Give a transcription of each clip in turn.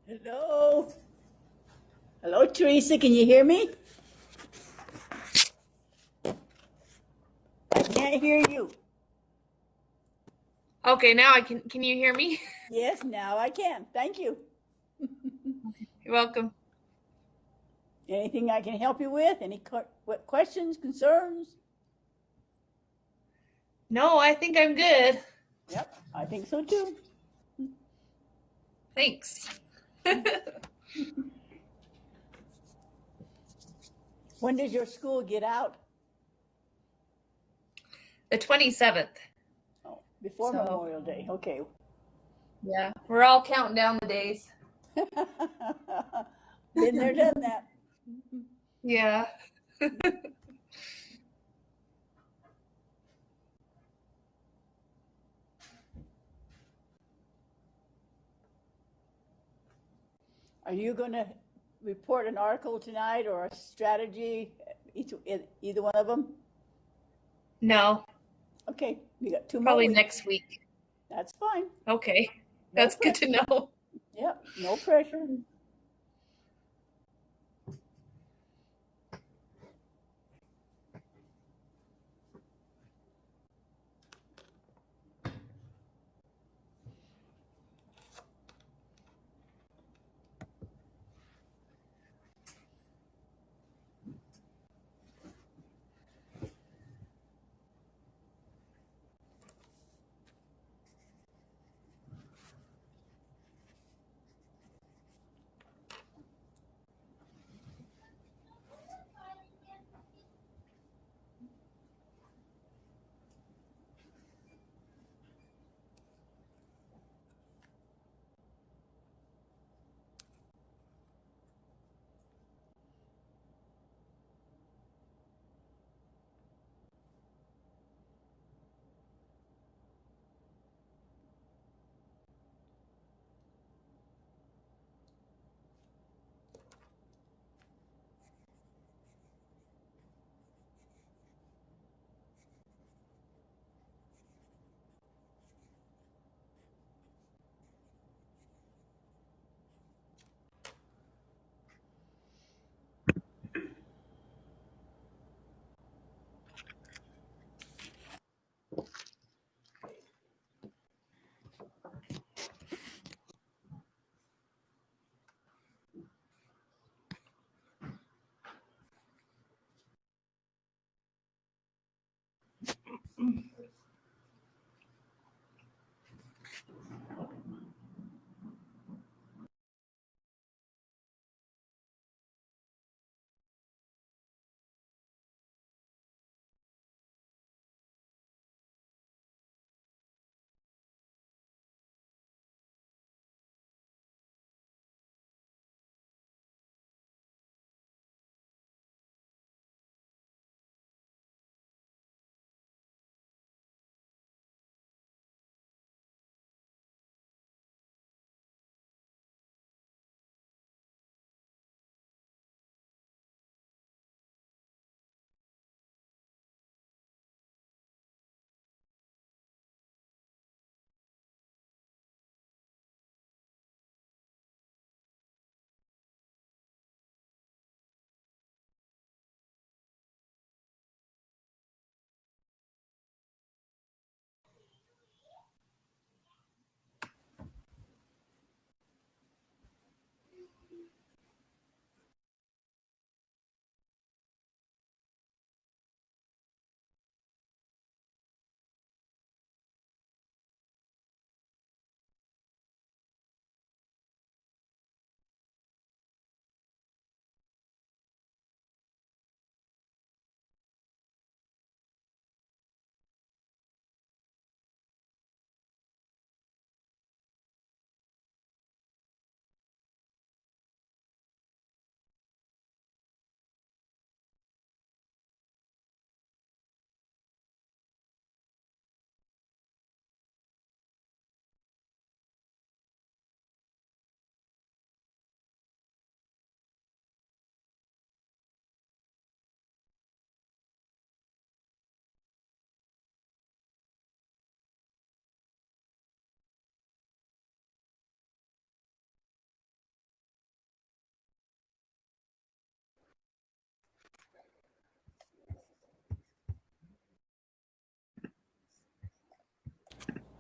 Hello? Hello, Teresa, can you hear me? I can't hear you. Okay, now I can. Can you hear me? Yes, now I can. Thank you. You're welcome. Anything I can help you with? Any questions, concerns? No, I think I'm good. Yep, I think so too. Thanks. When does your school get out? The 27th. Oh, before So- Memorial Day. Okay. Yeah, we're all counting down the days. Been there, done that. Yeah. Are you going to report an article tonight or a strategy? Either one of them? No, Okay, we got two more probably weeks. next week. That's fine. Okay, No that's good to know. Yep, no pressure.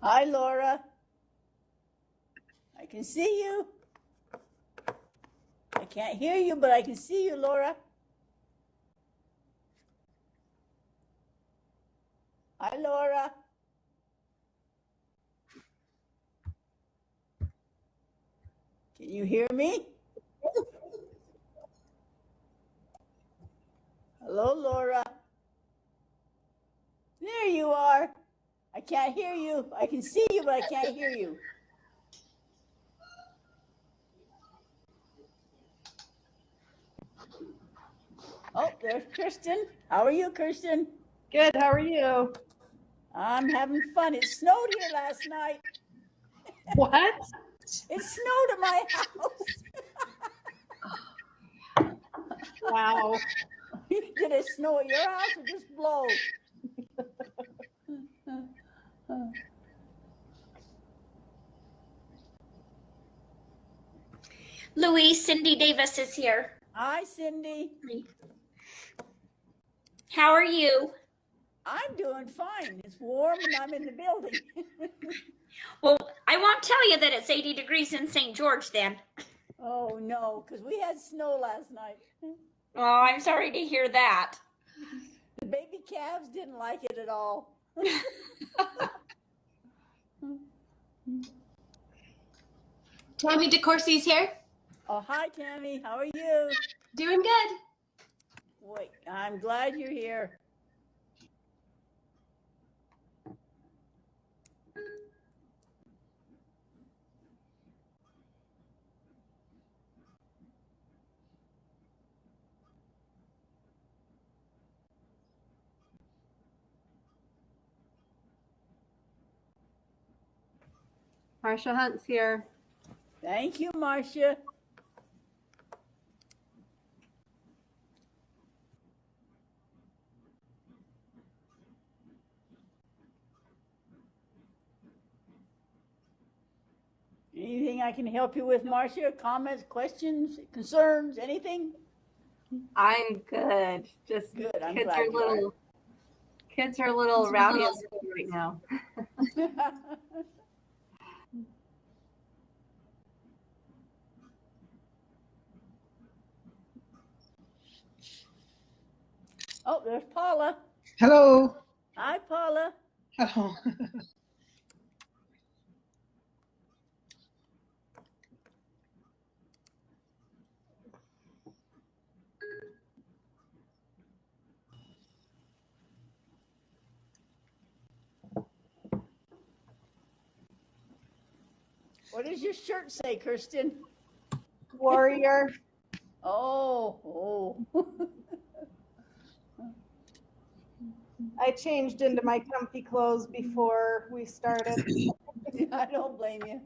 Hi, Laura. I can see you. I can't hear you, but I can see you, Laura. Hi, Laura. Can you hear me? Hello, Laura. There you are. I can't hear you. I can see you, but I can't hear you. Oh, there's Kirsten. How are you, Kirsten? Good. How are you? I'm having fun. It snowed here last night. What? It snowed at my house. Wow. Did it snow at your house or just blow? Louise, Cindy Davis is here. Hi, Cindy. How are you? I'm doing fine. It's warm and I'm in the building. Well, I won't tell you that it's 80 degrees in St. George then. Oh, no, because we had snow last night. Oh, I'm sorry to hear that. The baby calves didn't like it at all. Tammy DeCourcy's here. Oh, hi, Tammy. How are you? Doing good. Wait, I'm glad you're here. Marcia Hunt's here. Thank you, Marcia. Anything I can help you with, Marcia? Comments, questions, concerns, anything? I'm good. Just Good. I'm kids glad are you little. Kids are a little rowdy at school right now. are. Oh, there's Paula. Hello. Hi, Paula. Hello. What does your shirt say, Kirsten? Warrior. Oh. I changed into my comfy clothes before we started. I don't blame you.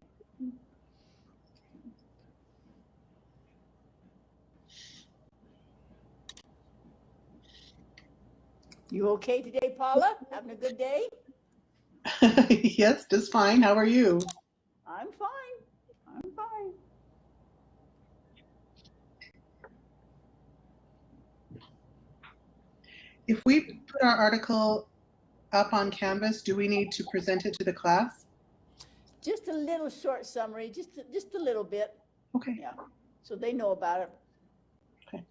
You okay today, Paula? Having a good day? Yes, just fine. How are you? I'm fine. I'm fine. If we put our article up on Canvas, do we need to present it to the class? Just a little short summary, just a little bit. Okay. Yeah. So they know about it. Okay.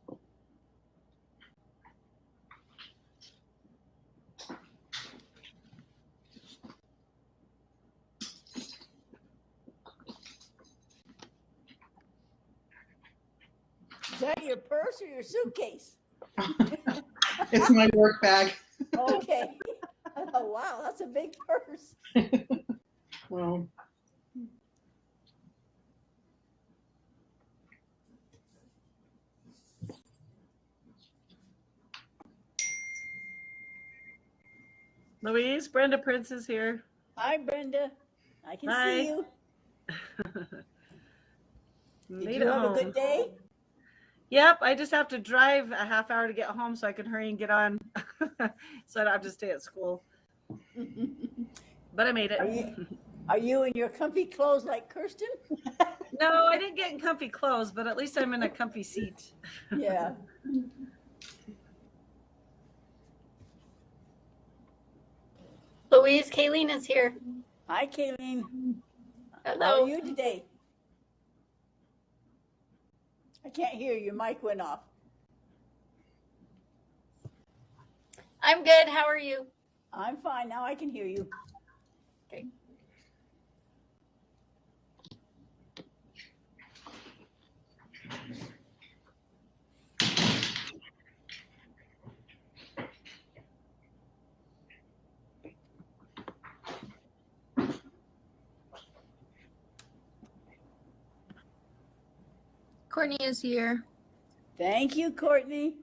Is that your purse or your suitcase? It's my work bag. Okay. Oh, wow, that's a big purse. Well, Louise, Brenda Prince is here. Hi, Brenda. I can Hi. see you. Did Made you it have home. a good day? Yep, I just have to drive a half hour to get home so I can hurry and get on so I don't have to stay at school. But I made it. Are you in your comfy clothes like Kirsten? No, I didn't get in comfy clothes, but at least I'm in a comfy seat. Yeah. Louise, Kayleen is here. Hi, Kayleen. How Hello. are you today? I can't hear you. Your mic went off. I'm good. How are you? I'm fine. Now I can hear you. Okay. Courtney is here. Thank you, Courtney.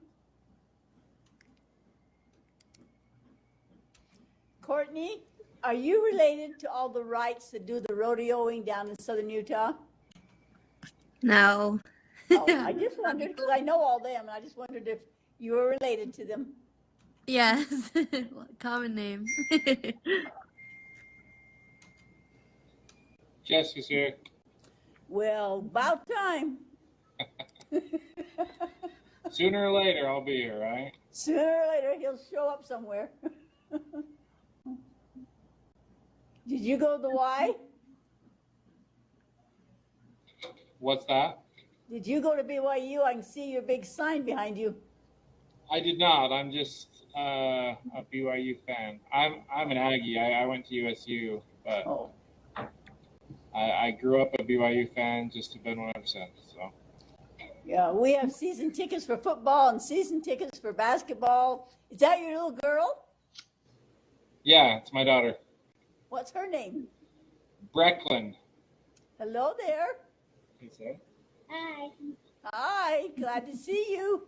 Courtney, are you related to all the Wrights that do the rodeoing down in southern Utah? No. Oh, I just wondered because I know all them, and I just wondered if you were related to them. Yes. Common name. Jesse's here. Well, about time. Sooner or later, I'll be here, right? Sooner or later, he'll show up somewhere. Did you go to the Y? What's that? Did you go to BYU? I can see your big sign behind you. I did not. I'm just a BYU fan. I'm an Aggie. I went to USU, but Oh, I grew up a BYU fan. Just have been one ever since. So yeah. We have season tickets for football and season tickets for basketball. Is that your little girl? yeah, it's my daughter, What's her name? Brecklin. Hello there. He said. Hi. Hi. Glad to see you.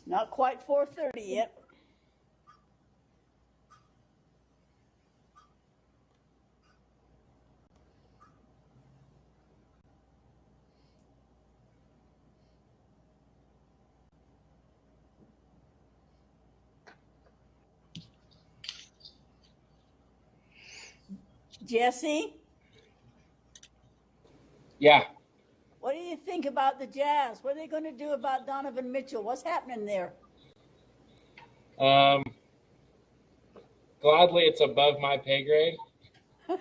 Not quite 4:30 yet. Jesse, Yeah. what do you think about the Jazz? What are they going to do about Donovan Mitchell? What's happening there? Gladly, it's above my pay grade. They've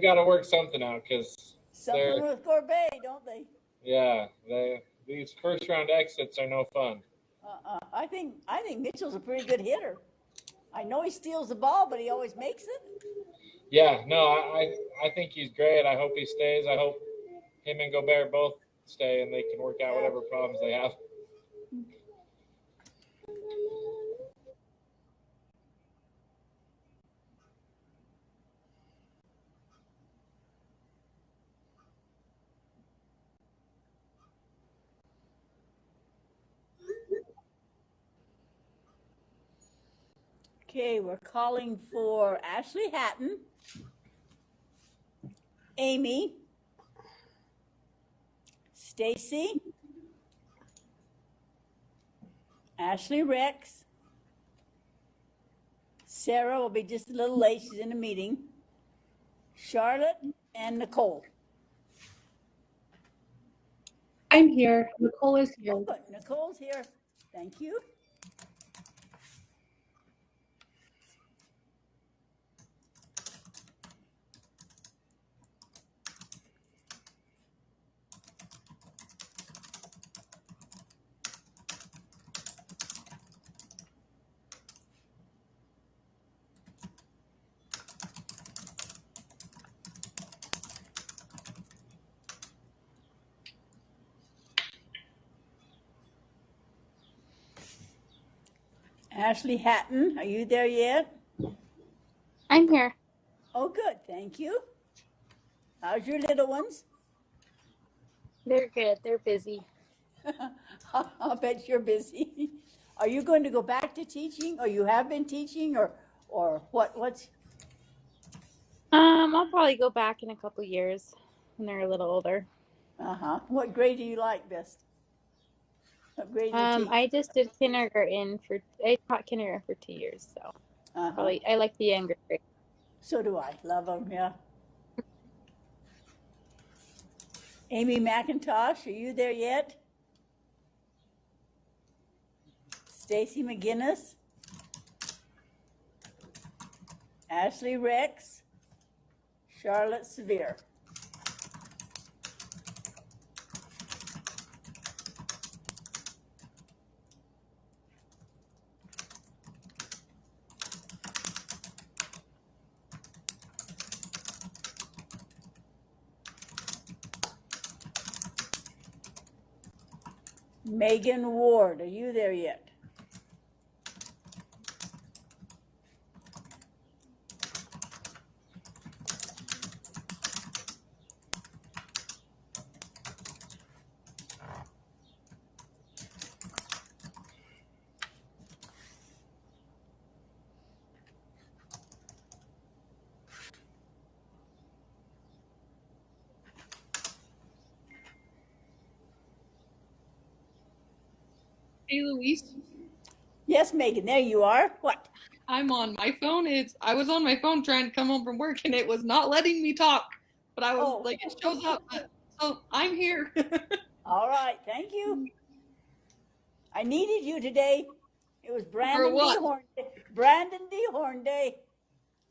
got to work something out because Something with Corbet, don't they? yeah, these first round exits are no fun. I think Mitchell's a pretty good hitter. I know he steals the ball, but he always makes it. Yeah, no, I think he's great. I hope he stays. I hope him and Gobert both stay and they can work out whatever problems they have. Okay, we're calling for Ashley Hatton, Amy, Stacy, Ashley Rex, Sarah will be just a little late. She's in a meeting. Charlotte and Nicole. I'm here. Nicole is here. Good. Nicole's here. Thank you. Ashley Hatton, are you there yet? I'm here. Oh, good. Thank you. How's your little ones? They're good. They're busy. I'll bet you're busy. Are you going to go back to teaching, or you have been teaching, or what? What's? I'll probably go back in a couple years when they're a little older. What grade do you like best? What grade do you teach? I just did I taught kindergarten for 2 years, so probably I like the younger grade. So do I. Love them. Yeah. Amy McIntosh, are you there yet? Stacy McGinnis? Ashley Rex? Charlotte Severe? Megan Ward, are you there yet? Hey, Luis. Yes, Megan, there you are. What? I'm on my phone. I was on my phone trying to come home from work and it was not letting me talk. But I was like, it shows up. So I'm here. All right, thank you. I needed you today. It was Brandon For what? Dehorn Day. Brandon Dehorn Day.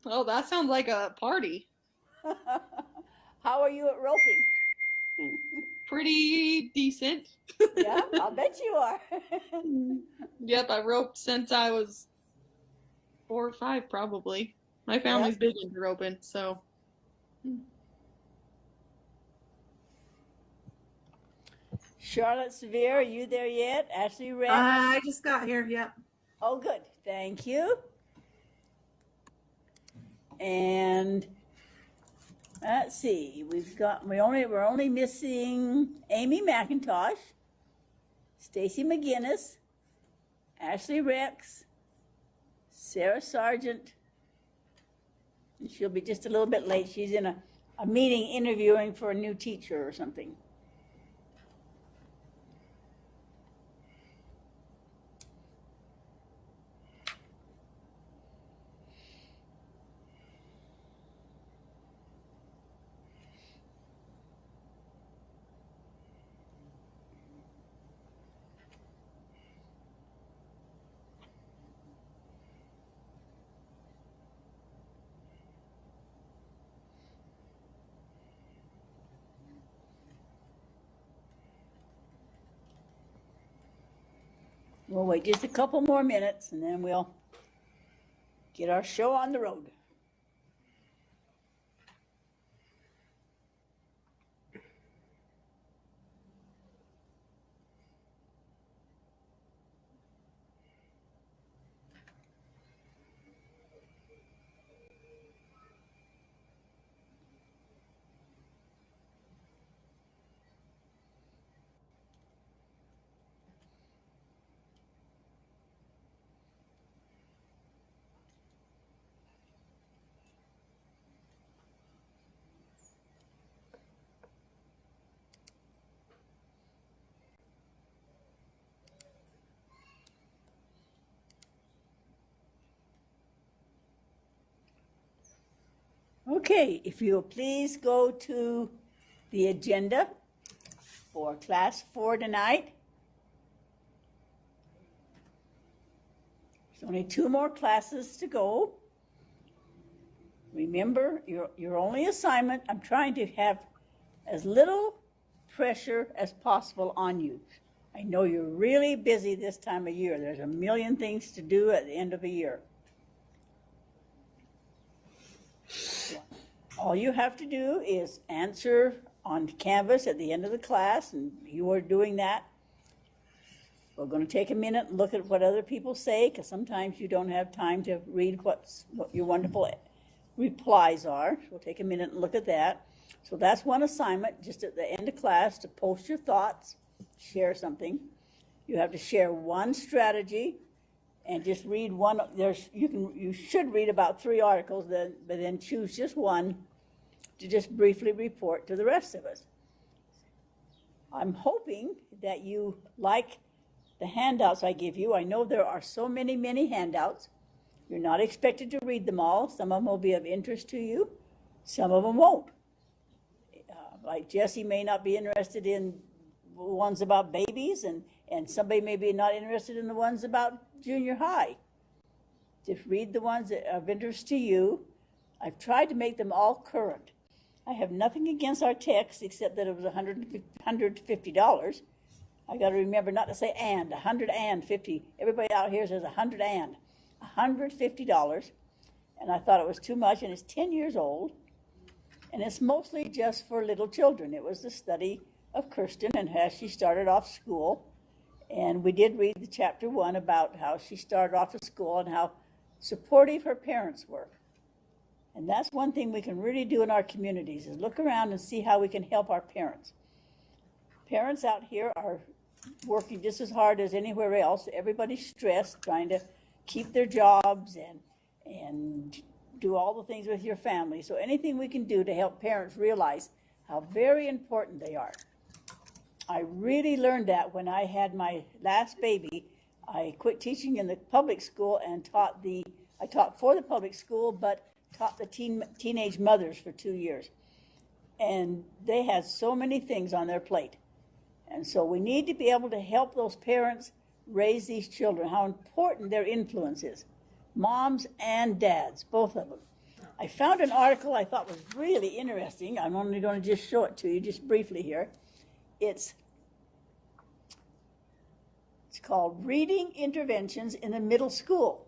Oh, that sounds like a party. How are you at roping? Pretty decent. Yeah, I'll bet you are. Yep, I roped since I was 4 or 5 probably. My family's big into roping, so. Charlotte Severe, are you there yet? Ashley Rex? I just got here. Yep. Oh, good. Thank you. And let's see. We're only missing Amy McIntosh, Stacy McGinnis, Ashley Rex, Sarah Sargent. And she'll be just a little bit late. She's in a meeting interviewing for a new teacher or something. We'll wait just a couple more minutes and then we'll get our show on the road. Okay, if you'll please go to the agenda for class 4 tonight. There's only 2 more classes to go. Remember, your only assignment, I'm trying to have as little pressure as possible on you. I know you're really busy this time of year. There's a million things to do at the end of a year. All you have to do is answer on Canvas at the end of the class, and you are doing that. We're going to take a minute and look at what other people say, because sometimes you don't have time to read what your wonderful replies are. So we'll take a minute and look at that. So that's one assignment, just at the end of class, to post your thoughts, share something. You have to share one strategy and just read one. You should read about 3 articles, but then choose just one to just briefly report to the rest of us. I'm hoping that you like the handouts I give you. I know there are so many handouts. You're not expected to read them all. Some of them will be of interest to you. Some of them won't. like Jesse may not be interested in ones about babies, and somebody may be not interested in the ones about junior high. Just read the ones that are of interest to you. I've tried to make them all current. I have nothing against our text except that it was $150. I got to remember not to say and, 150. Everybody out here says $150. And I thought it was too much, and it's 10 years old. And it's mostly just for little children. It was the study of Kirsten and how she started off school. And we did read the chapter 1 about how she started off at school and how supportive her parents were. And that's one thing we can really do in our communities, is look around and see how we can help our parents. Parents out here are working just as hard as anywhere else. Everybody's stressed, trying to keep their jobs and do all the things with your family. So anything we can do to help parents realize how very important they are. I really learned that when I had my last baby. I quit teaching in the public school and I taught for the public school, but taught the teenage mothers for 2 years. And they had so many things on their plate. And so we need to be able to help those parents raise these children, how important their influence is. Moms and dads, both of them. I found an article I thought was really interesting. I'm only going to just show it to you just briefly here. It's called Reading Interventions in the Middle School.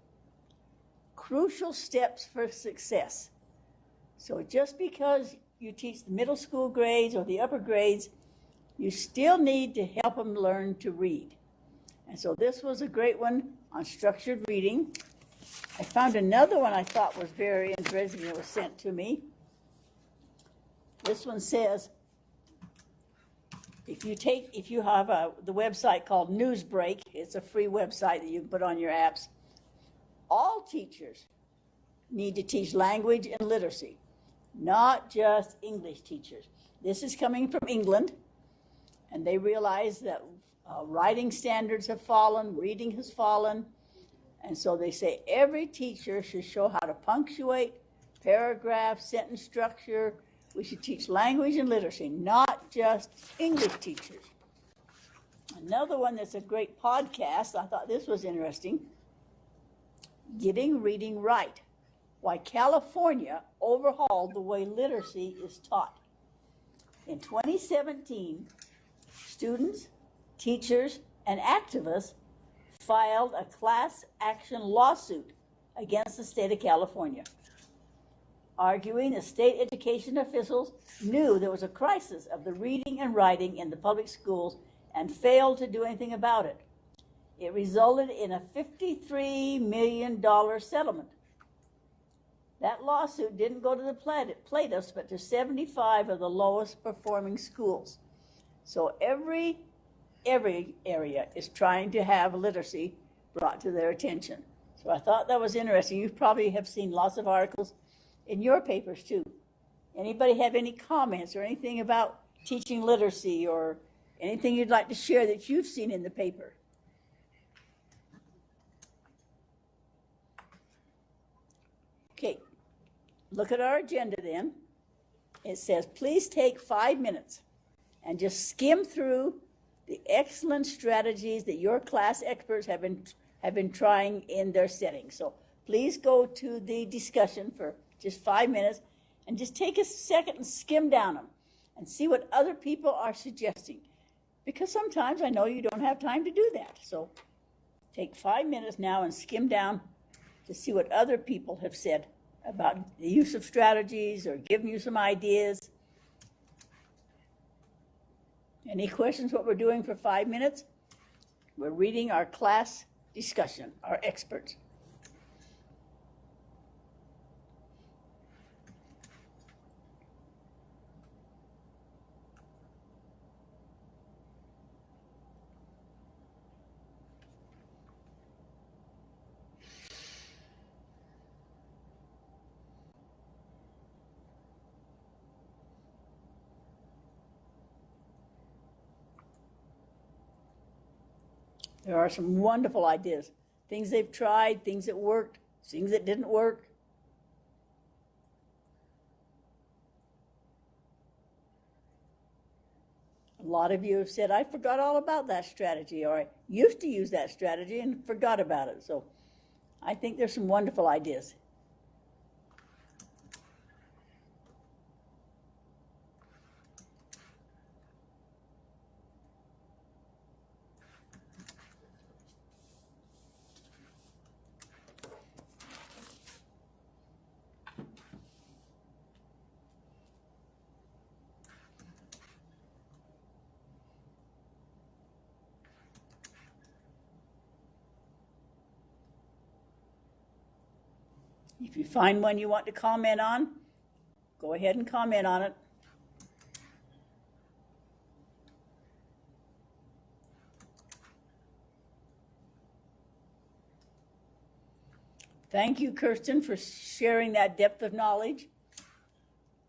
Crucial Steps for Success. So just because you teach the middle school grades or the upper grades, you still need to help them learn to read. And so this was a great one on structured reading. I found another one I thought was very interesting that was sent to me. This one says, if you have the website called Newsbreak, it's a free website that you can put on your apps. All teachers need to teach language and literacy, not just English teachers. This is coming from England, and they realize that writing standards have fallen, reading has fallen, and so they say every teacher should show how to punctuate, paragraph, sentence structure. We should teach language and literacy, not just English teachers. Another one that's a great podcast, I thought this was interesting, Getting Reading Right, Why California Overhauled the Way Literacy is Taught. In 2017, students, teachers, and activists filed a class action lawsuit against the state of California, arguing that state education officials knew there was a crisis of the reading and writing in the public schools and failed to do anything about it. It resulted in a $53 million settlement. That lawsuit didn't go to the plaintiffs, but to 75 of the lowest performing schools. So every area is trying to have literacy brought to their attention. So I thought that was interesting. You probably have seen lots of articles in your papers too. Anybody have any comments or anything about teaching literacy or anything you'd like to share that you've seen in the paper? Okay, look at our agenda then. It says, please take 5 minutes and just skim through the excellent strategies that your class experts have been trying in their settings. So please go to the discussion for just 5 minutes and just take a second and skim down them and see what other people are suggesting. Because sometimes I know you don't have time to do that. So take 5 minutes now and skim down to see what other people have said about the use of strategies or giving you some ideas. Any questions what we're doing for 5 minutes? We're reading our class discussion, our experts. There are some wonderful ideas, things they've tried, things that worked, things that didn't work. A lot of you have said, I forgot all about that strategy, or I used to use that strategy and forgot about it. So I think there's some wonderful ideas. If you find one you want to comment on, go ahead and comment on it. Thank you, Kirsten, for sharing that depth of knowledge.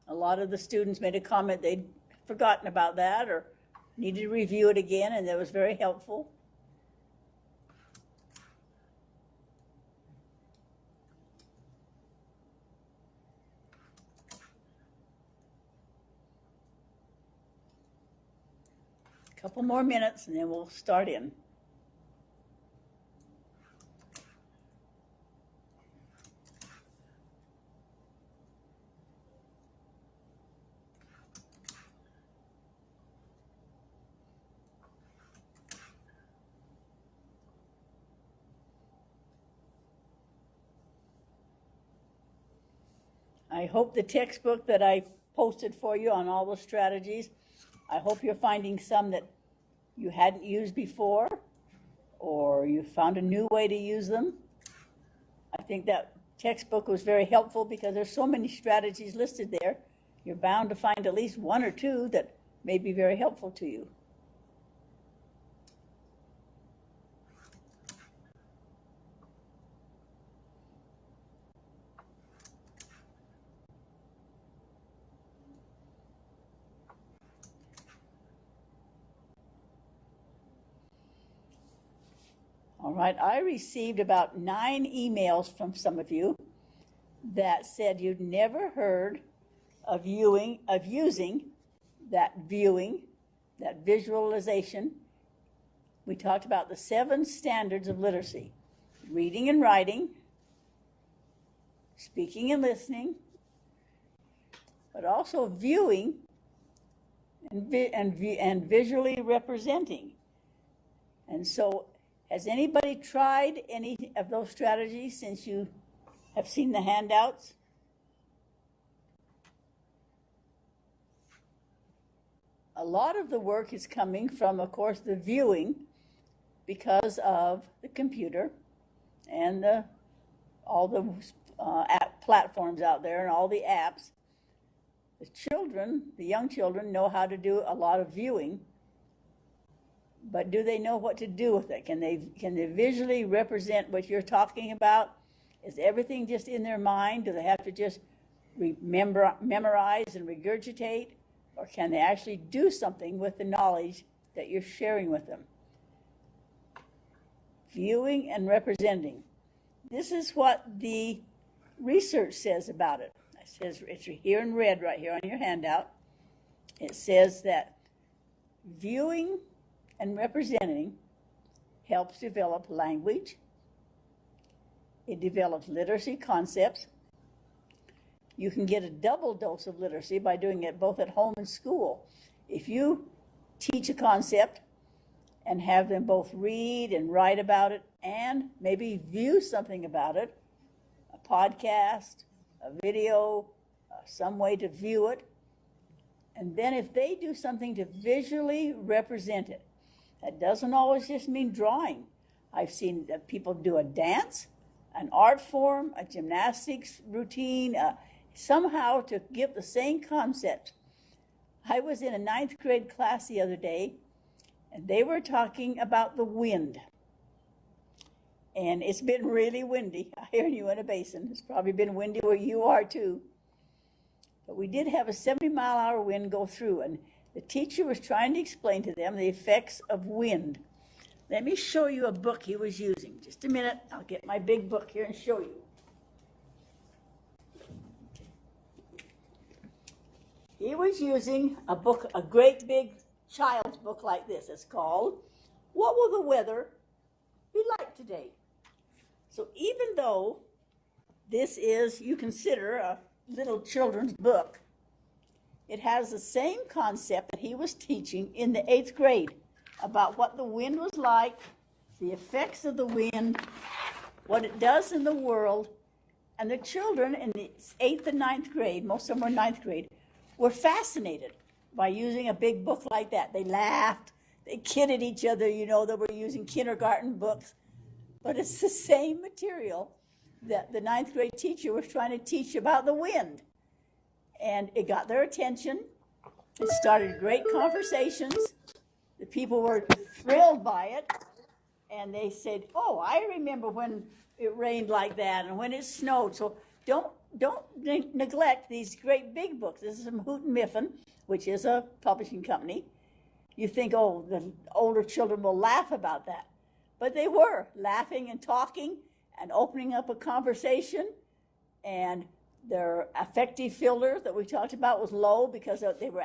A lot of the students made a comment they'd forgotten about that or needed to review it again, and that was very helpful. A couple more minutes and then we'll start in. I hope the textbook that I posted for you on all the strategies, I hope you're finding some that you hadn't used before, or you found a new way to use them. I think that textbook was very helpful because there's so many strategies listed there. You're bound to find at least one or two that may be very helpful to you. All right, I received about 9 emails from some of you that said you'd never heard of using that viewing, that visualization. We talked about the 7 standards of literacy: reading and writing, speaking and listening, but also viewing and visually representing. And so, has anybody tried any of those strategies since you have seen the handouts? A lot of the work is coming from, of course, the viewing because of the computer and all the app platforms out there and all the apps. The children, the young children, know how to do a lot of viewing. But do they know what to do with it? Can they visually represent what you're talking about? Is everything just in their mind? Do they have to just memorize and regurgitate? Or can they actually do something with the knowledge that you're sharing with them? Viewing and representing. This is what the research says about it. It says, it's here in red right here on your handout. It says that viewing and representing helps develop language. It develops literacy concepts. You can get a double dose of literacy by doing it both at home and school. If you teach a concept and have them both read and write about it and maybe view something about it, a podcast, a video, some way to view it, and then if they do something to visually represent it, that doesn't always just mean drawing. I've seen people do a dance, an art form, a gymnastics routine, somehow to give the same concept. I was in a 9th grade class the other day, and they were talking about the wind. And it's been really windy. I hear you in a basin. It's probably been windy where you are too. But we did have a 70-mile-an-hour wind go through, and the teacher was trying to explain to them the effects of wind. Let me show you a book he was using. Just a minute, I'll get my big book here and show you. He was using a book, a great big child's book like this. It's called, What Will the Weather Be Like Today? So even though this is, you consider a little children's book, it has the same concept that he was teaching in the 8th grade about what the wind was like, the effects of the wind, what it does in the world. And the children in the 8th and 9th grade, most of them were 9th grade, were fascinated by using a big book like that. They laughed, they kidded each other, you know, that we're using kindergarten books. But it's the same material that the 9th grade teacher was trying to teach about the wind. And it got their attention. It started great conversations. The people were thrilled by it. And they said, oh, I remember when it rained like that and when it snowed. So don't neglect these great big books. This is from Hoot and Mifflin, which is a publishing company. You think, oh, the older children will laugh about that. But they were laughing and talking and opening up a conversation. And their affective filter that we talked about was low because they were,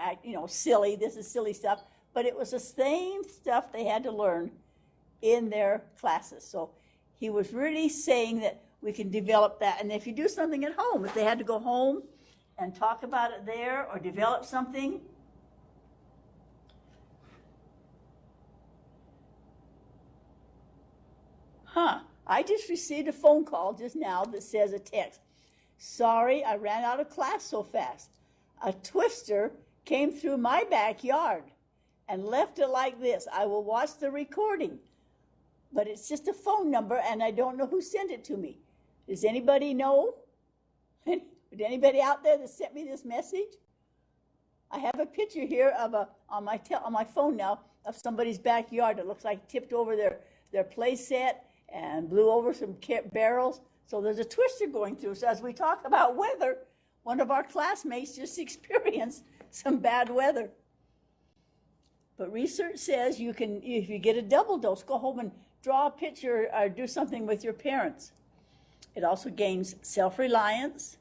silly. This is silly stuff. But it was the same stuff they had to learn in their classes. So he was really saying that we can develop that. And if you do something at home, if they had to go home and talk about it there or develop something, I just received a phone call just now that says a text. Sorry, I ran out of class so fast. A twister came through my backyard and left it like this. I will watch the recording. But it's just a phone number, and I don't know who sent it to me. Does anybody know? Anybody out there that sent me this message? I have a picture here of on my phone now of somebody's backyard. It looks like tipped over their play set and blew over some barrels. So there's a twister going through. So as we talk about weather, one of our classmates just experienced some bad weather. But research says you can, if you get a double dose, go home and draw a picture or do something with your parents. It also gains self-reliance,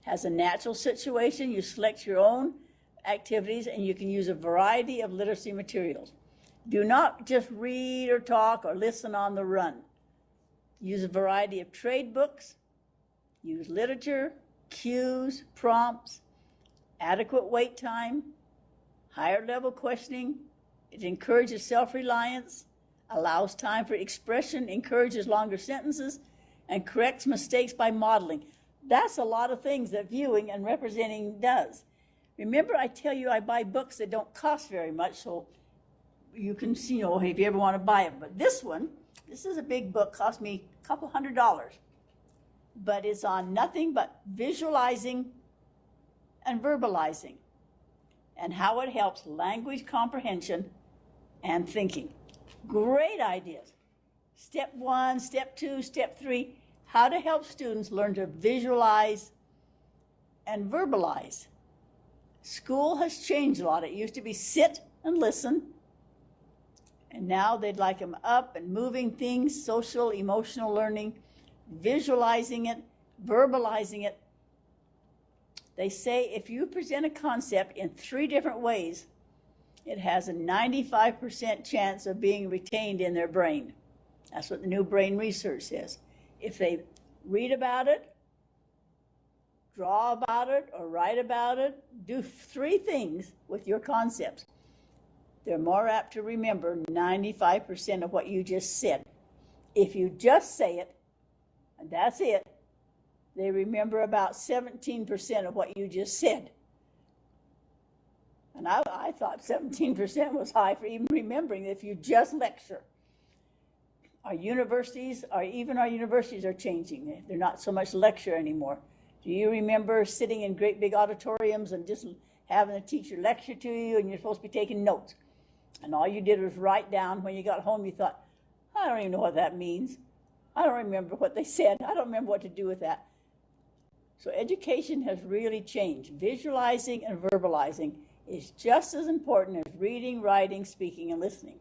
has a natural situation. You select your own activities, and you can use a variety of literacy materials. Do not just read or talk or listen on the run. Use a variety of trade books. Use literature, cues, prompts, adequate wait time, higher level questioning. It encourages self-reliance, allows time for expression, encourages longer sentences, and corrects mistakes by modeling. That's a lot of things that viewing and representing does. Remember, I tell you I buy books that don't cost very much, so you can see, if you ever want to buy it. But this is a big book, cost me a couple $100. But it's on nothing but visualizing and verbalizing and how it helps language comprehension and thinking. Great ideas. Step 1, step 2, step 3, how to help students learn to visualize and verbalize. School has changed a lot. It used to be sit and listen, and now they'd like them up and moving things, social, emotional learning, visualizing it, verbalizing it. They say if you present a concept in 3 different ways, it has a 95% chance of being retained in their brain. That's what the new brain research says. If they read about it, draw about it, or write about it, do 3 things with your concepts, they're more apt to remember 95% of what you just said. If you just say it, and that's it, they remember about 17% of what you just said. And I thought 17% was high for even remembering if you just lecture. Our universities are changing. They're not so much lecture anymore. Do you remember sitting in great big auditoriums and just having a teacher lecture to you and you're supposed to be taking notes? And all you did was write down. When you got home, you thought, I don't even know what that means. I don't remember what they said. I don't remember what to do with that. So education has really changed. Visualizing and verbalizing is just as important as reading, writing, speaking, and listening.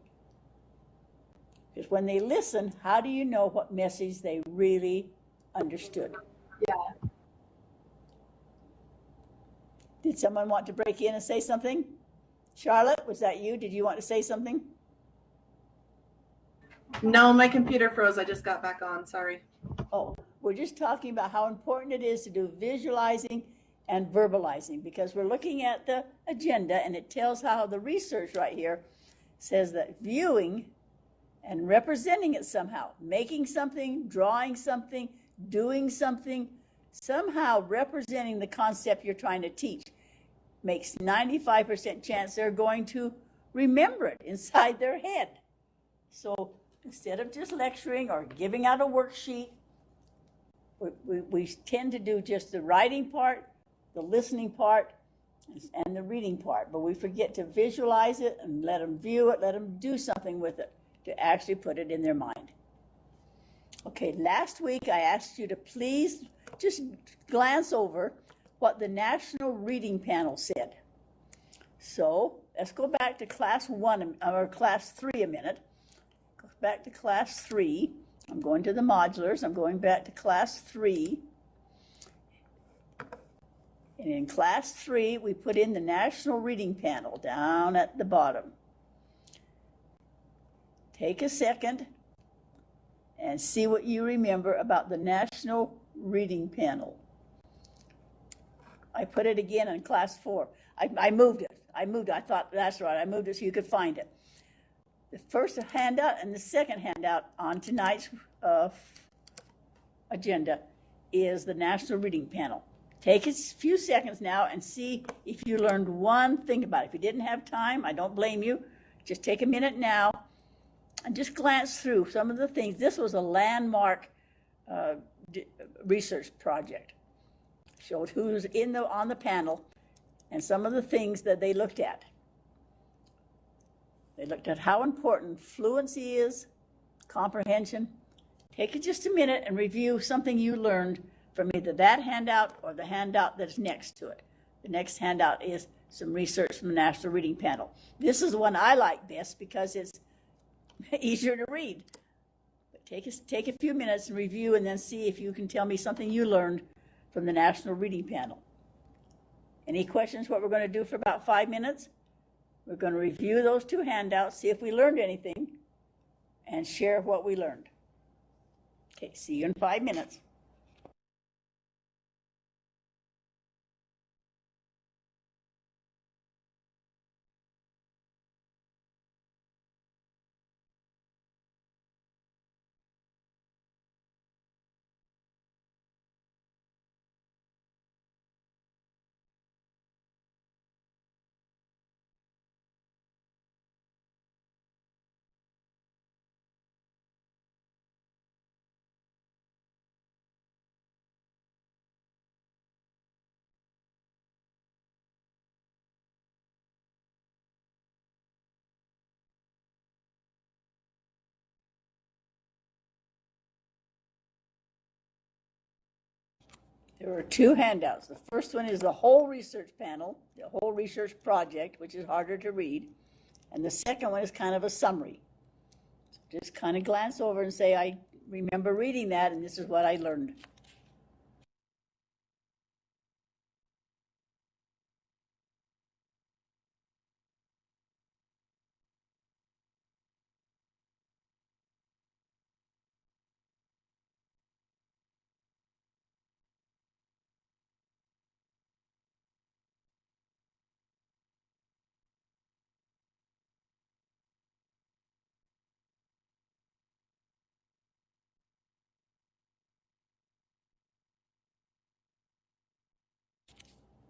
Because when they listen, how do you know what message they really understood? Yeah. Did someone want to break in and say something? Charlotte, was that you? Did you want to say something? No, my computer froze. I just got back on. Sorry. Oh, we're just talking about how important it is to do visualizing and verbalizing, because we're looking at the agenda and it tells how the research right here says that viewing and representing it somehow, making something, drawing something, doing something, somehow representing the concept you're trying to teach makes 95% chance they're going to remember it inside their head. So instead of just lecturing or giving out a worksheet, we tend to do just the writing part, the listening part, and the reading part, but we forget to visualize it and let them view it, let them do something with it to actually put it in their mind. Okay, last week I asked you to please just glance over what the National Reading Panel said. So let's go back to class 1 or class 3 a minute. Go back to class 3. I'm going to the modulars. I'm going back to class 3. And in class 3, we put in the National Reading Panel down at the bottom. Take a second and see what you remember about the National Reading Panel. I put it again in class 4. I moved it. I thought, that's right, I moved it so you could find it. The first handout and the second handout on tonight's agenda is the National Reading Panel. Take a few seconds now and see if you learned one thing about it. If you didn't have time, I don't blame you. Just take a minute now and just glance through some of the things. This was a landmark research project. Showed who's on the panel and some of the things that they looked at. They looked at how important fluency is, comprehension. Take just a minute and review something you learned from either that handout or the handout that's next to it. The next handout is some research from the National Reading Panel. This is the one I like best because it's easier to read. But take a few minutes and review and then see if you can tell me something you learned from the National Reading Panel. Any questions what we're going to do for about 5 minutes? We're going to review those 2 handouts, see if we learned anything, and share what we learned. Okay, see you in 5 minutes. There are 2 handouts. The first one is the whole research panel, the whole research project, which is harder to read. And the second one is kind of a summary. So just kind of glance over and say, I remember reading that and this is what I learned.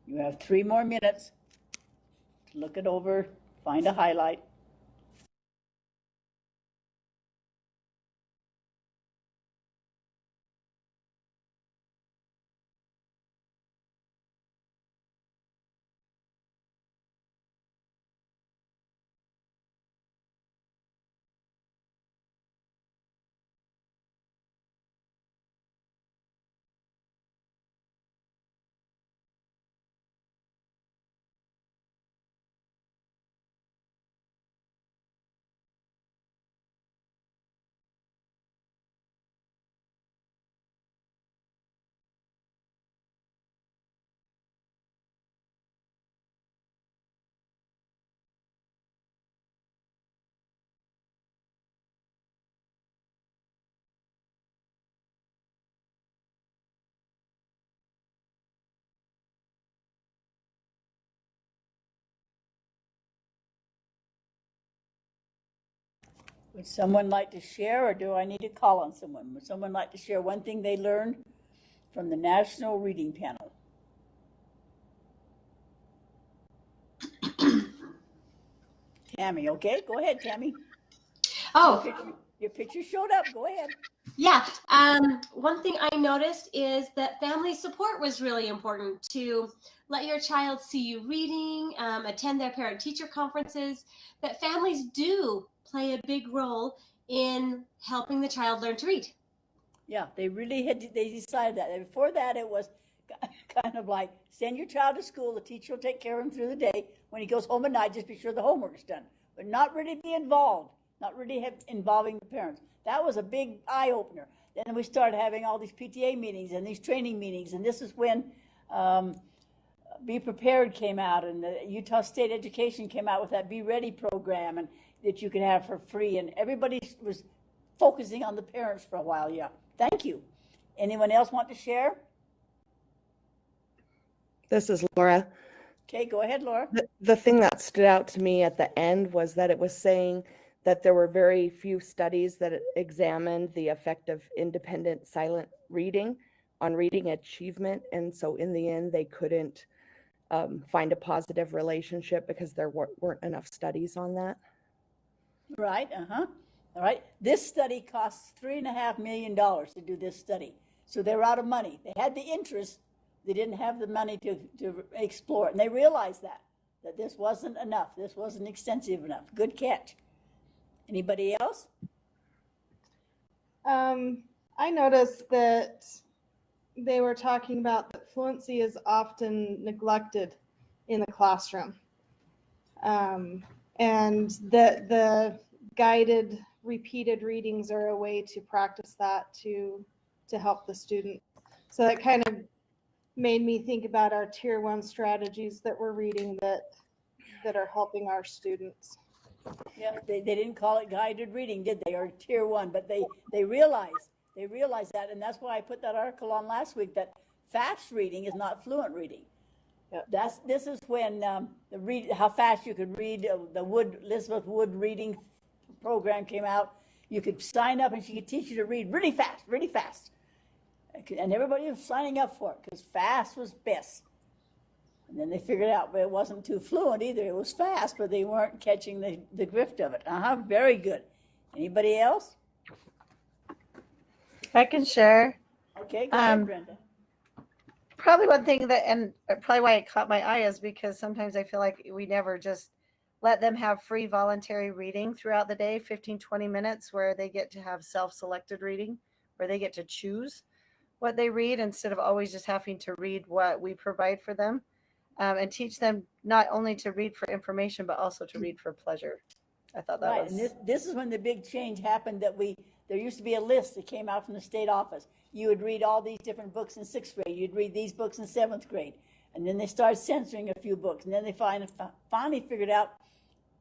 You have 3 more minutes to look it over, find a highlight. Would someone like to share, or do I need to call on someone? Would someone like to share one thing they learned from the National Reading Panel? Tammy, okay, go ahead, Tammy. Oh, Your picture showed up. Go ahead. yeah. One thing I noticed is that family support was really important. To let your child see you reading, attend their parent-teacher conferences. That families do play a big role in helping the child learn to read. Yeah, they decided that. And before that, it was kind of like, send your child to school, the teacher will take care of him through the day. When he goes home at night, just be sure the homework is done. But not really be involved, not really involving the parents. That was a big eye-opener. Then we started having all these PTA meetings and these training meetings, and this is when Be Prepared came out, and the Utah State Education came out with that Be Ready program, and that you could have for free, and everybody was focusing on the parents for a while. Yeah, thank you. Anyone else want to share? This is Laura. Okay, go ahead, Laura. The thing that stood out to me at the end was that it was saying that there were very few studies that examined the effect of independent silent reading on reading achievement. And so in the end, they couldn't find a positive relationship because there weren't enough studies on that. Right, All right. This study costs $3.5 million to do this study. So they're out of money. They had the interest. They didn't have the money to explore it. And they realized that this wasn't enough. This wasn't extensive enough. Good catch. Anybody else? I noticed that they were talking about that fluency is often neglected in the classroom. And that the guided repeated readings are a way to practice that to help the student. So that kind of made me think about our tier 1 strategies that we're reading that are helping our students. Yeah, they didn't call it guided reading, did they? Or tier 1, but they realized that, and that's why I put that article on last week, that fast reading is not fluent reading. Yeah. This is when how fast you could read. The Elizabeth Wood reading program came out. You could sign up and she could teach you to read really fast. And everybody was signing up for it because fast was best. And then they figured out, but it wasn't too fluent either. It was fast, but they weren't catching the drift of it. Very good. Anybody else? I can share. Okay, go ahead, Brenda. Probably one thing and probably why it caught my eye is because sometimes I feel like we never just let them have free voluntary reading throughout the day, 15, 20 minutes, where they get to have self-selected reading, where they get to choose what they read instead of always just having to read what we provide for them, and teach them not only to read for information, but also to read for pleasure. I thought that was... And this is when the big change happened there used to be a list that came out from the state office. You would read all these different books in 6th grade. You'd read these books in 7th grade. And then they started censoring a few books. And then they finally figured out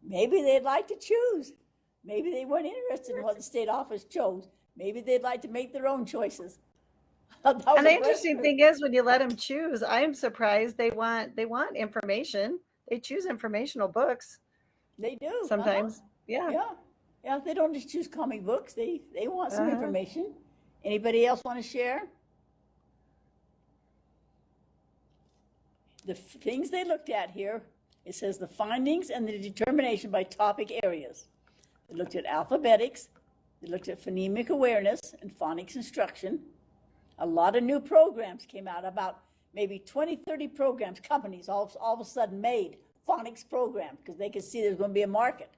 maybe they'd like to choose. Maybe they weren't interested in what the state office chose. Maybe they'd like to make their own choices. And the interesting thing is, when you let them choose, I'm surprised they want information. They choose informational books. They do sometimes. Yeah. They don't just choose comic books. They want some information. Anybody else want to share? The things they looked at here, it says the findings and the determination by topic areas. They looked at alphabetics. They looked at phonemic awareness and phonics instruction. A lot of new programs came out, about maybe 20, 30 programs, companies all of a sudden made phonics programs because they could see there's going to be a market.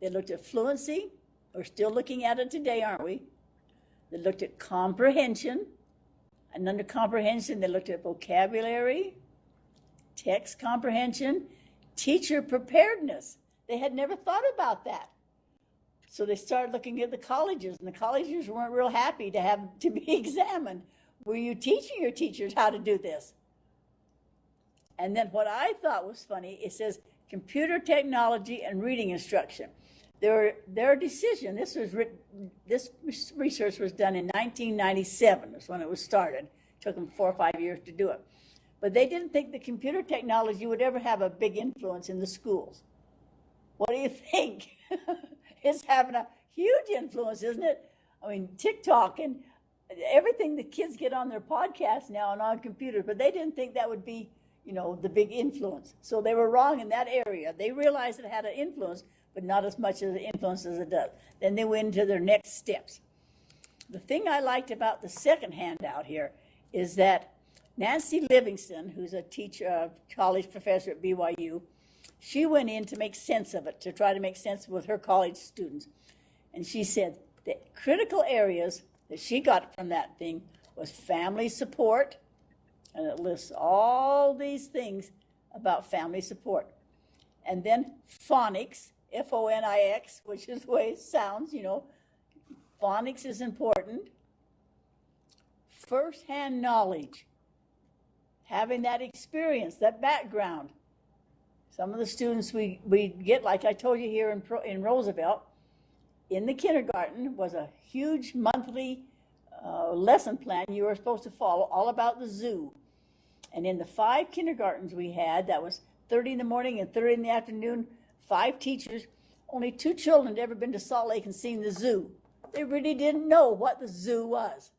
They looked at fluency. We're still looking at it today, aren't we? They looked at comprehension. And under comprehension, they looked at vocabulary, text comprehension, teacher preparedness. They had never thought about that. So they started looking at the colleges, and the colleges weren't real happy to be examined. Were you teaching your teachers how to do this? And then what I thought was funny, it says computer technology and reading instruction. Their decision, this research was done in 1997, that's when it was started. It took them 4 or 5 years to do it. But they didn't think the computer technology would ever have a big influence in the schools. What do you think? is having a huge influence, isn't it? I mean, TikTok and everything the kids get on their podcasts now and on computers, but they didn't think that would be, the big influence. So they were wrong in that area. They realized it had an influence, but not as much as an influence as it does. Then they went into their next steps. The thing I liked about the second handout here is that Nancy Livingston, who's a teacher, college professor at BYU, she went in to make sense of it, to try to make sense with her college students. And she said the critical areas that she got from that thing was family support, and it lists all these things about family support. And then phonics, Phonics, which is the way it sounds, phonics is important. First-hand knowledge, having that experience, that background. Some of the students we get, like I told you here in Roosevelt, in the kindergarten was a huge monthly lesson plan you were supposed to follow, all about the zoo. And in the 5 kindergartens we had, that was 30 in the morning and 30 in the afternoon, 5 teachers, only 2 children had ever been to Salt Lake and seen the zoo. They really didn't know what the zoo was.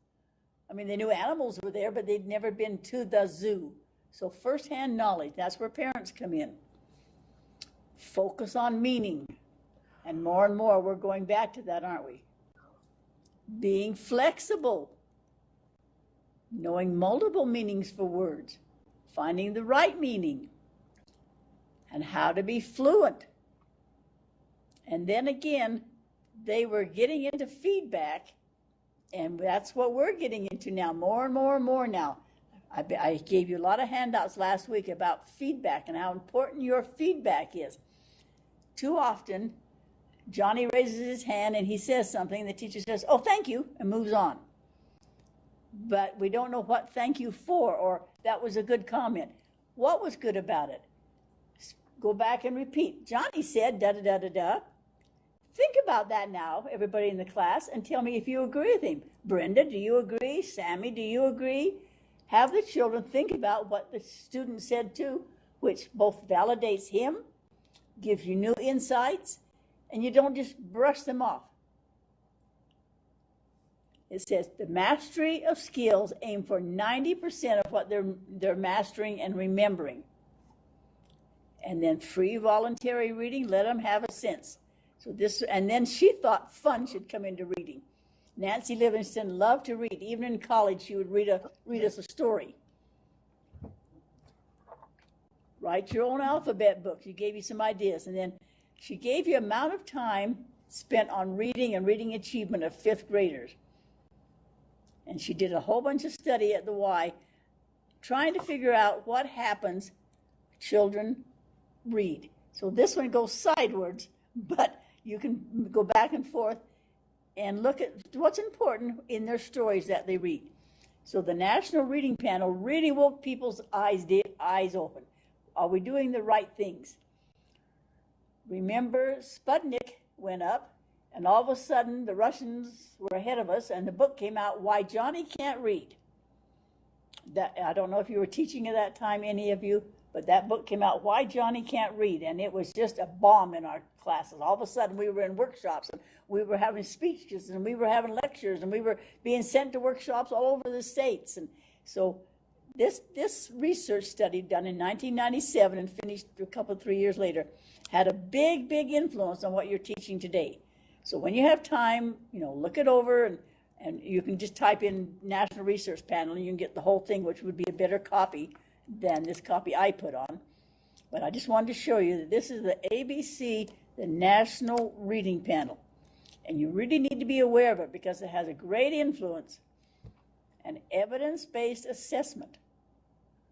I mean, they knew animals were there, but they'd never been to the zoo. So first-hand knowledge, that's where parents come in. Focus on meaning. And more we're going back to that, aren't we? Being flexible. Knowing multiple meanings for words. Finding the right meaning. And how to be fluent. And then again, they were getting into feedback, and that's what we're getting into now, more and more now. I gave you a lot of handouts last week about feedback and how important your feedback is. Too often, Johnny raises his hand and he says something, the teacher says, "Oh, thank you," and moves on. But we don't know what thank you for, or that was a good comment. What was good about it? Go back and repeat. Johnny said da-da-da-da-da. Think about that now, everybody in the class, and tell me if you agree with him. Brenda, do you agree? Sammy, do you agree? Have the children think about what the student said too, which both validates him, gives you new insights, and you don't just brush them off. It says the mastery of skills aim for 90% of what they're mastering and remembering. And then free voluntary reading, let them have a sense. So this, and then she thought fun should come into reading. Nancy Livingston loved to read. Even in college, she would read us a story. Write your own alphabet book. She gave you some ideas. And then she gave you amount of time spent on reading and reading achievement of 5th graders. And she did a whole bunch of study at the Y, trying to figure out what happens children read. So this one goes sideways, but you can go back and forth and look at what's important in their stories that they read. So the National Reading Panel really woke people's eyes open. Are we doing the right things? Remember, Sputnik went up, and all of a sudden the Russians were ahead of us, and the book came out, Why Johnny Can't Read. That, I don't know if you were teaching at that time, any of you, but that book came out, Why Johnny Can't Read, and it was just a bomb in our classes. All of a sudden, we were in workshops, and we were having speeches, and we were having lectures, and we were being sent to workshops all over the states. And so this research study done in 1997 and finished a couple, 3 years later had a big influence on what you're teaching today. So when you have time, look it over, and you can just type in National Research Panel, and you can get the whole thing, which would be a better copy than this copy I put on. But I just wanted to show you that this is the ABC, the National Reading Panel. And you really need to be aware of it because it has a great influence, an evidence-based assessment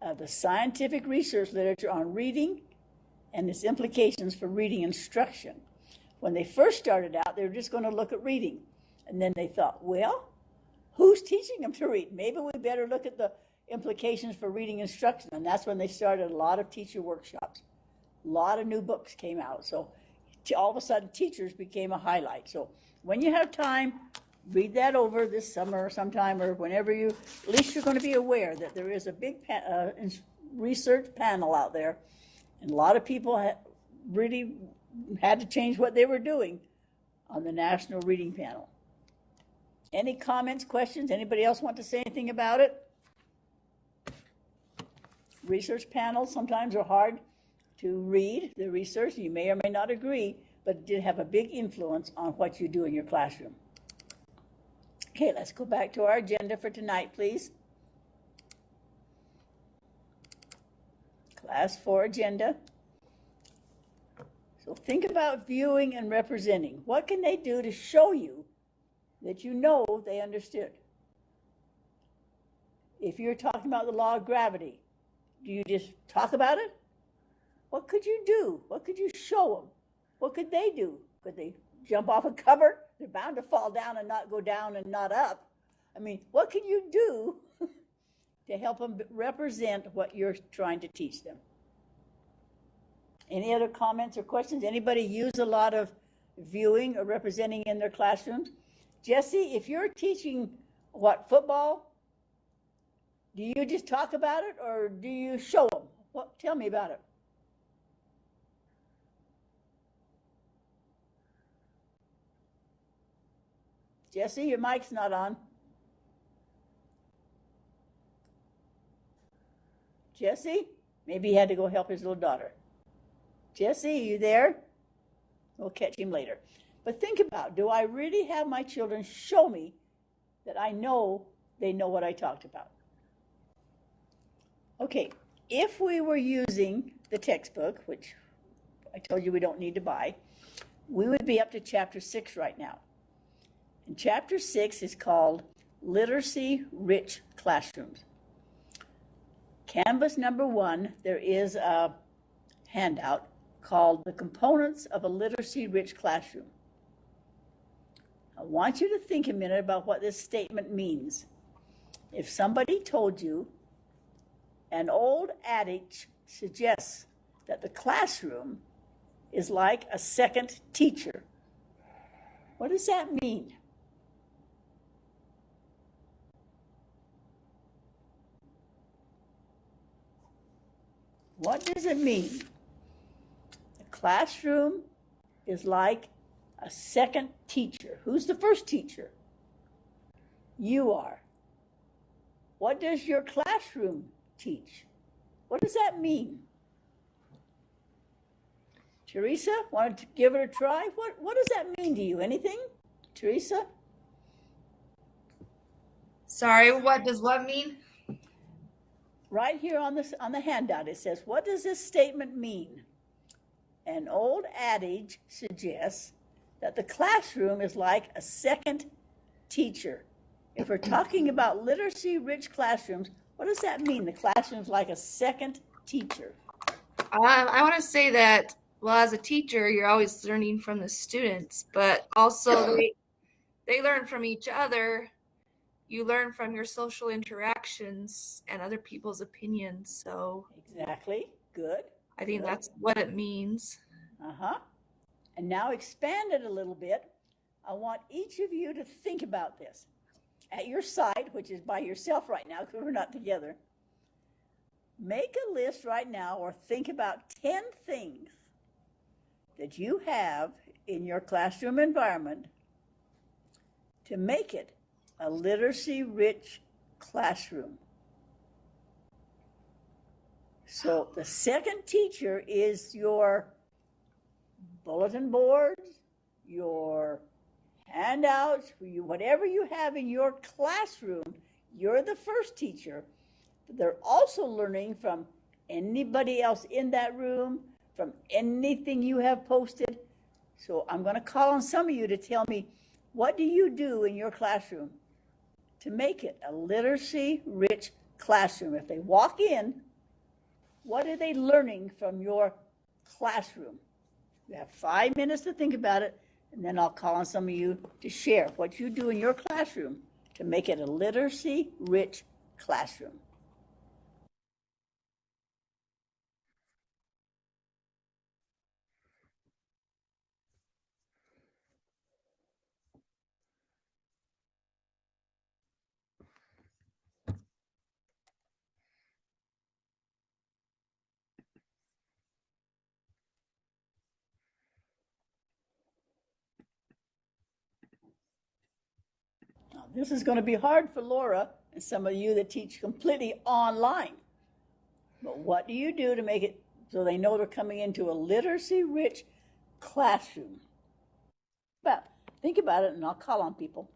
of the scientific research literature on reading and its implications for reading instruction. When they first started out, they were just going to look at reading. And then they thought, well, who's teaching them to read? Maybe we better look at the implications for reading instruction. And that's when they started a lot of teacher workshops. A lot of new books came out. So all of a sudden, teachers became a highlight. So when you have time, read that over this summer or sometime, or whenever at least you're going to be aware that there is a big research panel out there. And a lot of people really had to change what they were doing on the National Reading Panel. Any comments, questions? Anybody else want to say anything about it? Research panels sometimes are hard to read the research. You may or may not agree, but it did have a big influence on what you do in your classroom. Okay, let's go back to our agenda for tonight, please. Class 4 agenda. So think about viewing and representing. What can they do to show you that you know they understood? If you're talking about the law of gravity, do you just talk about it? What could you do? What could you show them? What could they do? Could they jump off a cupboard? They're bound to fall down and not go down and not up. I mean, what can you do to help them represent what you're trying to teach them? Any other comments or questions? Anybody use a lot of viewing or representing in their classrooms? Jesse, if you're teaching football, do you just talk about it or do you show them? Tell me about it. Jesse, your mic's not on. Jesse? Maybe he had to go help his little daughter. Jesse, are you there? We'll catch him later. But think about, do I really have my children show me that I know they know what I talked about? Okay, if we were using the textbook, which I told you we don't need to buy, we would be up to chapter 6 right now. And chapter 6 is called Literacy Rich Classrooms. Canvas number 1, there is a handout called The Components of a Literacy Rich Classroom. I want you to think a minute about what this statement means. If somebody told you an old adage suggests that the classroom is like a second teacher, what does that mean? What does it mean? The classroom is like a second teacher. Who's the first teacher? You are. What does your classroom teach? What does that mean? Teresa, wanted to give it a try? What does that mean to you? Anything? Teresa? Sorry, what does what mean? Right here on the handout, it says, what does this statement mean? An old adage suggests that the classroom is like a second teacher. If we're talking about literacy-rich classrooms, what does that mean? The classroom's like a second teacher. I want to say that, well, as a teacher, you're always learning from the students, but also they learn from each other. You learn from your social interactions and other people's opinions. So exactly. Good. I think that's what it means. Uh-huh. And now expand it a little bit. I want each of you to think about this. At your side, which is by yourself right now because we're not together, make a list right now or think about 10 things that you have in your classroom environment to make it a literacy-rich classroom. So the second teacher is your bulletin boards, your handouts, whatever you have in your classroom. You're the first teacher. But they're also learning from anybody else in that room, from anything you have posted. So I'm going to call on some of you to tell me, what do you do in your classroom to make it a literacy-rich classroom? If they walk in, what are they learning from your classroom? You have 5 minutes to think about it, and then I'll call on some of you to share what you do in your classroom to make it a literacy-rich classroom. this is going to be hard for Laura and some of you that teach completely online. But what do you do to make it so they know they're coming into a literacy-rich classroom? But think about it, and I'll call on people.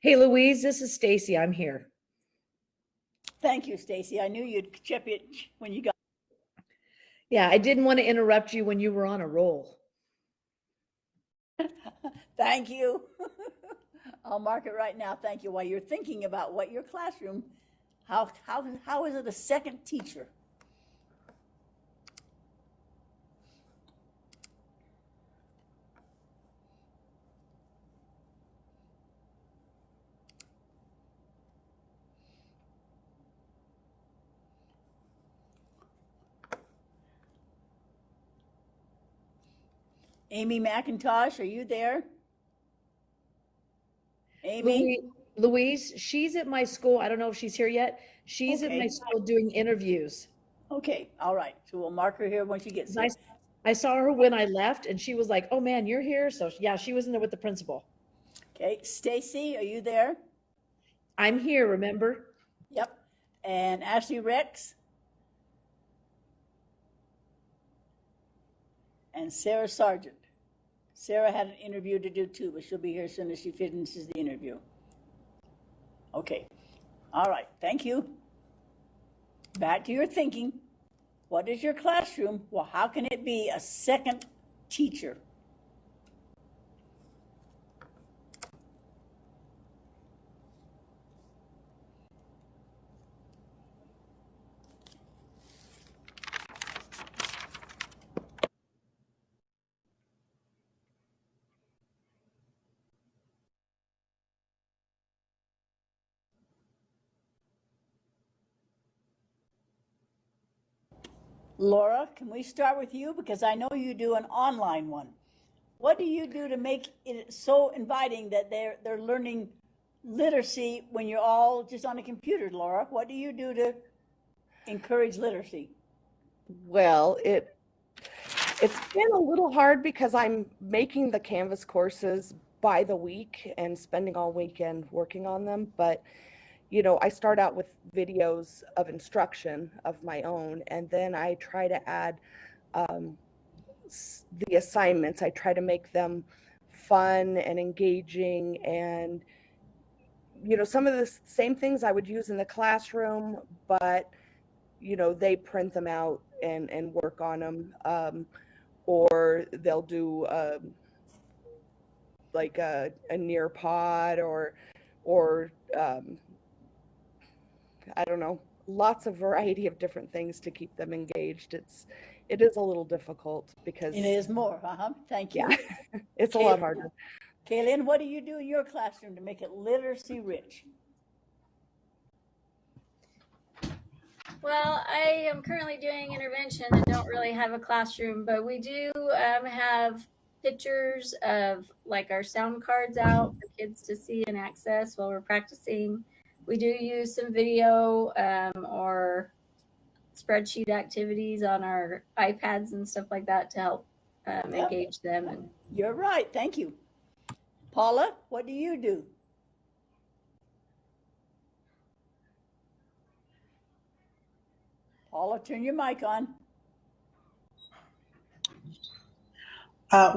Hey, Louise, this is Stacy. I'm here. Thank you, Stacy. I knew you'd chip it when you got. Yeah, I didn't want to interrupt you when you were on a roll. Thank you. I'll mark it right now. Thank you. While you're thinking about what your classroom, how is it a second teacher? Amy McIntosh, are you there? Amy? Louise, she's at my school. I don't know if she's here yet. She's at my school doing interviews. Okay, all right. So we'll mark her here when she gets here. I saw her when I left, and she was like, "Oh man, you're here." So yeah, she was in there with the principal. Okay, Stacy, are you there? I'm here. Remember? Yep. And Ashley Rex? And Sarah Sargent. Sarah had an interview to do too, but she'll be here as soon as she finishes the interview. Okay. All right. Thank you. Back to your thinking. What is your classroom? Well, how can it be a second teacher? Laura, can we start with you? Because I know you do an online one. What do you do to make it so inviting that they're learning literacy when you're all just on a computer, Laura? What do you do to encourage literacy? Well, it's been a little hard because I'm making the Canvas courses by the week and spending all weekend working on them. But, you know, I start out with videos of instruction of my own, and then I try to add the assignments. I try to make them fun and engaging, and, you know, some of the same things I would use in the classroom, but, you know, they print them out and work on them. Or they'll do like a Nearpod or I don't know, lots of variety of different things to keep them engaged. It is a little difficult because it is more. Thank you. Yeah, it's a lot harder. Kaylin, what do you do in your classroom to make it literacy rich? Well, I am currently doing intervention and don't really have a classroom, but we do have pictures of like our sound cards out for kids to see and access while we're practicing. We do use some video or spreadsheet activities on our iPads and stuff like that to help engage them. And you're right. Thank you. Paula, what do you do? Paula, turn your mic on.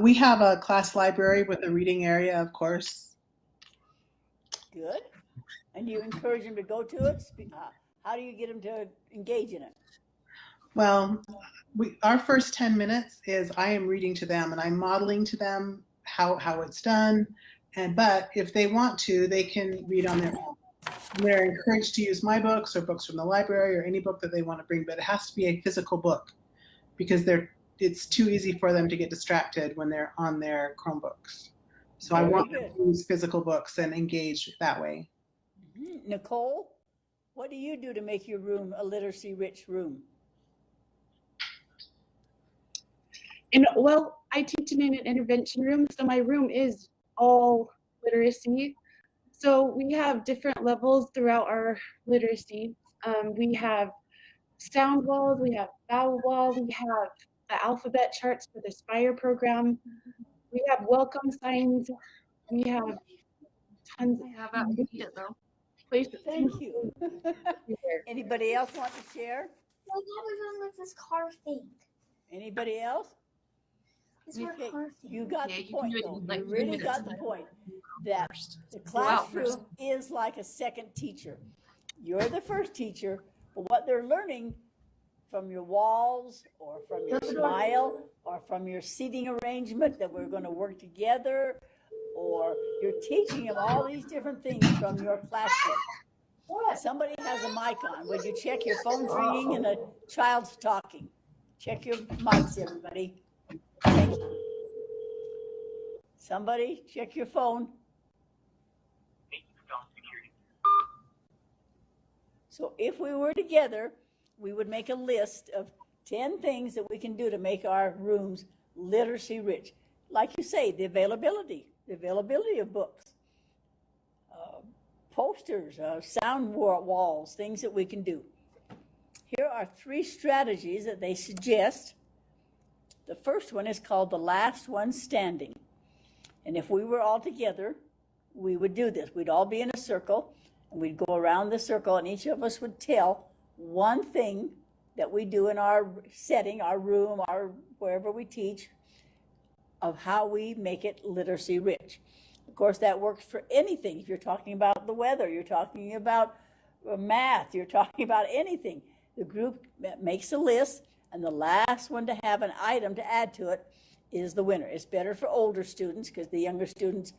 We have a class library with a reading area, of course. Good. And you encourage them to go to it? How do you get them to engage in it? Well, our first 10 minutes is I am reading to them and I'm modeling to them how it's done. But if they want to, they can read on their own. They're encouraged to use my books or books from the library or any book that they want to bring, but it has to be a physical book because it's too easy for them to get distracted when they're on their Chromebooks. So I want them to use physical books and engage that way. Nicole, what do you do to make your room a literacy-rich room? Well, I teach in an intervention room, so my room is all literacy. So we have different levels throughout our literacy. We have sound walls, we have vowel wall, we have the alphabet charts for the Spire program. We have welcome signs. We have tons. I have out to eat it though. Thank you. Anybody else want to share? Like, how was wrong with this car thing? Anybody else? It's her Okay, car thing. you got Yeah, the you can point, do it though. in, like, You 3 really minutes got and the then point that the Go out first. classroom is like a second teacher. You're the first teacher, but what they're learning from your walls or from your smile or from your seating arrangement that we're going to work together, or you're teaching them all these different things from your classroom. Somebody has a mic on. Would you check your phone's ringing and a child's talking? Check your mics, everybody. Thank you. Somebody check your phone. So if we were together, we would make a list of 10 things that we can do to make our rooms literacy rich. Like you say, the availability of books, posters, sound walls, things that we can do. Here are 3 strategies that they suggest. The first one is called the last one standing. And if we were all together, we would do this. We'd all be in a circle, and we'd go around the circle, and each of us would tell one thing that we do in our setting, our room, our wherever we teach, of how we make it literacy rich. Of course, that works for anything. If you're talking about the weather, you're talking about math, you're talking about anything. The group makes a list, and the last one to have an item to add to it is the winner. It's better for older students because the younger students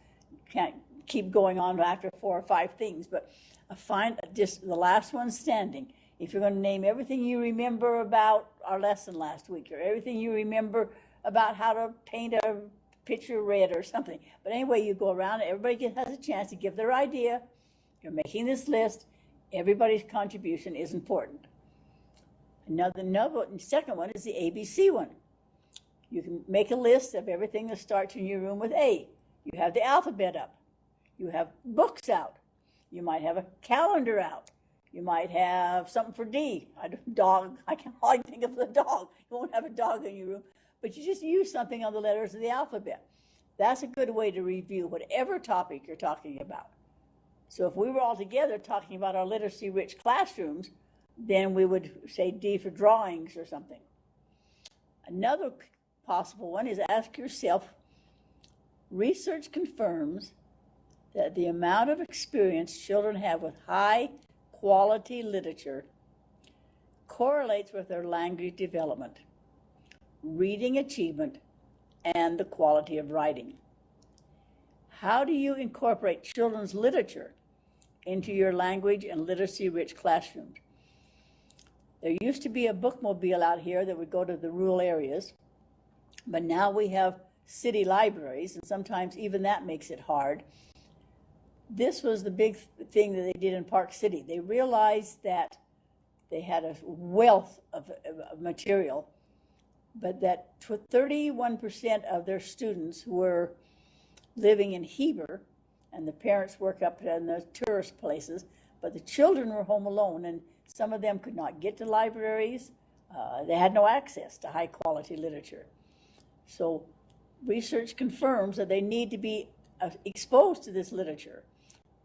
can't keep going on after 4 or 5 things, but find just the last one standing. If you're going to name everything you remember about our lesson last week, or everything you remember about how to paint a picture red or something. But anyway, you go around, everybody has a chance to give their idea. You're making this list. Everybody's contribution is important. Another second one is the ABC one. You can make a list of everything that starts in your room with A. You have the alphabet up. You have books out. You might have a calendar out. You might have something for D. Dog. I can hardly think of the dog. You won't have a dog in your room, but you just use something on the letters of the alphabet. That's a good way to review whatever topic you're talking about. So if we were all together talking about our literacy-rich classrooms, then we would say D for drawings or something. Another possible one is ask yourself, research confirms that the amount of experience children have with high quality literature correlates with their language development, reading achievement, and the quality of writing. How do you incorporate children's literature into your language and literacy-rich classrooms? There used to be a bookmobile out here that would go to the rural areas, but now we have city libraries, and sometimes even that makes it hard. This was the big thing that they did in Park City. They realized that they had a wealth of material, but that 31% of their students were living in Heber, and the parents work up in the tourist places, but the children were home alone, and some of them could not get to libraries. They had no access to high quality literature. So research confirms that they need to be exposed to this literature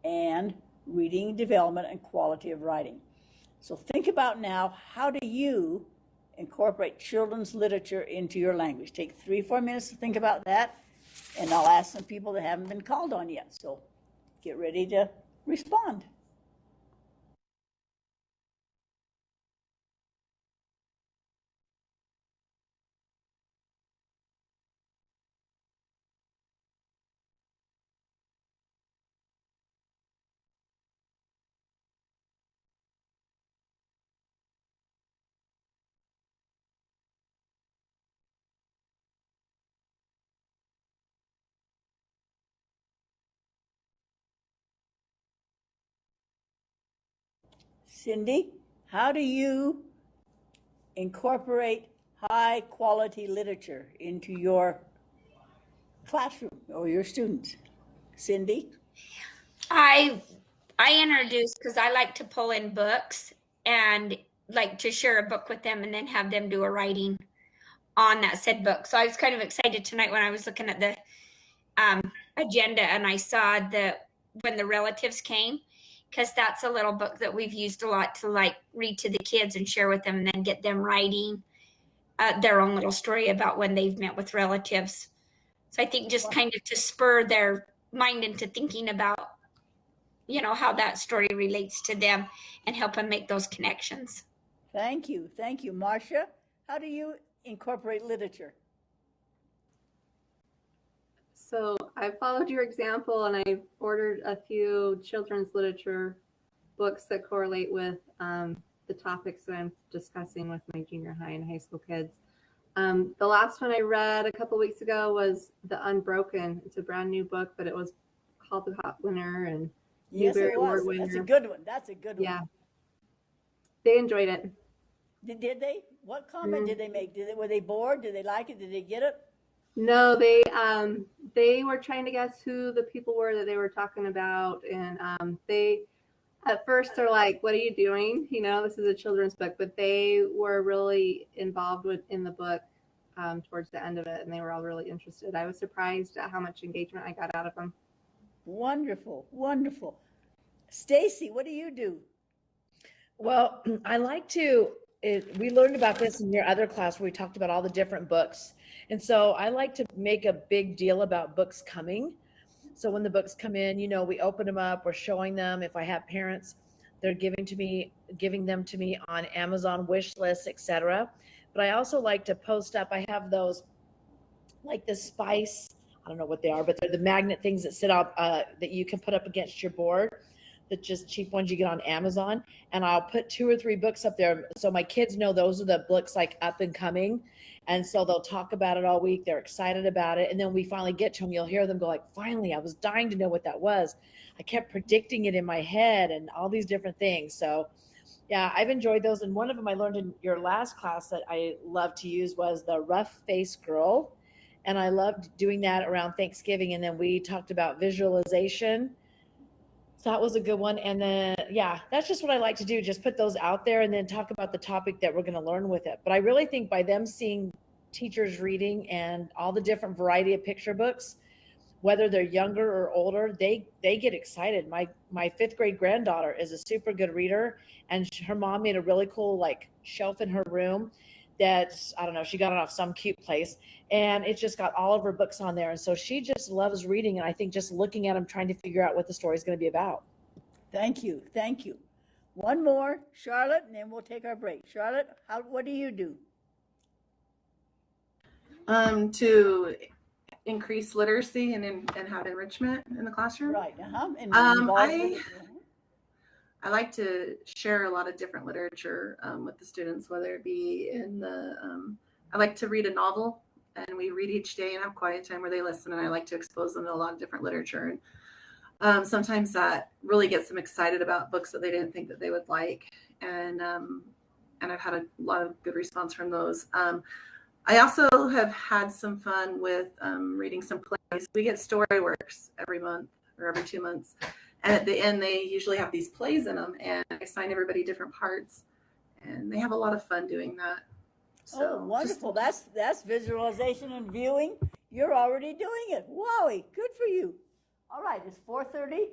and reading development and quality of writing. So think about now, how do you incorporate children's literature into your language? Take 3-4 minutes to think about that, and I'll ask some people that haven't been called on yet. So get ready to respond. Cindy, how do you incorporate high quality literature into your classroom or your students? Cindy? I introduce, because I like to pull in books and like to share a book with them and then have them do a writing on that said book. So I was kind of excited tonight when I was looking at the agenda and I saw that when the relatives came, because that's a little book that we've used a lot to like read to the kids and share with them, and then get them writing their own little story about when they've met with relatives. So I think just kind of to spur their mind into thinking about, you know, how that story relates to them and help them make those connections. Thank you. Thank you. Marcia, how do you incorporate literature? So I followed your example and I ordered a few children's literature books that correlate with the topics that I'm discussing with my junior high and high school kids. The last one I read a couple weeks ago was The Unbroken. It's a brand new book, but it was called the Hot winner and Yes, Newbery it was. Award winner. That's a good one. That's a good one. Yeah. They enjoyed it. Did they? What comment did they make? Were they bored? Did they like it? Did they get it? No, they were trying to guess who the people were that they were talking about, and they at first they're like, "What are you doing? You know, this is a children's book," but they were really involved in the book towards the end of it, and they were all really interested. I was surprised at how much engagement I got out of them. Wonderful, wonderful. Stacy, what do you do? Well, I like to, we learned about this in your other class where we talked about all the different books. And so I like to make a big deal about books coming. So when the books come in, you know, we open them up, we're showing them. If I have parents, they're giving them to me on Amazon wish lists, etc. But I also like to post up, I have those, like the spice, I don't know what they are, but they're the magnet things that sit up, that you can put up against your board. The just cheap ones you get on Amazon, and I'll put 2 or 3 books up there so my kids know those are the books like up and coming, and so they'll talk about it all week. They're excited about it, and then we finally get to them. You'll hear them go like, "Finally, I was dying to know what that was. I kept predicting it in my head," and all these different things. So, yeah, I've enjoyed those. And one of them I learned in your last class that I love to use was the Rough Face Girl, and I loved doing that around Thanksgiving. And then we talked about visualization. So that was a good one. And then, yeah, that's just what I like to do. Just put those out there and then talk about the topic that we're going to learn with it. But I really think by them seeing teachers reading and all the different variety of picture books, whether they're younger or older, they get excited. My 5th grade granddaughter is a super good reader, and her mom made a really cool like shelf in her room that's, I don't know, she got it off some cute place, and it just got all of her books on there. And so she just loves reading, and I think just looking at them, trying to figure out what the story is going to be about. Thank you. Thank you. One more, Charlotte, and then we'll take our break. Charlotte, what do you do? To increase literacy and have enrichment in the classroom. Right. I like to share a lot of different literature with the students, whether it be in the, I like to read a novel, and we read each day and have quiet time where they listen, and I like to expose them to a lot of different literature. And sometimes that really gets them excited about books that they didn't think that they would like. And I've had a lot of good response from those. I also have had some fun with reading some plays. We get Storyworks every month or every 2 months. And at the end, they usually have these plays in them, and I assign everybody different parts, and they have a lot of fun doing that. So wonderful. That's visualization and viewing. You're already doing it. Wowie, good for you. All right, it's 4:30.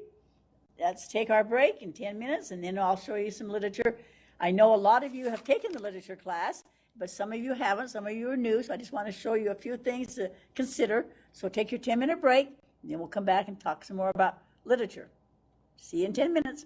Let's take our break in 10 minutes, and then I'll show you some literature. I know a lot of you have taken the literature class, but some of you haven't. Some of you are new, so I just want to show you a few things to consider. So take your 10-minute break, and then we'll come back and talk some more about literature. See you in 10 minutes.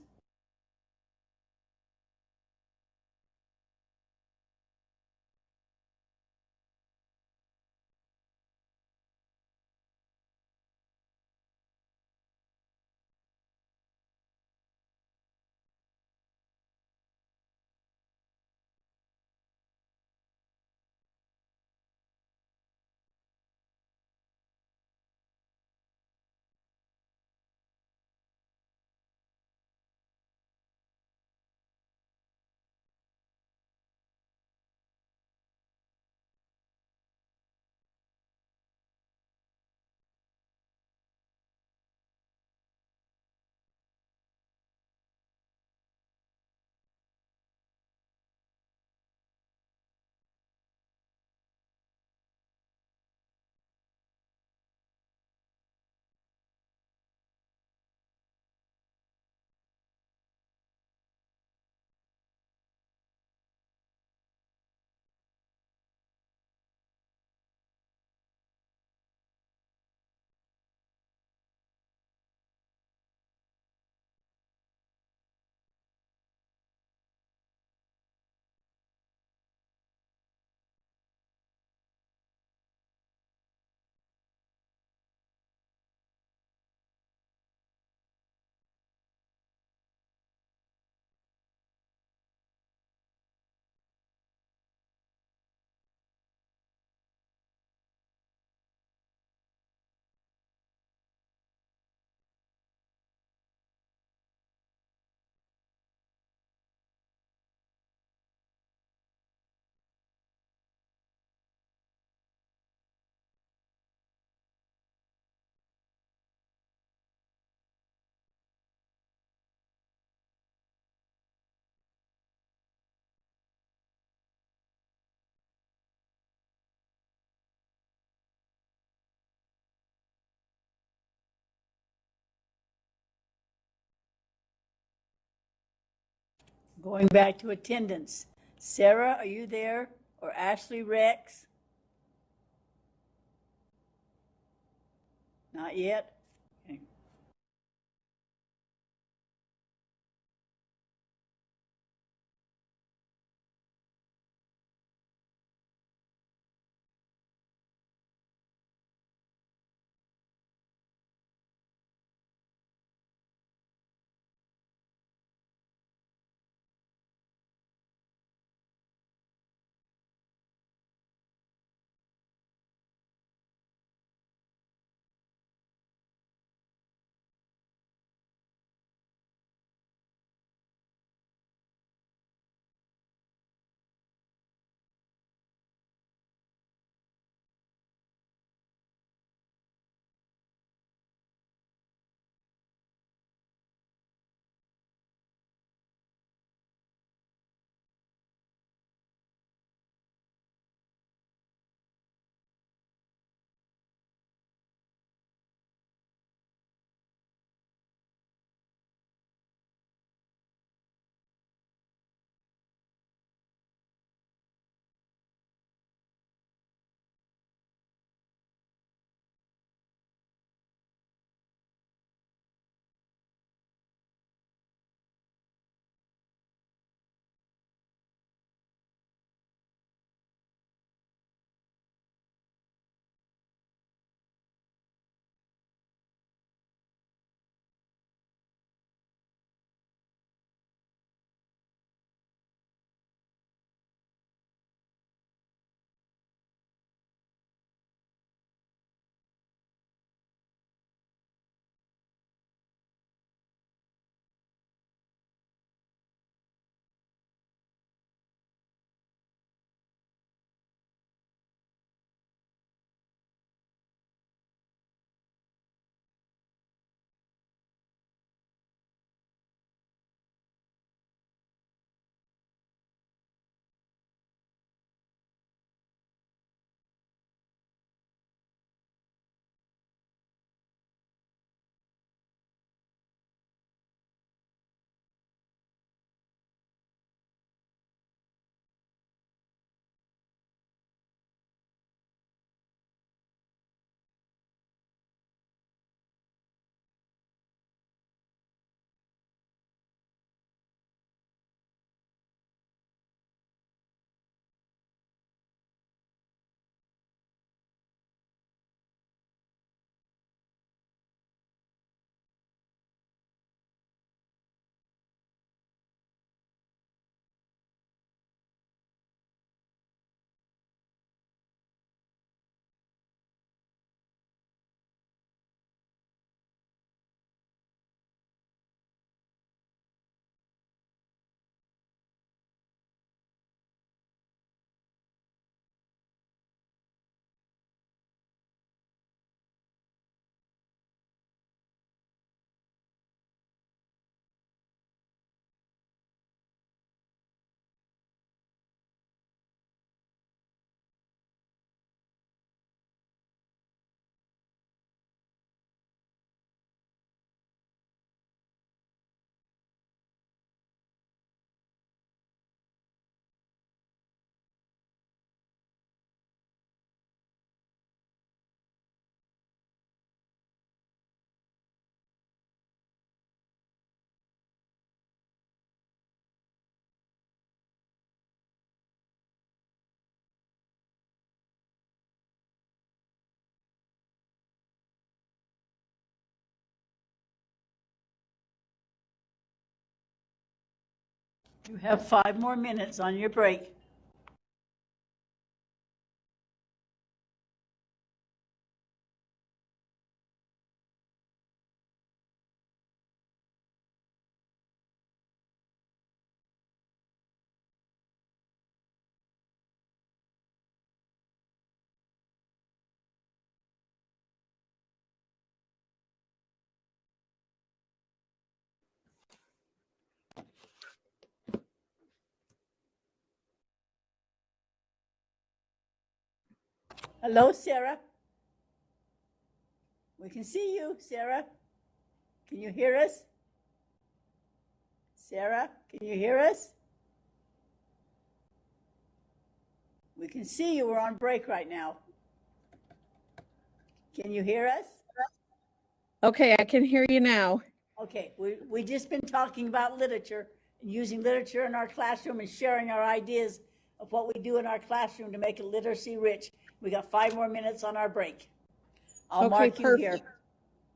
Going back to attendance. Sarah, are you there? Or Ashley Rex? Not yet? Okay. You have 5 more minutes on your break. Hello, Sarah. We can see you, Sarah. Can you hear us? Sarah, can you hear us? We can see you. We're on break right now. Can you hear us? Okay, I can hear you now. Okay, we just been talking about literature and using literature in our classroom and sharing our ideas of what we do in our classroom to make it literacy rich. We got 5 more minutes on our break. I'll Okay, mark you perfect.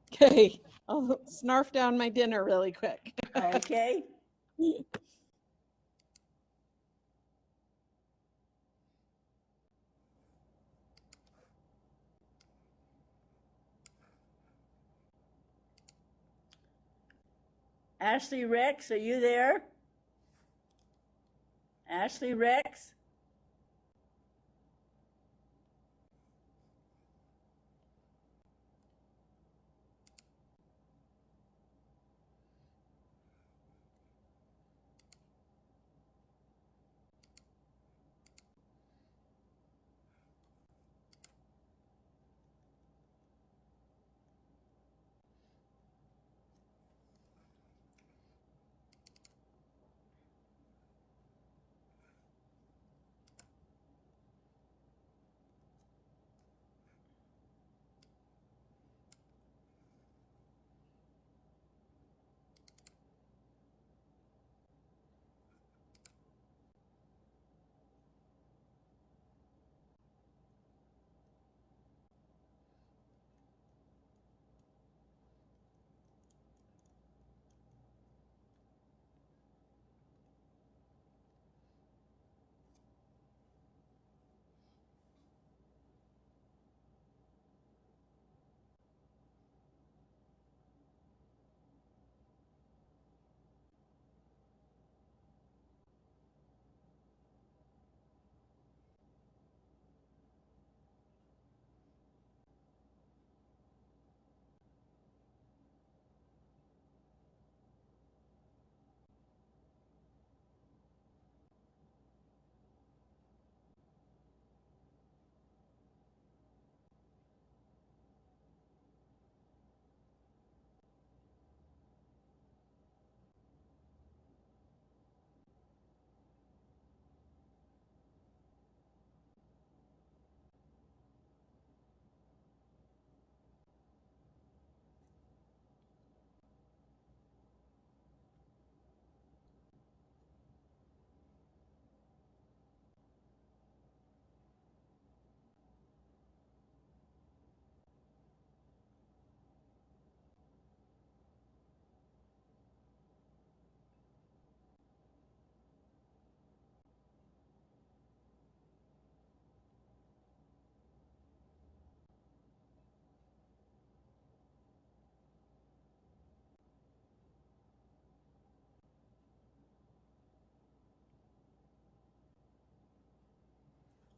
here. Okay, I'll snarf down my dinner really quick. Okay. Ashley Rex, are you there? Ashley Rex?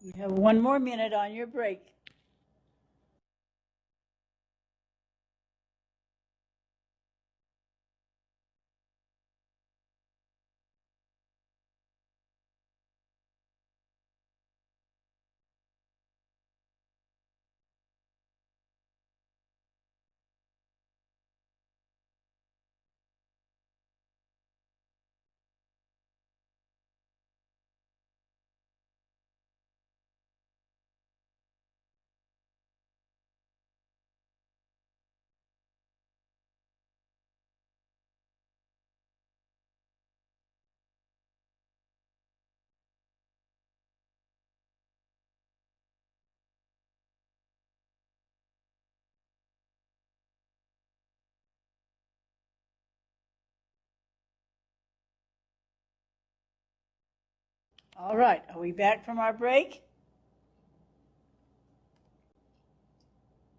You have 1 more minute on your break. All right, are we back from our break?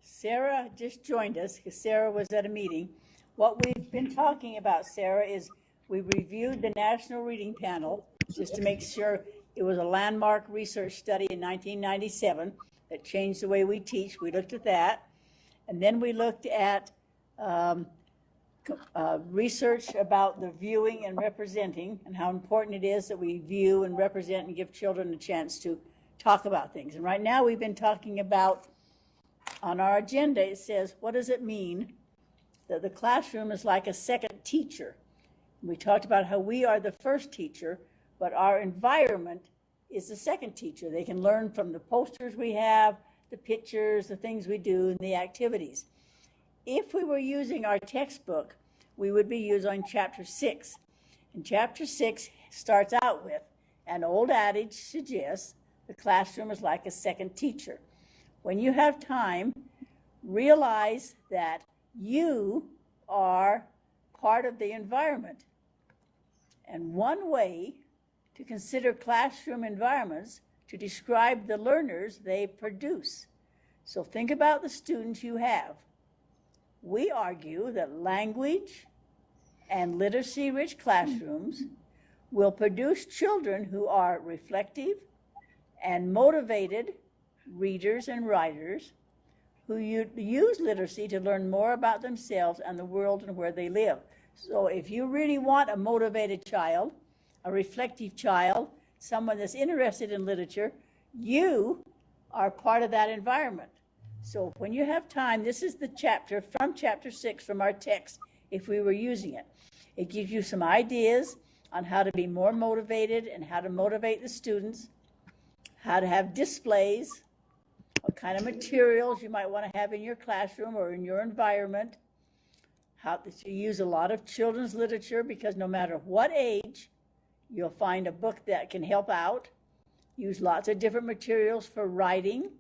Sarah just joined us because Sarah was at a meeting. What we've been talking about, Sarah, is we reviewed the National Reading Panel just to make sure it was a landmark research study in 1997 that changed the way we teach. We looked at that. And then we looked at research about the viewing and representing and how important it is that we view and represent and give children a chance to talk about things. And right now we've been talking about, on our agenda, it says, what does it mean that the classroom is like a second teacher? We talked about how we are the first teacher, but our environment is the second teacher. They can learn from the posters we have, the pictures, the things we do, and the activities. If we were using our textbook, we would be using chapter 6. And chapter 6 starts out with an old adage suggests the classroom is like a second teacher. When you have time, realize that you are part of the environment. And one way to consider classroom environments to describe the learners they produce. So think about the students you have. We argue that language and literacy-rich classrooms will produce children who are reflective and motivated readers and writers who use literacy to learn more about themselves and the world and where they live. So if you really want a motivated child, a reflective child, someone that's interested in literature, you are part of that environment. So when you have time, this is the chapter from chapter 6 from our text, if we were using it. It gives you some ideas on how to be more motivated and how to motivate the students, how to have displays, what kind of materials you might want to have in your classroom or in your environment, how to use a lot of children's literature, because no matter what age, you'll find a book that can help out. Use lots of different materials for writing.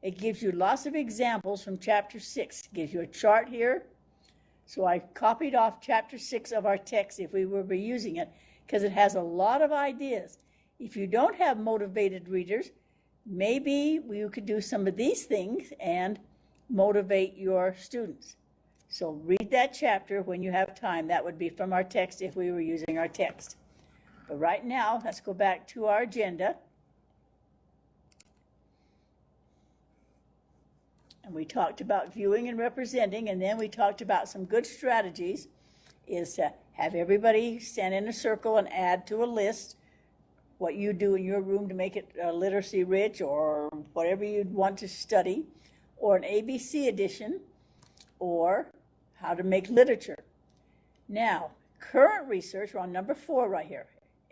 It gives you lots of examples from chapter 6. It gives you a chart here. So I copied off chapter 6 of our text if we were using it, because it has a lot of ideas. If you don't have motivated readers, maybe you could do some of these things and motivate your students. So read that chapter when you have time. That would be from our text if we were using our text. But right now, let's go back to our agenda. And we talked about viewing and representing, and then we talked about some good strategies is to have everybody stand in a circle and add to a list what you do in your room to make it literacy rich or whatever you'd want to study, or an ABC edition, or how to make literature. Now, current research, we're on number 4 right here.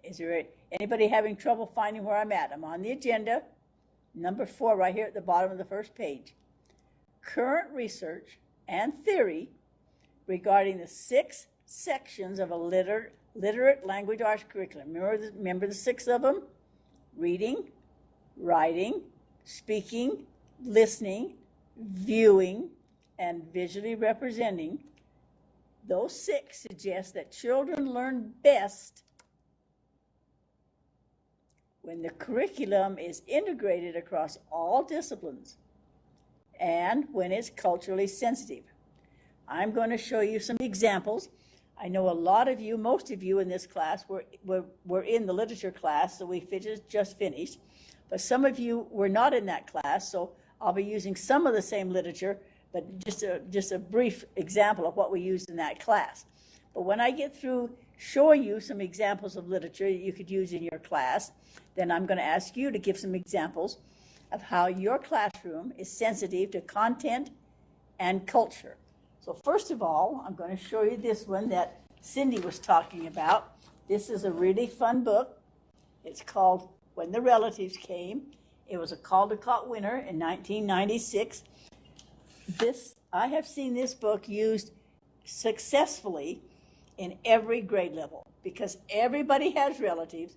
Is there anybody having trouble finding where I'm at? I'm on the agenda, number 4 right here at the bottom of the first page. Current research and theory regarding the 6 sections of a literate language arts curriculum. Remember the 6 of them? Reading, writing, speaking, listening, viewing, and visually representing. Those 6 suggest that children learn best when the curriculum is integrated across all disciplines and when it's culturally sensitive. I'm going to show you some examples. I know a lot of you, most of you in this class were in the literature class, so we just finished. But some of you were not in that class, so I'll be using some of the same literature, but just a brief example of what we used in that class. But when I get through showing you some examples of literature that you could use in your class, then I'm going to ask you to give some examples of how your classroom is sensitive to content and culture. So first of all, I'm going to show you this one that Cindy was talking about. This is a really fun book. It's called When the Relatives Came. It was a Caldecott winner in 1996. I have seen this book used successfully in every grade level because everybody has relatives,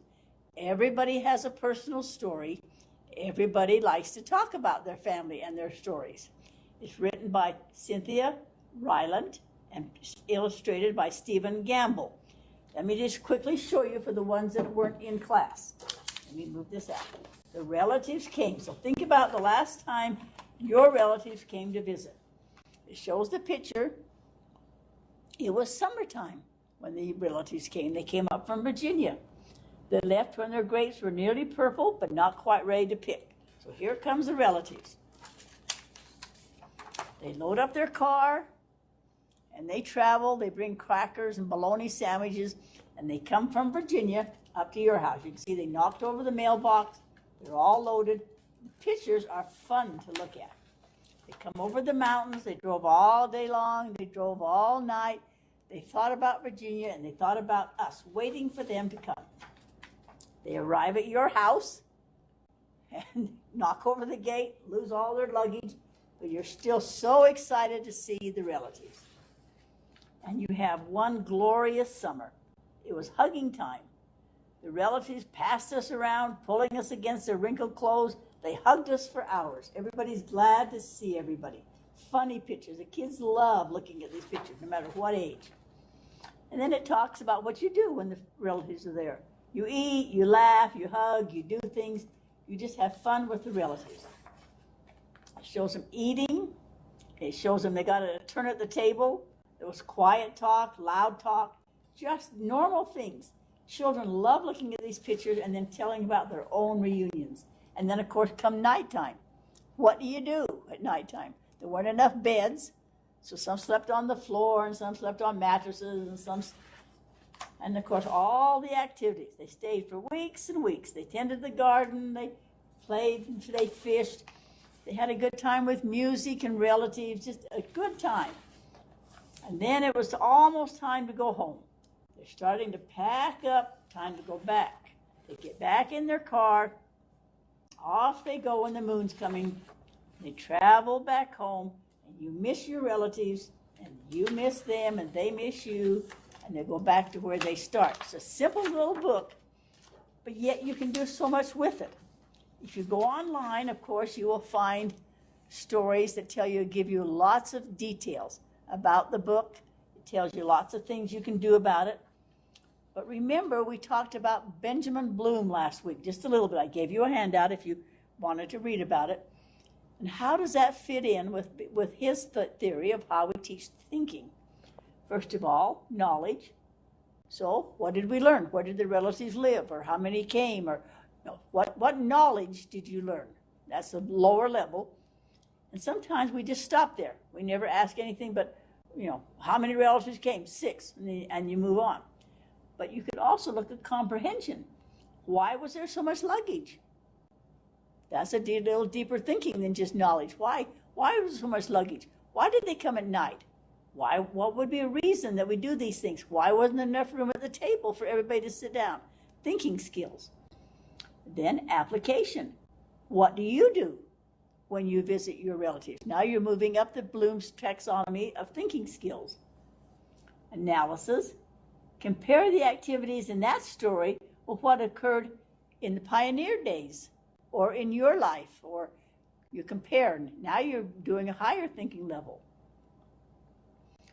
everybody has a personal story, everybody likes to talk about their family and their stories. It's written by Cynthia Ryland and illustrated by Stephen Gamble. Let me just quickly show you for the ones that weren't in class. Let me move this out. The relatives came. So think about the last time your relatives came to visit. It shows the picture. It was summertime when the relatives came. They came up from Virginia. They left when their grapes were nearly purple, but not quite ready to pick. So here comes the relatives. They load up their car, and they travel. They bring crackers and bologna sandwiches, and they come from Virginia up to your house. You can see they knocked over the mailbox. They're all loaded. The pictures are fun to look at. They come over the mountains. They drove all day long. They drove all night. They thought about Virginia and they thought about us, waiting for them to come. They arrive at your house and knock over the gate, lose all their luggage, but you're still so excited to see the relatives. And you have one glorious summer. It was hugging time. The relatives passed us around, pulling us against their wrinkled clothes. They hugged us for hours. Everybody's glad to see everybody. Funny pictures. The kids love looking at these pictures, no matter what age. And then it talks about what you do when the relatives are there. You eat, you laugh, you hug, you do things. You just have fun with the relatives. It shows them eating. It shows them they got a turn at the table. There was quiet talk, loud talk, just normal things. Children love looking at these pictures and then telling about their own reunions. And then, of course, come nighttime. What do you do at nighttime? There weren't enough beds, so some slept on the floor and some slept on mattresses and of course, all the activities. They stayed for weeks and weeks. They tended the garden, they played, they fished. They had a good time with music and relatives, just a good time. And then it was almost time to go home. They're starting to pack up, time to go back. They get back in their car, off they go when the moon's coming. They travel back home, and you miss your relatives, and you miss them, and they miss you, and they go back to where they start. It's a simple little book, but yet you can do so much with it. If you go online, of course, you will find stories that give you lots of details about the book. It tells you lots of things you can do about it. But remember, we talked about Benjamin Bloom last week, just a little bit. I gave you a handout if you wanted to read about it. And how does that fit in with his theory of how we teach thinking? First of all, knowledge. So what did we learn? Where did the relatives live? Or how many came? Or what knowledge did you learn? That's the lower level. And sometimes we just stop there. We never ask anything but, how many relatives came? 6, and you move on. But you could also look at comprehension. Why was there so much luggage? That's a little deeper thinking than just knowledge. Why was there so much luggage? Why did they come at night? What would be a reason that we do these things? Why wasn't there enough room at the table for everybody to sit down? Thinking skills. Then application. What do you do when you visit your relatives? Now you're moving up the Bloom's taxonomy of thinking skills. Analysis. Compare the activities in that story with what occurred in the pioneer days or in your life, or you compare. Now you're doing a higher thinking level.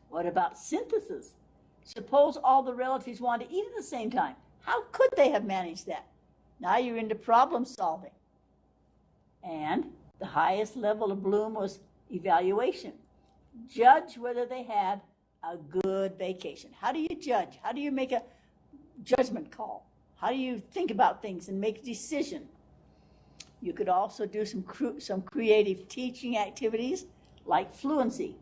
What about synthesis? Suppose all the relatives want to eat at the same time. How could they have managed that? Now you're into problem solving. And the highest level of Bloom was evaluation. Judge whether they had a good vacation. How do you judge? How do you make a judgment call? How do you think about things and make a decision? You could also do some creative teaching activities like fluency.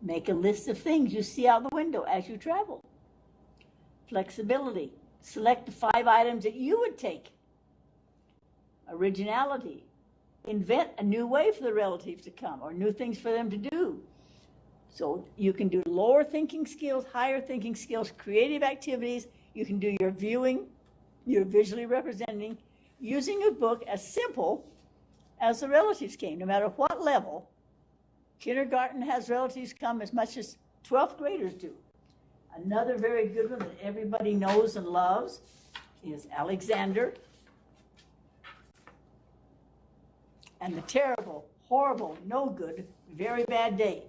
Make a list of things you see out the window as you travel. Flexibility. Select the 5 items that you would take. Originality. Invent a new way for the relatives to come or new things for them to do. So you can do lower thinking skills, higher thinking skills, creative activities. You can do your viewing, your visually representing, using a book as simple as the relatives came, no matter what level. Kindergarten has relatives come as much as 12th graders do. Another very good one that everybody knows and loves is Alexander and the terrible, horrible, no good, very bad day.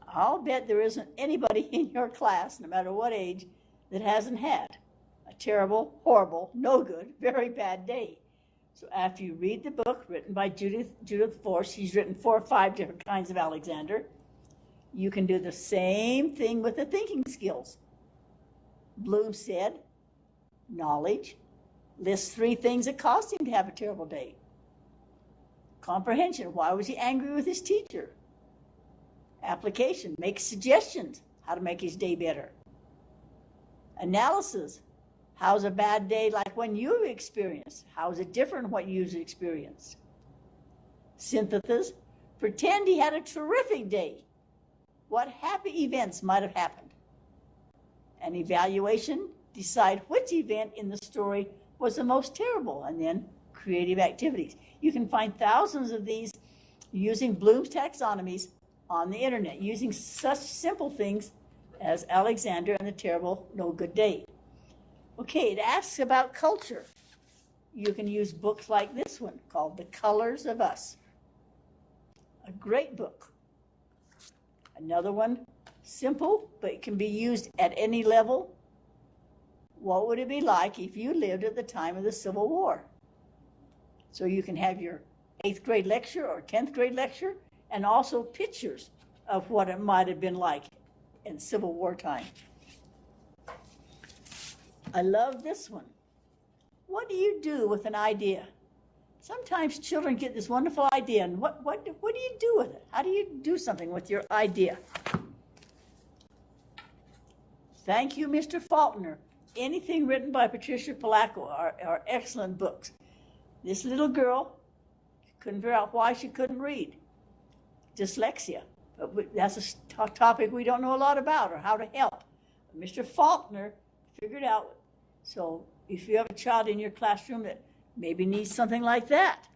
I'll bet there isn't anybody in your class, no matter what age, that hasn't had a terrible, horrible, no good, very bad day. So after you read the book written by Judith Force, she's written 4 or 5 different kinds of Alexander, you can do the same thing with the thinking skills. Bloom said, knowledge, list 3 things that caused him to have a terrible day. Comprehension, why was he angry with his teacher? Application, make suggestions how to make his day better. Analysis, how's a bad day like one you've experienced? How is it different from what you've experienced? Synthesis, pretend he had a terrific day. What happy events might have happened? An evaluation, decide which event in the story was the most terrible, and then creative activities. You can find thousands of these using Bloom's taxonomies on the internet, using such simple things as Alexander and the Terrible No Good Day. Okay, it asks about culture. You can use books like this one called The Colors of Us. A great book. Another one, simple, but it can be used at any level. What would it be like if you lived at the time of the Civil War? So you can have your 8th grade lecture or 10th grade lecture, and also pictures of what it might have been like in Civil War time. I love this one. What do you do with an idea? Sometimes children get this wonderful idea, and what do you do with it? How do you do something with your idea? Thank you, Mr. Faulkner. Anything written by Patricia Polacco are excellent books. This little girl couldn't figure out why she couldn't read. Dyslexia. But that's a topic we don't know a lot about, or how to help. But Mr. Faulkner figured out. So if you have a child in your classroom that maybe needs something like that.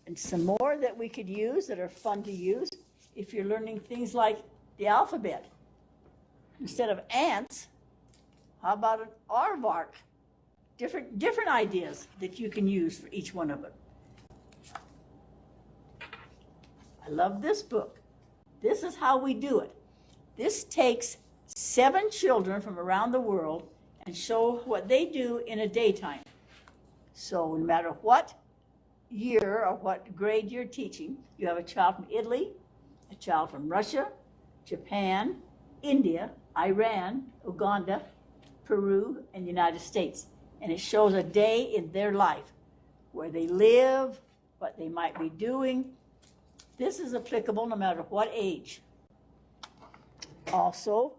And some more that we could use that are fun to use if you're learning things like the alphabet. Instead of ants, how about an aardvark? Different ideas that you can use for each one of them. I love this book. This is how we do it. This takes 7 children from around the world and show what they do in a daytime. So no matter what year or what grade you're teaching, you have a child from Italy, a child from Russia, Japan, India, Iran, Uganda, Peru, and the United States. And it shows a day in their life, where they live, what they might be doing. This is applicable no matter what age. Also,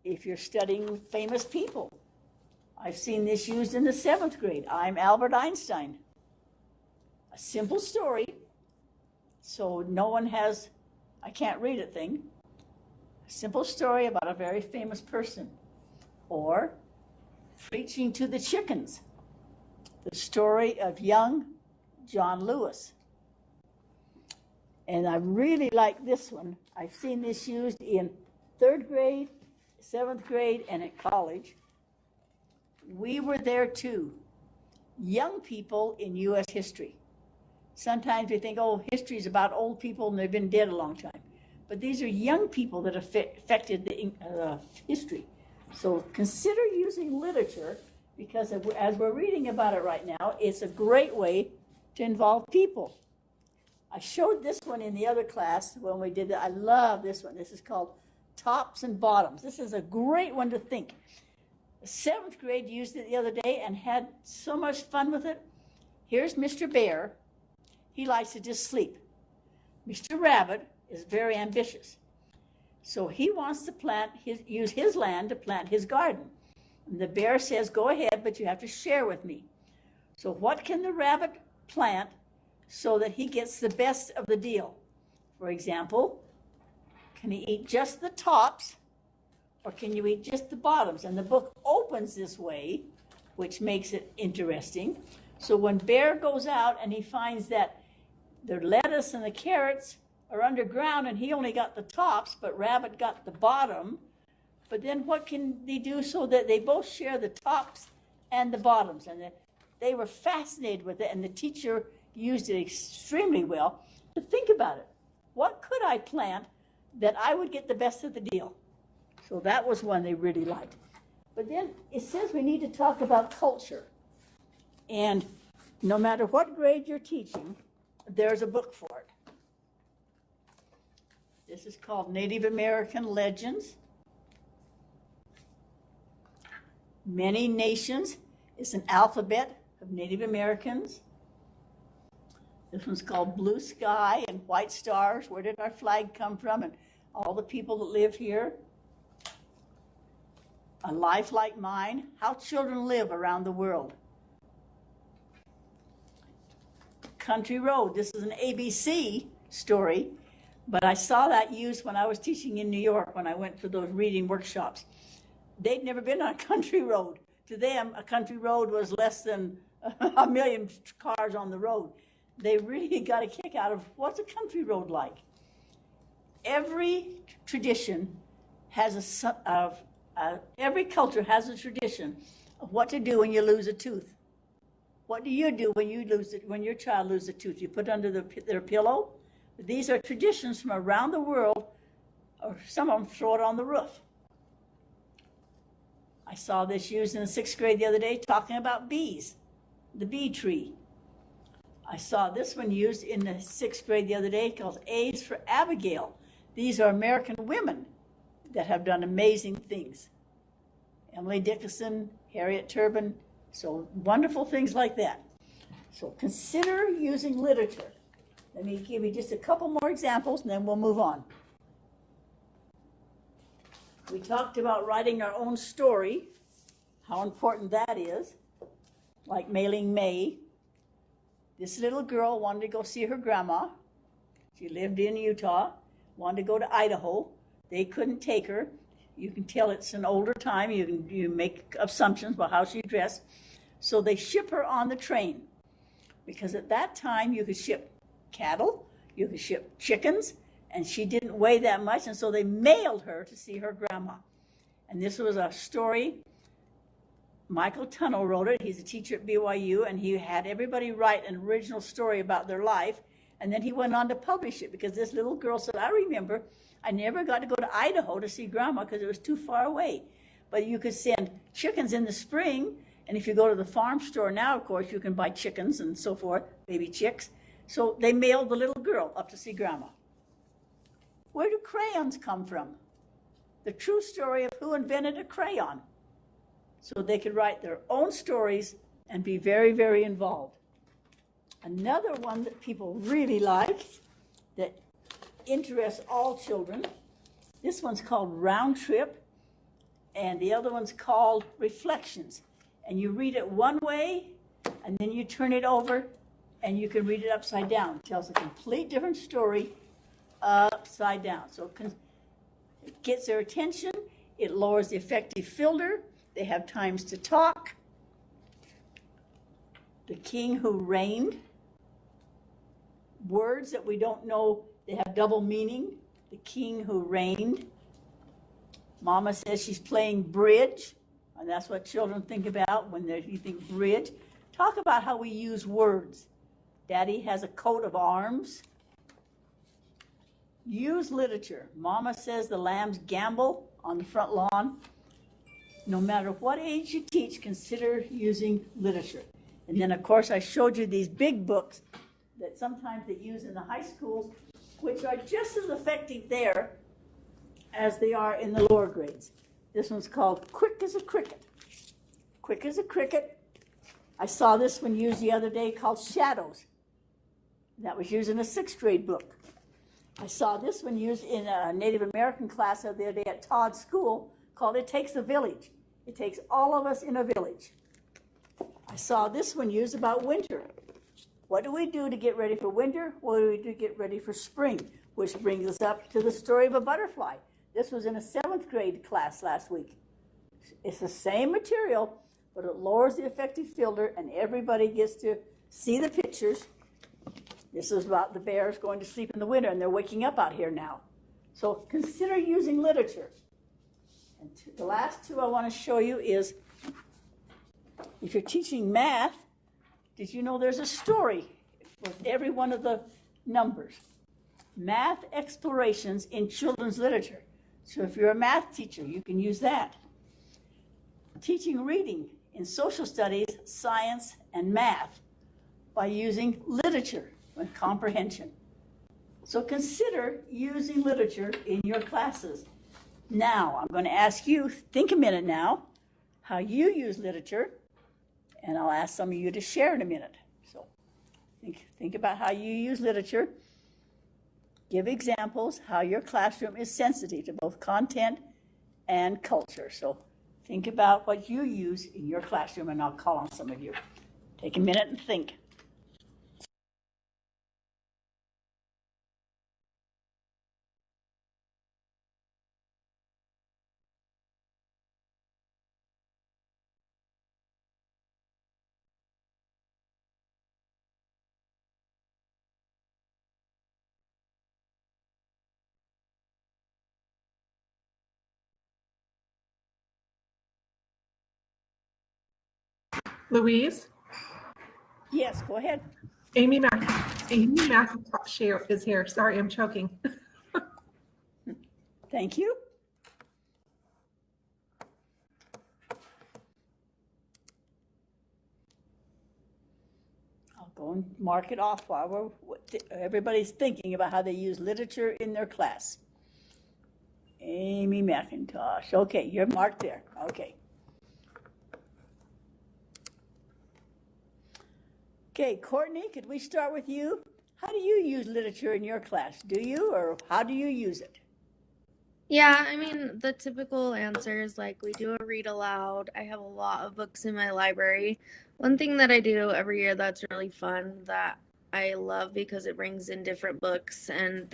if you're studying famous people, I've seen this used in the 7th grade. I'm Albert Einstein. A simple story, so no one has, I can't read it thing. A simple story about a very famous person. Or Preaching to the Chickens, the story of young John Lewis. And I really like this one. I've seen this used in 3rd grade, 7th grade, and at college. We were there too. Young people in U.S. history. Sometimes we think, oh, history is about old people and they've been dead a long time. But these are young people that affected the history. So consider using literature, because as we're reading about it right now, it's a great way to involve people. I showed this one in the other class when we did that. I love this one. This is called Tops and Bottoms. This is a great one to think. The 7th grade used it the other day and had so much fun with it. Here's Mr. Bear. He likes to just sleep. Mr. Rabbit is very ambitious. So he wants to use his land to plant his garden. And the bear says, go ahead, but you have to share with me. So what can the rabbit plant so that he gets the best of the deal? For example, can he eat just the tops, or can you eat just the bottoms? And the book opens this way, which makes it interesting. So when Bear goes out and he finds that the lettuce and the carrots are underground and he only got the tops, but Rabbit got the bottom, but then what can they do so that they both share the tops and the bottoms? And they were fascinated with it, and the teacher used it extremely well to think about it. What could I plant that I would get the best of the deal? So that was one they really liked. But then it says we need to talk about culture. And no matter what grade you're teaching, there's a book for it. This is called Native American Legends. Many Nations is an alphabet of Native Americans. This one's called Blue Sky and White Stars. Where did our flag come from? And all the people that live here. A Life Like Mine, How Children Live Around the World. Country Road, this is an ABC story, but I saw that used when I was teaching in New York when I went for those reading workshops. they'd never been on a country road. To them, a country road was less than a million cars on the road. They really got a kick out of what's a country road like. Every tradition has every culture has a tradition of what to do when you lose a tooth. What do you do when when your child loses a tooth? You put it under their pillow. These are traditions from around the world, or some of them throw it on the roof. I saw this used in the 6th grade the other day, talking about bees, the bee tree. I saw this one used in the 6th grade the other day called A's for Abigail. These are American women that have done amazing things. Emily Dickinson, Harriet Tubman, so wonderful things like that. So consider using literature. Let me give you just a couple more examples and then we'll move on. We talked about writing our own story, how important that is, like Mailing May. This little girl wanted to go see her grandma. She lived in Utah, wanted to go to Idaho. They couldn't take her. You can tell it's an older time. You make assumptions about how she dressed. So they ship her on the train because at that time you could ship cattle, you could ship chickens, and she didn't weigh that much, and so they mailed her to see her grandma. And this was a story. Michael Tunnell wrote it. He's a teacher at BYU, and he had everybody write an original story about their life, and then he went on to publish it because this little girl said, I remember I never got to go to Idaho to see grandma because it was too far away. But you could send chickens in the spring, and if you go to the farm store now, of course, you can buy chickens and so forth, baby chicks. So they mailed the little girl up to see grandma. Where do crayons come from? The true story of who invented a crayon. So they could write their own stories and be very, very involved. Another one that people really like, that interests all children, this one's called Round Trip, and the other one's called Reflections. And you read it one way, and then you turn it over, and you can read it upside down. It tells a complete different story upside down. So it gets their attention. It lowers the affective filter. They have times to talk. The King Who Reigned. Words that we don't know, they have double meaning. The King Who Reigned. Mama says she's playing bridge, and that's what children think about when you think bridge. Talk about how we use words. Daddy has a coat of arms. Use literature. Mama says the lambs gambol on the front lawn. No matter what age you teach, consider using literature. And then, of course, I showed you these big books that sometimes they use in the high schools, which are just as effective there as they are in the lower grades. This one's called Quick as a Cricket. Quick as a Cricket. I saw this one used the other day called Shadows. That was used in a 6th grade book. I saw this one used in a Native American class the other day at Todd's school called It Takes a Village. It takes all of us in a village. I saw this one used about winter. What do we do to get ready for winter? What do we do to get ready for spring? Which brings us up to the story of a butterfly. This was in a 7th grade class last week. It's the same material, but it lowers the affective filter and everybody gets to see the pictures. This is about the bears going to sleep in the winter and they're waking up out here now. So consider using literature. And the last two I want to show you is, if you're teaching math, did you know there's a story with every one of the numbers? Math explorations in children's literature. So if you're a math teacher, you can use that. Teaching reading in social studies, science, and math by using literature and comprehension. So consider using literature in your classes. Now, I'm going to ask you, think a minute now, how you use literature, and I'll ask some of you to share in a minute. So think about how you use literature. Give examples how your classroom is sensitive to both content and culture. So think about what you use in your classroom, and I'll call on some of you. Take a minute and think. Louise? Yes, go ahead. Amy McIntosh is here. Sorry, I'm choking. Thank you. I'll go and mark it off while everybody's thinking about how they use literature in their class. Amy McIntosh. Okay, you're marked there. Okay. Okay, Courtney, could we start with you? How do you use literature in your class? Do you, or how do you use it? Yeah, I mean, the typical answer is like we do a read aloud. I have a lot of books in my library. One thing that I do every year that's really fun that I love because it brings in different books and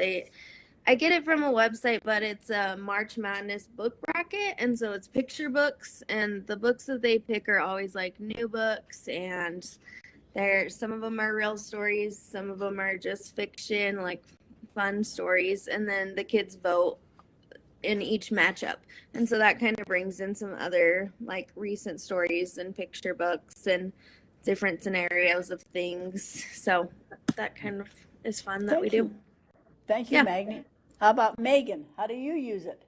I get it from a website, but it's a March Madness book bracket, and so it's picture books, and the books that they pick are always like new books, and some of them are real stories, some of them are just fiction, like fun stories, and then the kids vote in each matchup, and so that kind of brings in some other like recent stories and picture books and different scenarios of things. So that kind of is fun that we do. Thank you, Maggie. How about Megan? How do you use it?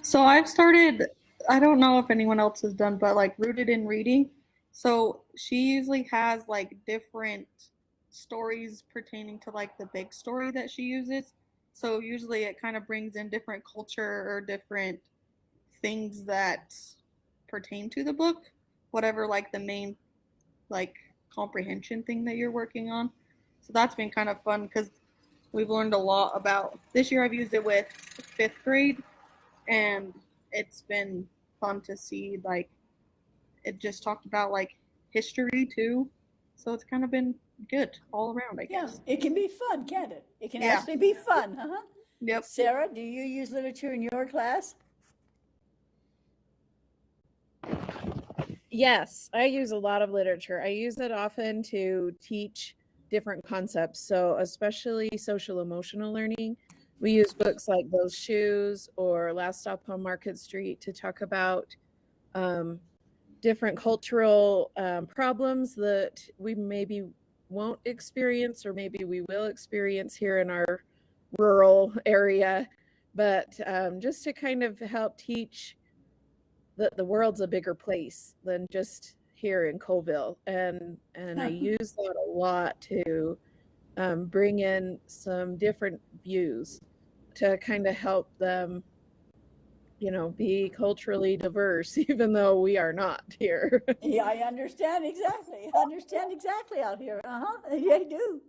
So I've started, I don't know if anyone else has done, but like Rooted in Reading. So she usually has like different stories pertaining to like the big story that she uses. So usually it kind of brings in different culture or different things that pertain to the book, whatever like the main like comprehension thing that you're working on. So that's been kind of fun because we've learned a lot about, this year I've used it with 5th grade, and it's been fun to see like it just talked about like history too. So it's kind of been good all around, I guess. Yeah, it can be fun, can't it? It can actually be fun. Yep. Sarah, do you use literature in your class? Yes, I use a lot of literature. I use it often to teach different concepts. So especially social emotional learning. We use books like Those Shoes or Last Stop on Market Street to talk about different cultural problems that we maybe won't experience or maybe we will experience here in our rural area. But just to kind of help teach that the world's a bigger place than just here in Colville. And I use that a lot to bring in some different views to kind of help them, you know, be culturally diverse, even though we are not here. Yeah, I understand exactly. I understand exactly out here. Yeah, I do.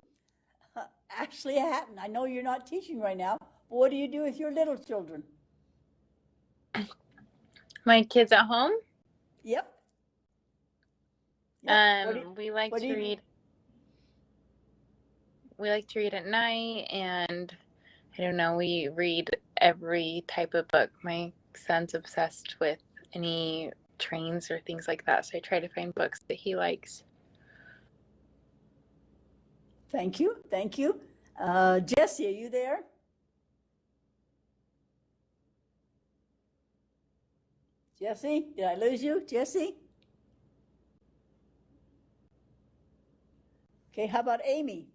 Ashley Hatton, I know you're not teaching right now, but what do you do with your little children? My kids at home? Yep. We like to read. We like to read at night, and I don't know, we read every type of book. My son's obsessed with any trains or things like that, so I try to find books that he likes. Thank you. Thank you. Jessie, are you there? Jessie, did I lose you? Jessie? Okay, how about Amy?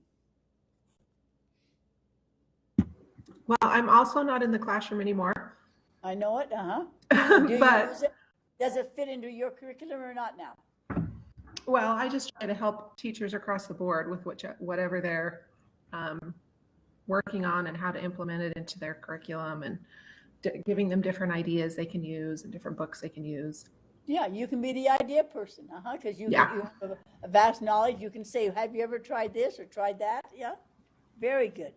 Well, I'm also not in the classroom anymore. I know it, Do you use it? Does it fit into your curriculum or not now? Well, I just try to help teachers across the board with whatever they're working on and how to implement it into their curriculum, and giving them different ideas they can use and different books they can use. Yeah, you can be the idea person, because you have a vast knowledge. You can say, have you ever tried this or tried that? Yeah, very good.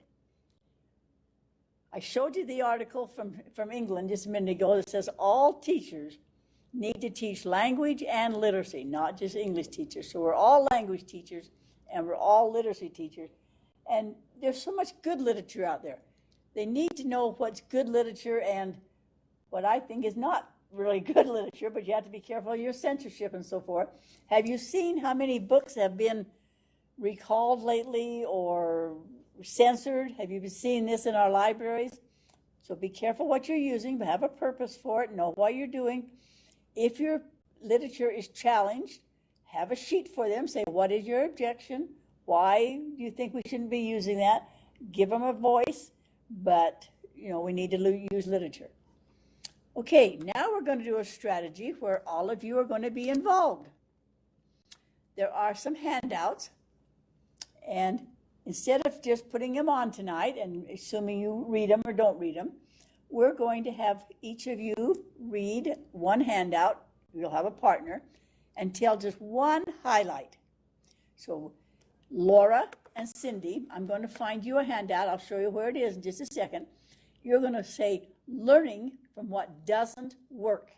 I showed you the article from England just a minute ago that says all teachers need to teach language and literacy, not just English teachers. So we're all language teachers and we're all literacy teachers. And there's so much good literature out there. They need to know what's good literature and what I think is not really good literature, but you have to be careful of your censorship and so forth. Have you seen how many books have been recalled lately or censored? Have you been seeing this in our libraries? So be careful what you're using, but have a purpose for it, know what you're doing. If you're literature is challenged, have a sheet for them, say, what is your objection? Why do you think we shouldn't be using that? Give them a voice, but we need to use literature. Okay, now we're going to do a strategy where all of you are going to be involved. There are some handouts, and instead of just putting them on tonight and assuming you read them or don't read them, we're going to have each of you read one handout. You'll have a partner, and tell just one highlight. So Laura and Cindy, I'm going to find you a handout. I'll show you where it is in just a second. You're going to say, learning from what doesn't work.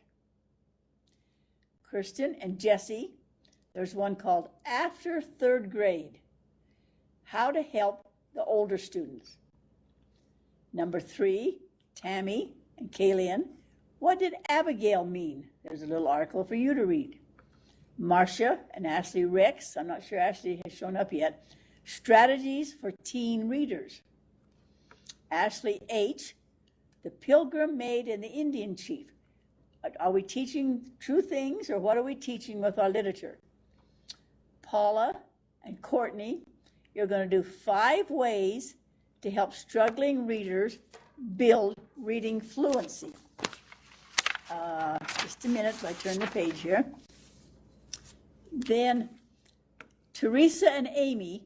Kirsten and Jesse, there's one called After Third Grade, How to Help the Older Students. Number 3, Tammy and Kalian, what did Abigail mean? There's a little article for you to read. Marcia and Ashley Rex, I'm not sure Ashley has shown up yet, Strategies for Teen Readers. Ashley H., The Pilgrim Maid and the Indian Chief. Are we teaching true things, or what are we teaching with our literature? Paula and Courtney, you're going to do 5 ways to help struggling readers build reading fluency. Just a minute, so I turn the page here. Then Teresa and Amy,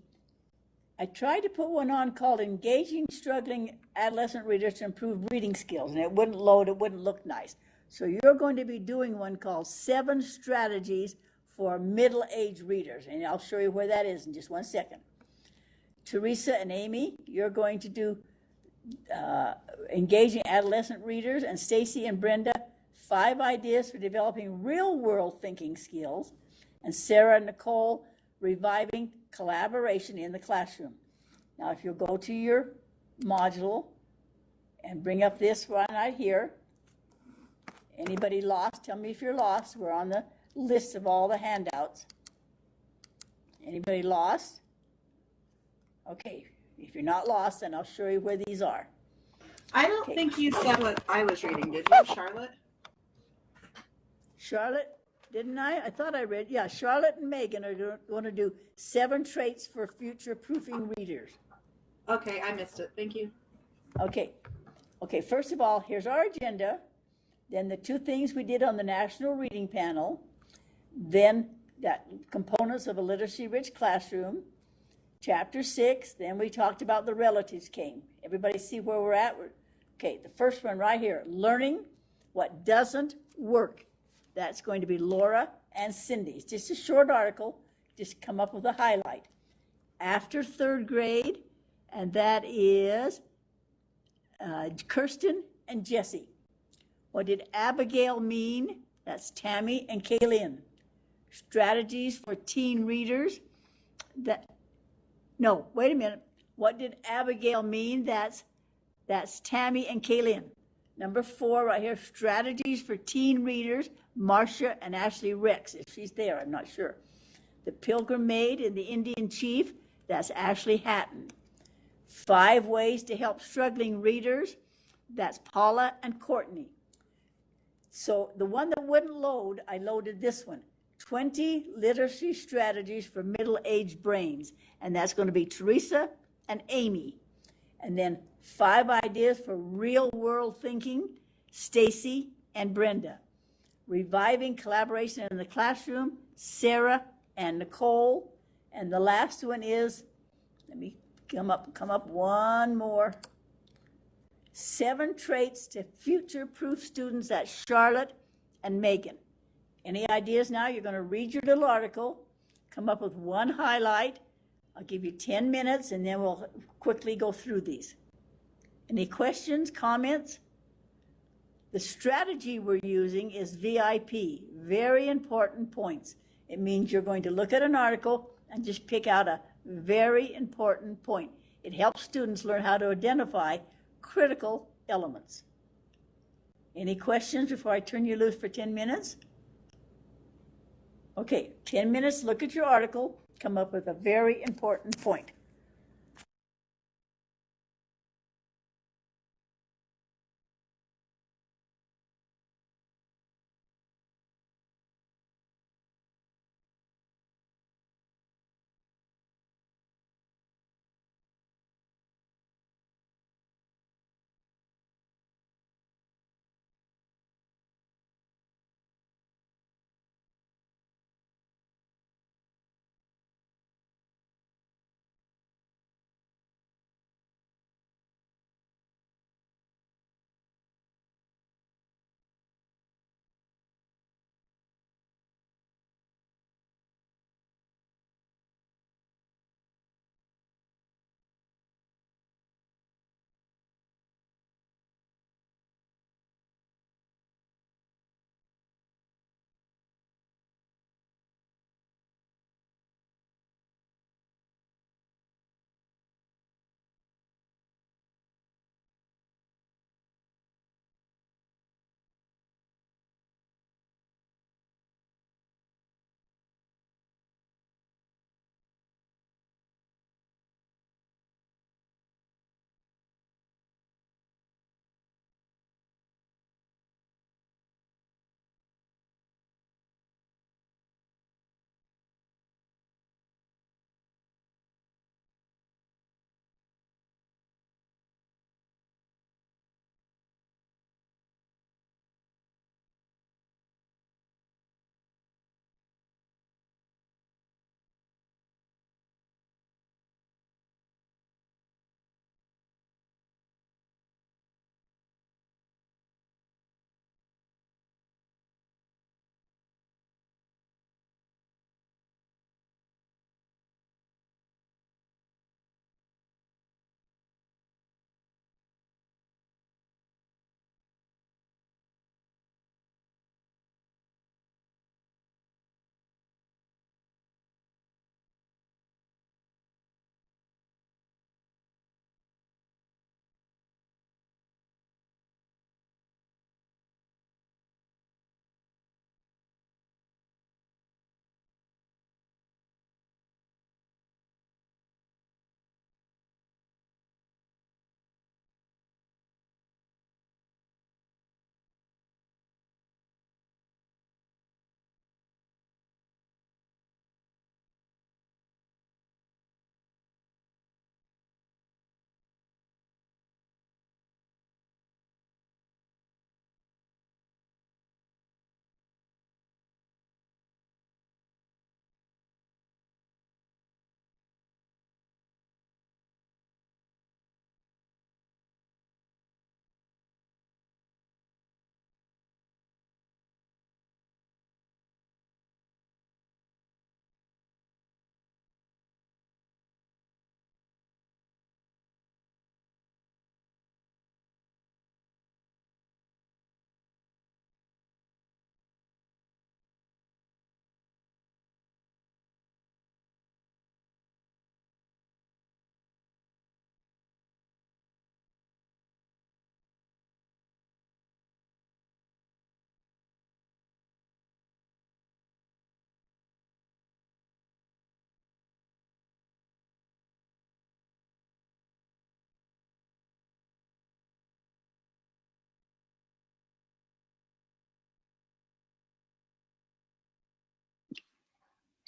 I tried to put one on called Engaging Struggling Adolescent Readers to Improve Reading Skills, and it wouldn't load, it wouldn't look nice. So you're going to be doing one called 7 Strategies for Middle-Aged Readers, and I'll show you where that is in just one second. Teresa and Amy, you're going to do Engaging Adolescent Readers, and Stacy and Brenda, 5 Ideas for Developing Real-World Thinking Skills, and Sarah and Nicole, Reviving Collaboration in the Classroom. Now, if you'll go to your module and bring up this one right here. Anybody lost? Tell me if you're lost. We're on the list of all the handouts. Anybody lost? Okay, if you're not lost, then I'll show you where these are. I don't think you said what I was reading, did you, Charlotte? Charlotte, didn't I? I thought I read. Yeah, Charlotte and Megan are going to do 7 traits for future-proofing readers. Okay, I missed it. Thank you. Okay, first of all, here's our agenda. Then the 2 things we did on the National Reading Panel. Then that components of a literacy-rich classroom. Chapter 6, then we talked about the relatives came. Everybody see where we're at? Okay, the first one right here, learning what doesn't work. That's going to be Laura and Cindy. It's just a short article, just come up with a highlight. After 3rd grade, and that is Kirsten and Jesse. What did Abigail mean? That's Tammy and Kalian. Strategies for teen readers. No, wait a minute. What did Abigail mean? That's Tammy and Kalian. Number 4 right here, strategies for teen readers, Marcia and Ashley Rex. If she's there, I'm not sure. The Pilgrim Maid and the Indian Chief, that's Ashley Hatton. 5 ways to help struggling readers, that's Paula and Courtney. So the one that wouldn't load, I loaded this one. 20 literacy strategies for middle-aged brains. And that's going to be Teresa and Amy. And then 5 ideas for real-world thinking, Stacy and Brenda. Reviving collaboration in the classroom, Sarah and Nicole. And the last one is, let me come up one more. 7 traits to future-proof students, that's Charlotte and Megan. Any ideas now? You're going to read your little article, come up with one highlight. I'll give you 10 minutes, and then we'll quickly go through these. Any questions, comments? The strategy we're using is VIP, very important points. It means you're going to look at an article and just pick out a very important point. It helps students learn how to identify critical elements. Any questions before I turn you loose for 10 minutes? Okay, 10 minutes, look at your article, come up with a very important point.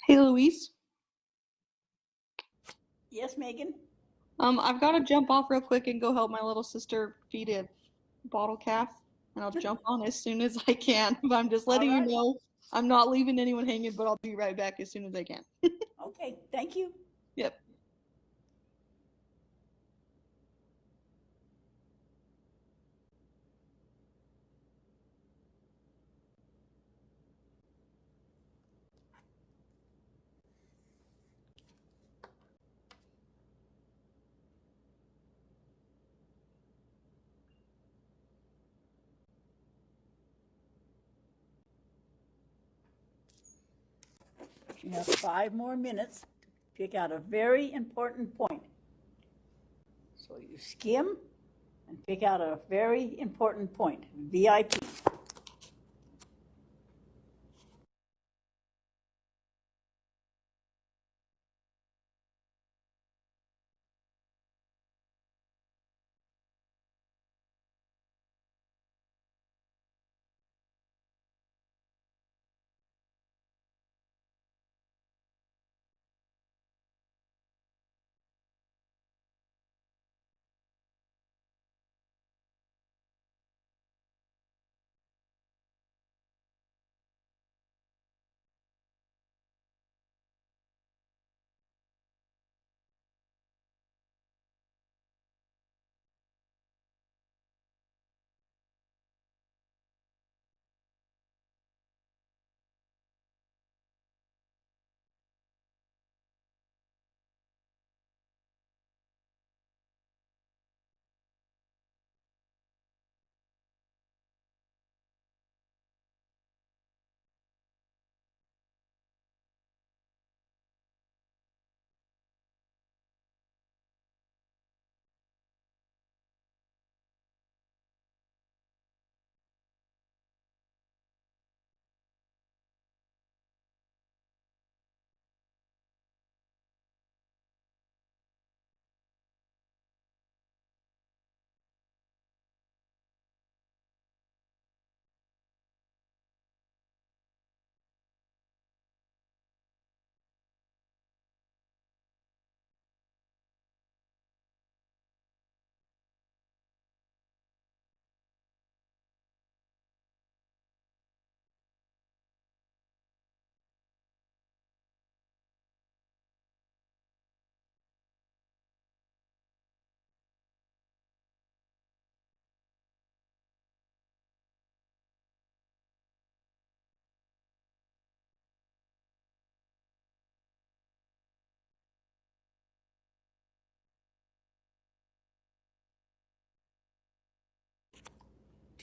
Hey, Louise. Yes, Megan? I've got to jump off real quick and go help my little sister feed a bottle calf, and I'll jump on as soon as I can. But I'm just letting you know I'm not leaving anyone hanging, but I'll be right back as soon as I can. Okay, thank you. Yep. You have 5 more minutes to pick out a very important point. So you skim and pick out a very important point, VIP.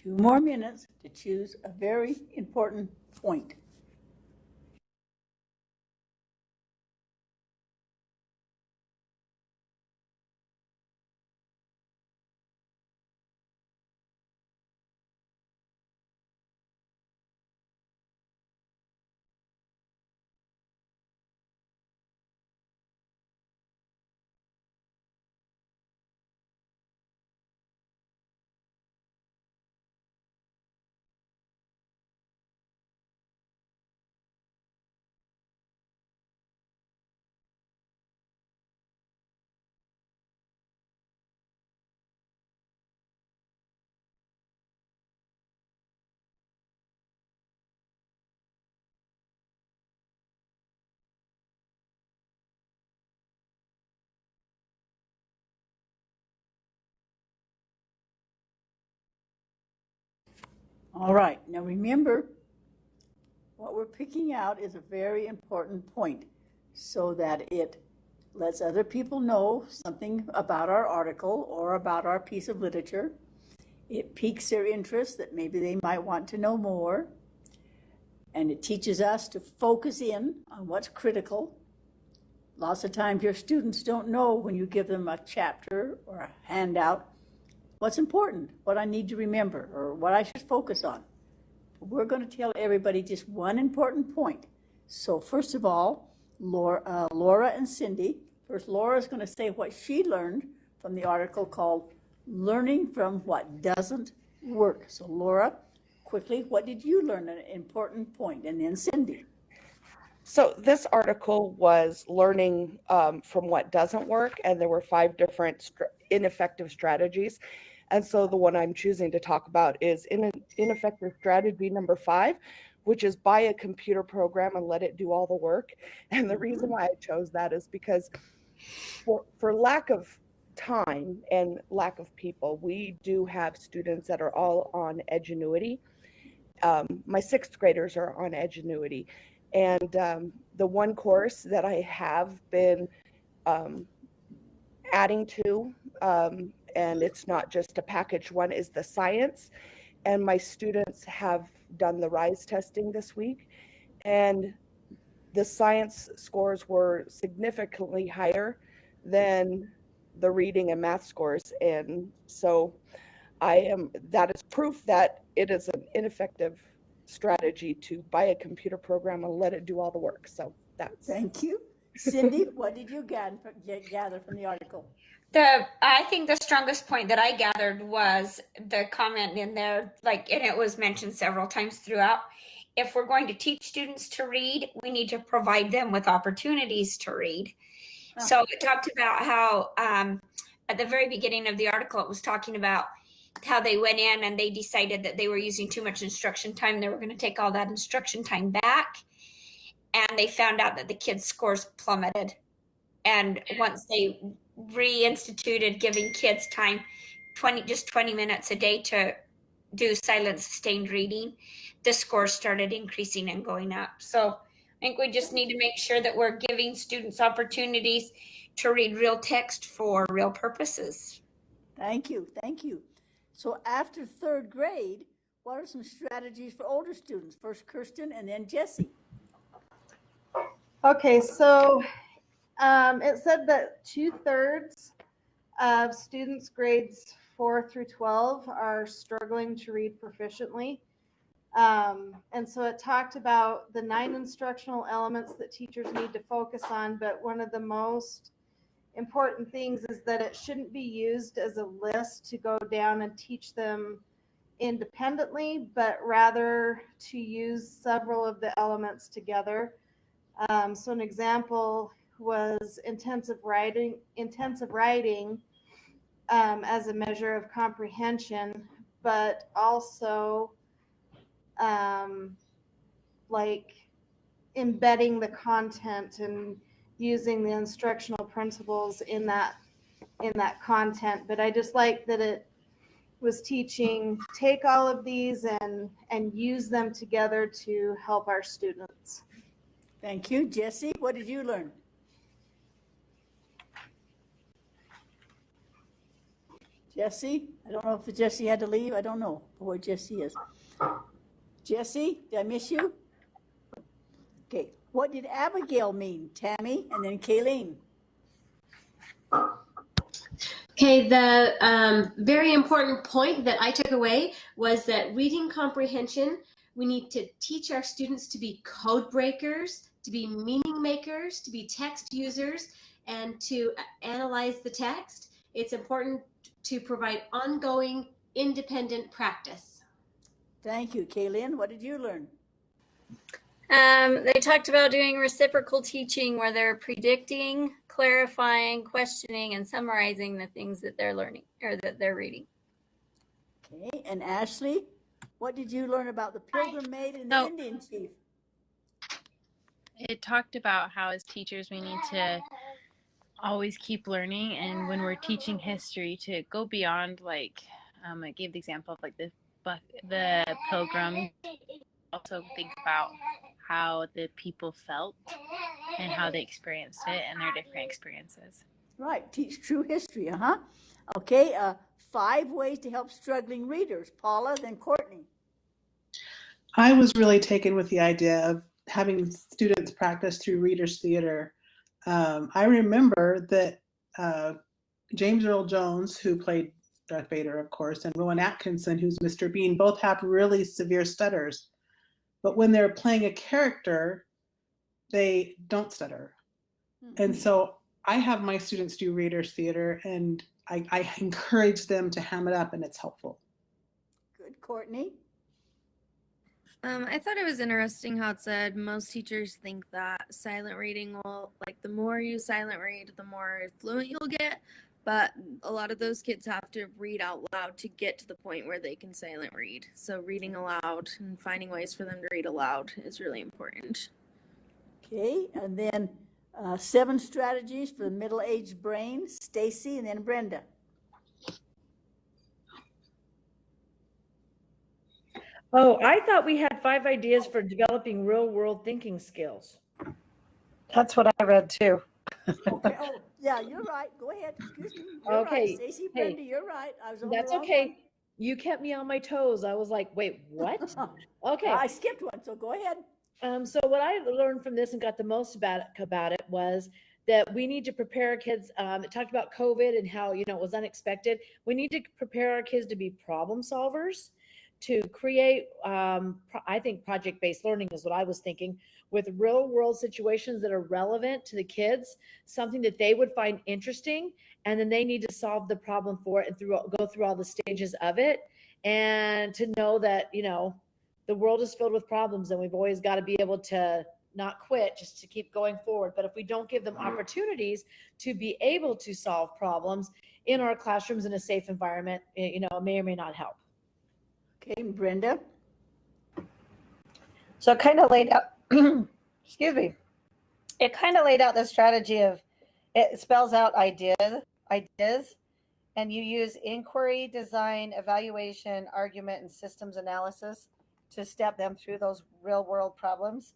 Two more minutes to choose a very important point. All right, now remember, what we're picking out is a very important point so that it lets other people know something about our article or about our piece of literature. It piques their interest that maybe they might want to know more. And it teaches us to focus in on what's critical. Lots of times your students don't know when you give them a chapter or a handout what's important, what I need to remember, or what I should focus on. We're going to tell everybody just one important point. So first of all, Laura and Cindy. First, Laura is going to say what she learned from the article called Learning from What Doesn't Work. So Laura, quickly, what did you learn? An important point. And then Cindy. So this article was learning from what doesn't work, and there were 5 different ineffective strategies. And so the one I'm choosing to talk about is ineffective strategy number 5, which is buy a computer program and let it do all the work. And the reason why I chose that is because for lack of time and lack of people, we do have students that are all on Edgenuity. My 6th graders are on Edgenuity. And the one course that I have been adding to, and it's not just a package one, is the science. And my students have done the RISE testing this week. And the science scores were significantly higher than the reading and math scores. And so that is proof that it is an ineffective strategy to buy a computer program and let it do all the work. So that's. Thank you. Cindy, what did you gather from the article? I think the strongest point that I gathered was the comment in there, and it was mentioned several times throughout. If we're going to teach students to read, we need to provide them with opportunities to read. Oh. So it talked about how at the very beginning of the article, it was talking about how they went in and they decided that they were using too much instruction time. They were going to take all that instruction time back. And they found out that the kids' scores plummeted. And once they reinstituted giving kids time, 20 minutes a day to do silent sustained reading, the scores started increasing and going up. So I think we just need to make sure that we're giving students opportunities to read real text for real purposes. Thank you. Thank you. So after 3rd grade, what are some strategies for older students? First Kirsten and then Jessie. Okay, so it said that 2/3 of students grades 4 through 12 are struggling to read proficiently. And so it talked about the 9 instructional elements that teachers need to focus on, but one of the most important things is that it shouldn't be used as a list to go down and teach them independently, but rather to use several of the elements together. So an example was intensive writing as a measure of comprehension, but also like embedding the content and using the instructional principles in that content. But I just like that it was teaching, take all of these and use them together to help our students. Thank you. Jessie, what did you learn? Jessie? I don't know if Jessie had to leave. I don't know where Jessie is. Jessie, did I miss you? Okay. What did Abigail mean? Tammy and then Kayleen. Okay, the very important point that I took away was that reading comprehension, we need to teach our students to be code breakers, to be meaning makers, to be text users, and to analyze the text. It's important to provide ongoing independent practice. Thank you. Kayleen, what did you learn? They talked about doing reciprocal teaching where they're predicting, clarifying, questioning, and summarizing the things that they're learning or that they're reading. Okay, and Ashley, what did you learn about the Pilgrim Maid and the Indian Chief? It talked about how as teachers we need to always keep learning, and when we're teaching history to go beyond, I gave the example of the pilgrim. Also think about how the people felt and how they experienced it and their different experiences. Right, teach true history, Okay, 5 ways to help struggling readers. Paula, then Courtney. I was really taken with the idea of having students practice through Reader's Theater. I remember that James Earl Jones, who played Darth Vader, of course, and Rowan Atkinson, who's Mr. Bean, both have really severe stutters. But when they're playing a character, they don't stutter. Mm-hmm. And so I have my students do Reader's Theater, and I encourage them to ham it up, and it's helpful. Good. Courtney? I thought it was interesting how it said most teachers think that silent reading will, like, the more you silent read, the more fluent you'll get. But a lot of those kids have to read out loud to get to the point where they can silent read. So reading aloud and finding ways for them to read aloud is really important. Okay, and then 7 strategies for the middle-aged brain, Stacy, and then Brenda. Oh, I thought we had 5 ideas for developing real world thinking skills. That's what I read too. Okay, oh, yeah, you're right. Go ahead. Excuse me. You're right. Okay. Stacy, Hey, Brenda, you're right. I was on that's the wrong okay. You kept me on my toes. I was like, wait, what? one. Okay. I skipped one, so go ahead. So what I learned from this and got the most about it was that we need to prepare our kids. It talked about COVID and how, it was unexpected. We need to prepare our kids to be problem solvers, to create, I think project-based learning is what I was thinking, with real world situations that are relevant to the kids, something that they would find interesting, and then they need to solve the problem for it and go through all the stages of it, and to know that, the world is filled with problems and we've always got to be able to not quit, just to keep going forward. But if we don't give them opportunities to be able to solve problems in our classrooms in a safe environment, it may or may not help. Okay, Brenda. So it kind of laid out, excuse me, it kind of laid out the strategy of, it spells out ideas, and you use inquiry, design, evaluation, argument, and systems analysis to step them through those real world problems.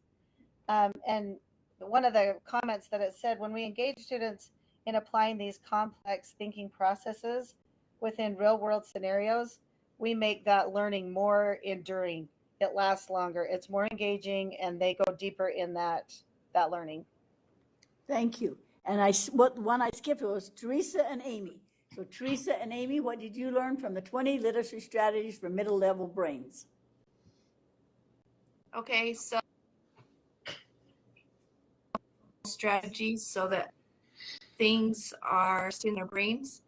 And one of the comments that it said, when we engage students in applying these complex thinking processes within real world scenarios, we make that learning more enduring. It lasts longer, it's more engaging, and they go deeper in that learning. Thank you. And what one I skipped was Teresa and Amy. So Teresa and Amy, what did you learn from the 20 literacy strategies for middle level brains? Okay, so strategies so that things are in their brains.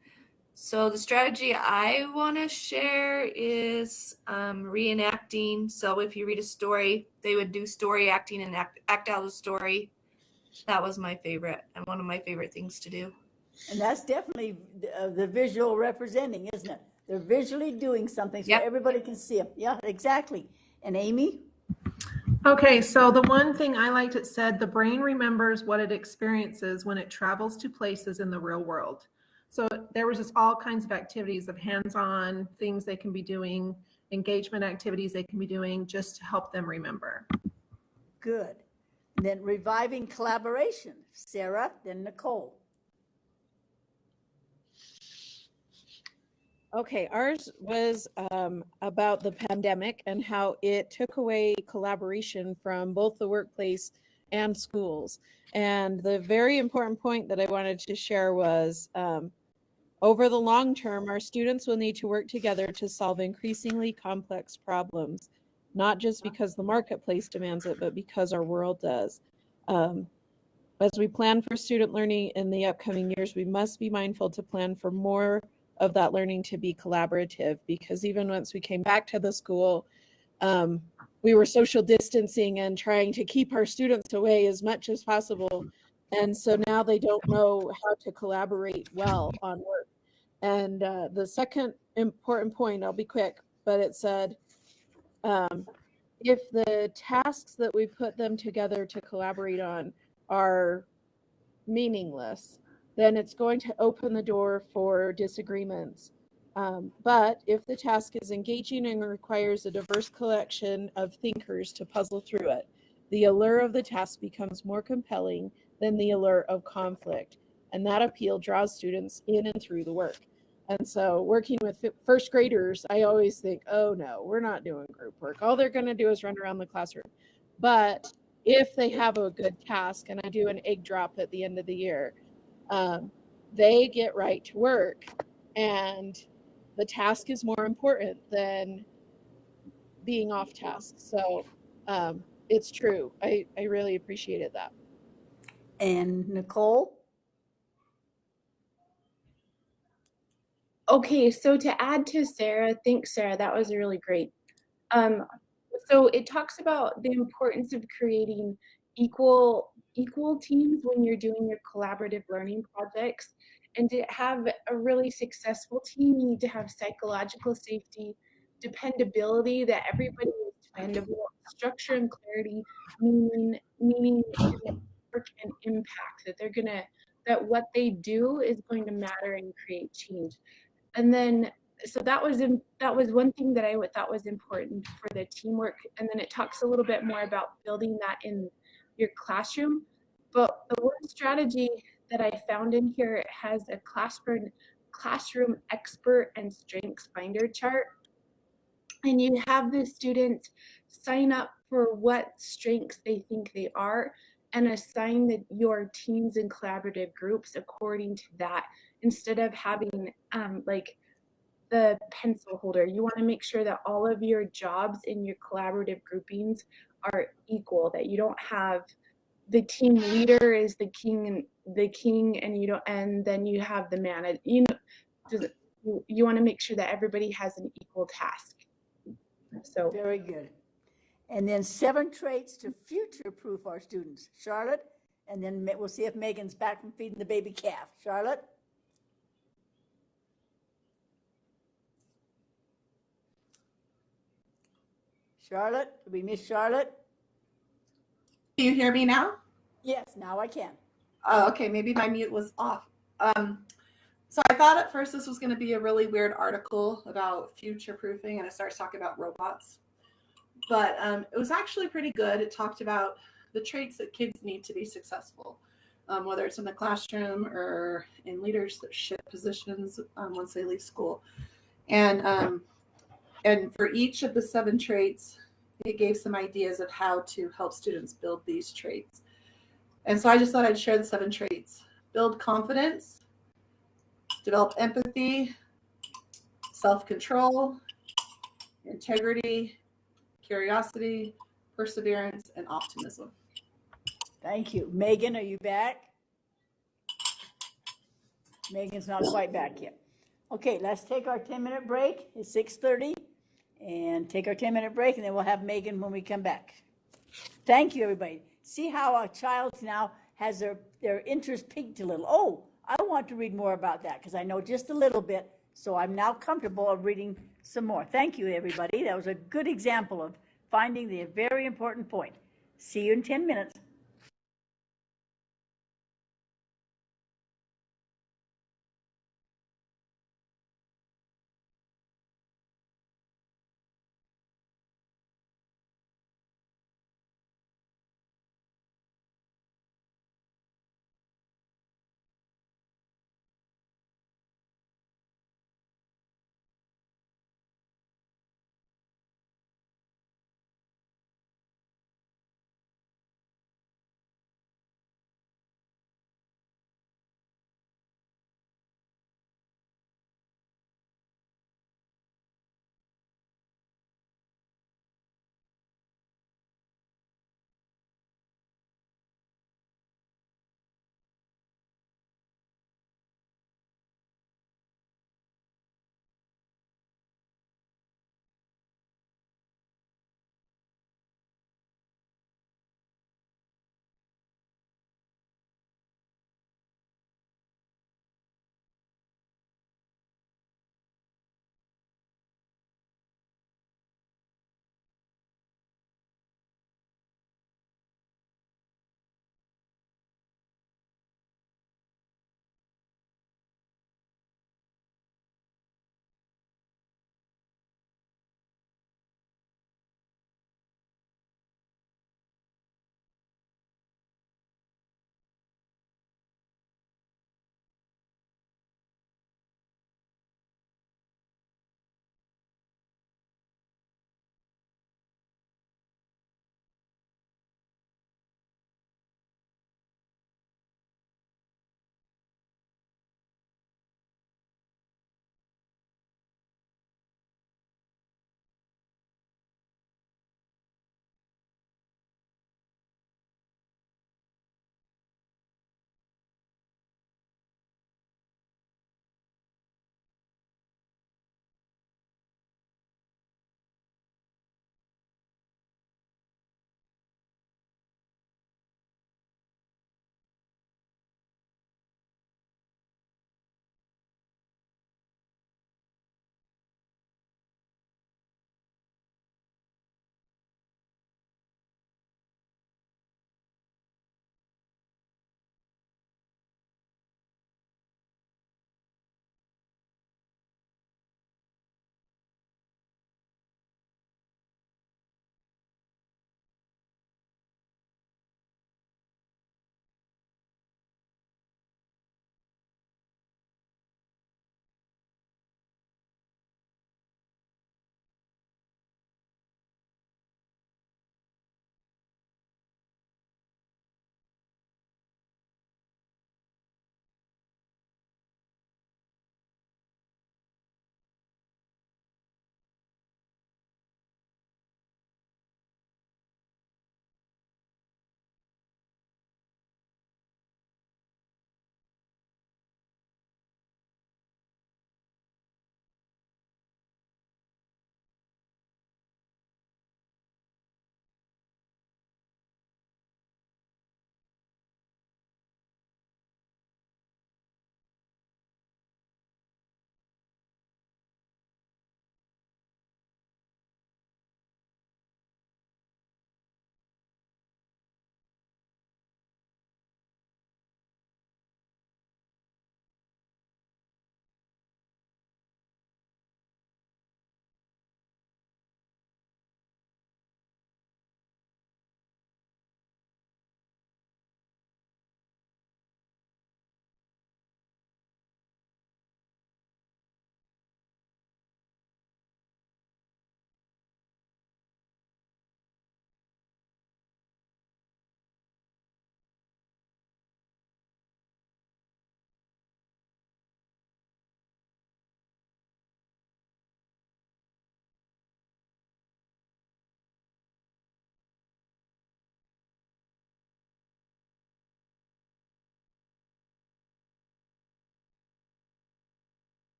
So the strategy I want to share is reenacting. So if you read a story, they would do story acting and act out the story. That was my favorite and one of my favorite things to do. And that's definitely the visual representing, isn't it? They're visually doing something so everybody can see them. Yeah, exactly. And Amy? Okay, so the one thing I liked, it said the brain remembers what it experiences when it travels to places in the real world. So there was just all kinds of activities of hands-on things they can be doing, engagement activities they can be doing just to help them remember. Good. And then reviving collaboration. Sarah, then Nicole. Okay, ours was about the pandemic and how it took away collaboration from both the workplace and schools. And the very important point that I wanted to share was over the long term, our students will need to work together to solve increasingly complex problems, not just because the marketplace demands it, but because our world does. As we plan for student learning in the upcoming years, we must be mindful to plan for more of that learning to be collaborative, because even once we came back to the school, we were social distancing and trying to keep our students away as much as possible. And so now they don't know how to collaborate well on work. And the second important point, I'll be quick, but it said, if the tasks that we put them together to collaborate on are meaningless, then it's going to open the door for disagreements. But if the task is engaging and requires a diverse collection of thinkers to puzzle through it, the allure of the task becomes more compelling than the allure of conflict. And that appeal draws students in and through the work. And so working with first graders, I always think, oh no, we're not doing group work. All they're going to do is run around the classroom. But if they have a good task, and I do an egg drop at the end of the year, they get right to work, and the task is more important than being off task. So it's true. I really appreciated that. And Nicole? Okay, so to add to Sarah, thanks, Sarah. That was really great. The So it talks about the importance of creating equal teams when you're doing your collaborative learning projects. And to have a really successful team, you need to have psychological safety, dependability, that everybody is dependable, structure and clarity, meaning and work and impact, that what they do is going to matter and create change. And then so that was one thing that I thought was important for the teamwork. And then it talks a little bit more about building that in your classroom. But the one strategy that I found in here, it has a classroom expert and strengths finder chart. And you have the students sign up for what strengths they think they are and assign your teams and collaborative groups according to that, instead of having like the pencil holder. You want to make sure that all of your jobs in your collaborative groupings are equal, that you don't have the team leader is the king and you don't, and then you have the man, you want to make sure that everybody has an equal task. So very good. And then 7 traits to future-proof our students. Charlotte, and then we'll see if Megan's back from feeding the baby calf. Charlotte? Charlotte, did we miss Charlotte? Do you hear me now? Yes, now I can. Oh, okay, maybe my mute was off. So I thought at first this was going to be a really weird article about future proofing, and it starts talking about robots. But it was actually pretty good. It talked about the traits that kids need to be successful, whether it's in the classroom or in leadership positions once they leave school. And for each of the 7 traits, it gave some ideas of how to help students build these traits. And so I just thought I'd share the 7 traits. Build confidence, develop empathy, self-control, integrity, curiosity, perseverance, and optimism. Thank you. Megan, are you back? Megan's not quite back yet. Okay, let's take our 10-minute break. It's 6:30. And take our 10-minute break, and then we'll have Megan when we come back. Thank you, everybody. See how a child now has their interest piqued a little. Oh, I want to read more about that because I know just a little bit, so I'm now comfortable of reading some more. Thank you, everybody. That was a good example of finding the very important point. See you in 10 minutes.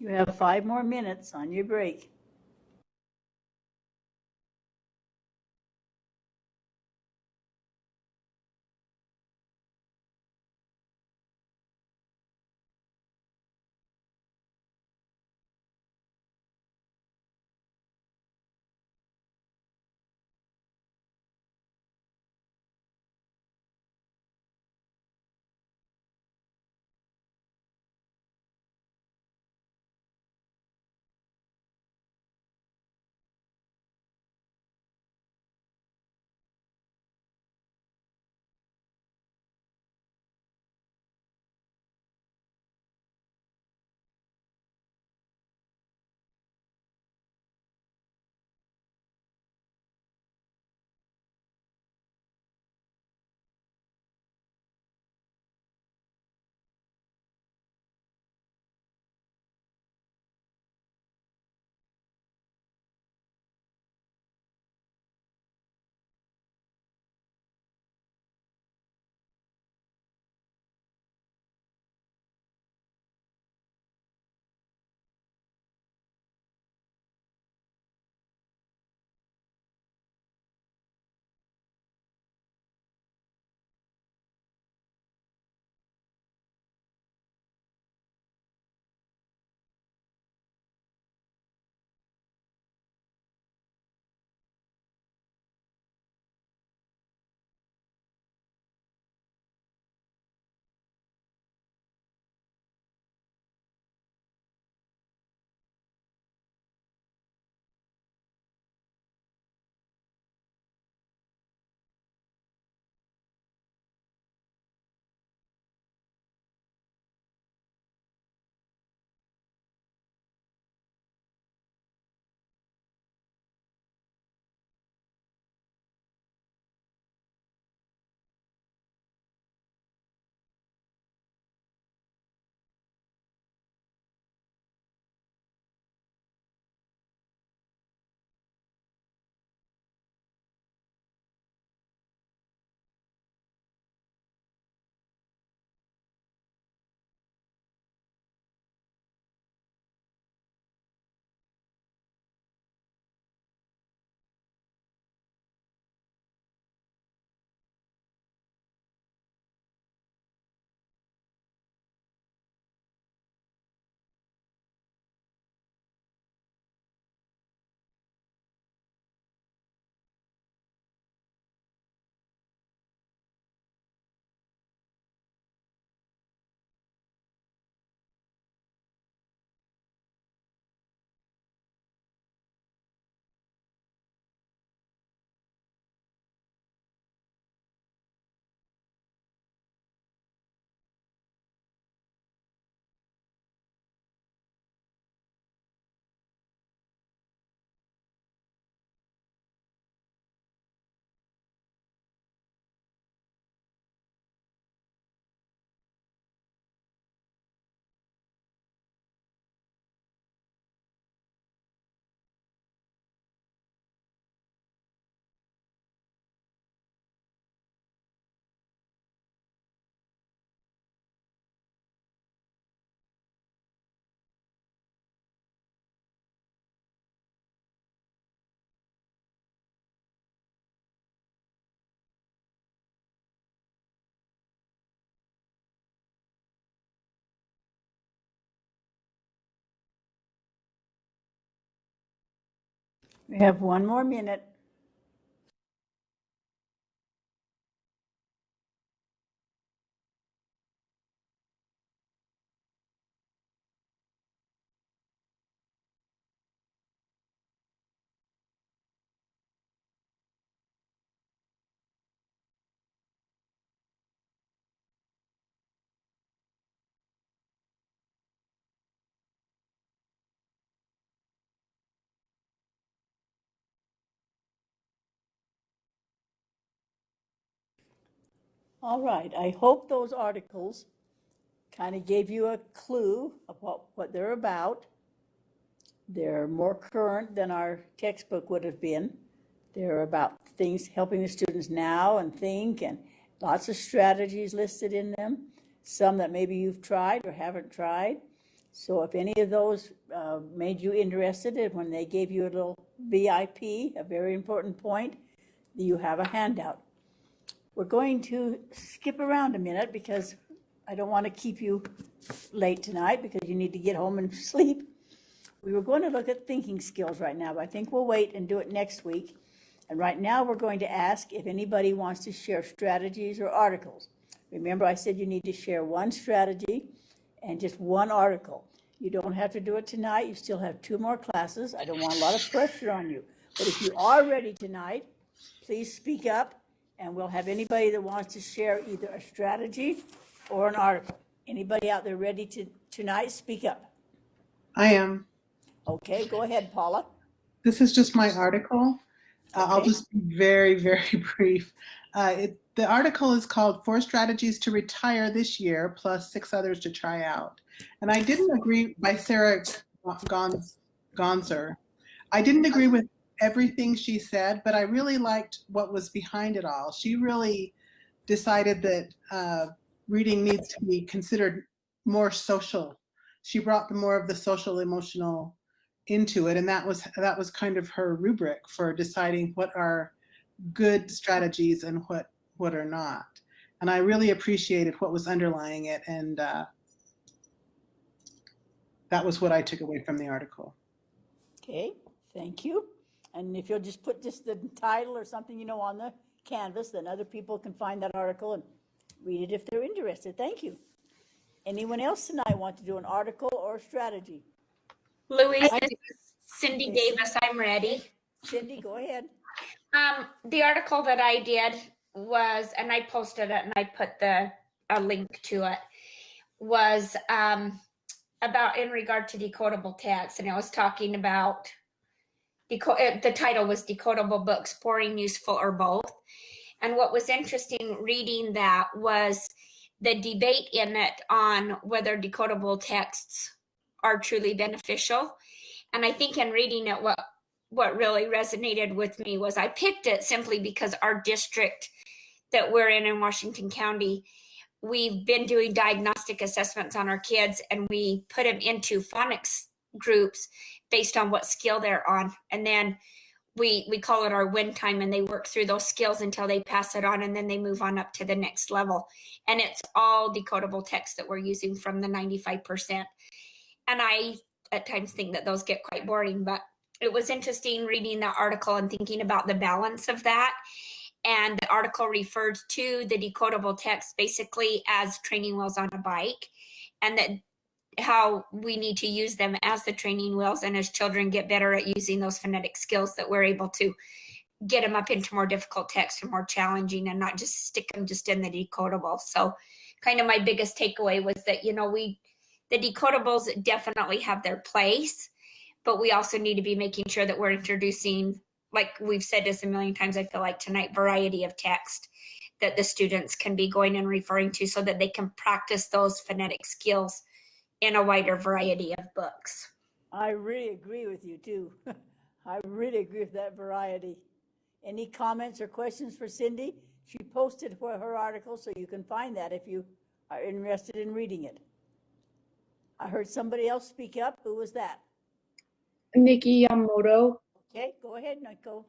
You have 5 more minutes on your break. We have 1 more minute. All right, I hope those articles kind of gave you a clue of what they're about. They're more current than our textbook would have been. They're about things helping the students now and think, and lots of strategies listed in them, some that maybe you've tried or haven't tried. So if any of those made you interested, and when they gave you a little VIP, a very important point, you have a handout. We're going to skip around a minute because I don't want to keep you late tonight because you need to get home and sleep. We were going to look at thinking skills right now, but I think we'll wait and do it next week. And right now, we're going to ask if anybody wants to share strategies or articles. Remember, I said you need to share one strategy and just one article. You don't have to do it tonight. You still have 2 more classes. I don't want a lot of pressure on you. But if you are ready tonight, please speak up, and we'll have anybody that wants to share either a strategy or an article. Anybody out there ready to tonight, speak up. I am. Okay, go ahead, Paula. This is just my article. I'll Okay. just be very, very brief. The article is called 4 Strategies to Retire This Year, plus 6 others to try out. And I didn't agree, by Sarah Gonzer. I didn't agree with everything she said, but I really liked what was behind it all. She really decided that reading needs to be considered more social. She brought more of the social emotional into it, and that was kind of her rubric for deciding what are good strategies and what are not. And I really appreciated what was underlying it, and that was what I took away from the article. Okay, thank you. And if you'll just put just the title or something, on the canvas, then other people can find that article and read it if they're interested. Thank you. Anyone else tonight want to do an article or strategy? Louise, this is Cindy Davis. I'm ready. Cindy, go ahead. The article that I did was, and I posted it and I put a link to it, was about in regard to decodable text, and it was talking about the title was Decodable Books, Boring, Useful, or Both. And what was interesting reading that was the debate in it on whether decodable texts are truly beneficial. And I think in reading it, what really resonated with me was I picked it simply because our district that we're in Washington County, we've been doing diagnostic assessments on our kids, and we put them into phonics groups based on what skill they're on. And then we call it our win time, and they work through those skills until they pass it on, and then they move on up to the next level. And it's all decodable text that we're using from the 95%. And I at times think that those get quite boring, but it was interesting reading that article and thinking about the balance of that. And the article referred to the decodable text basically as training wheels on a bike, and that how we need to use them as the training wheels, and as children get better at using those phonetic skills, that we're able to get them up into more difficult text and more challenging, and not just stick them just in the decodable. So kind of my biggest takeaway was that, the decodables definitely have their place, but we also need to be making sure that we're introducing, like we've said this a million times, I feel like tonight, variety of text that the students can be going and referring to so that they can practice those phonetic skills in a wider variety of books. I really agree with you too. I really agree with that variety. Any comments or questions for Cindy? She posted her article, so you can find that if you are interested in reading it. I heard somebody else speak up. Who was that? Nikki Yamamoto. Okay, go ahead, Nico.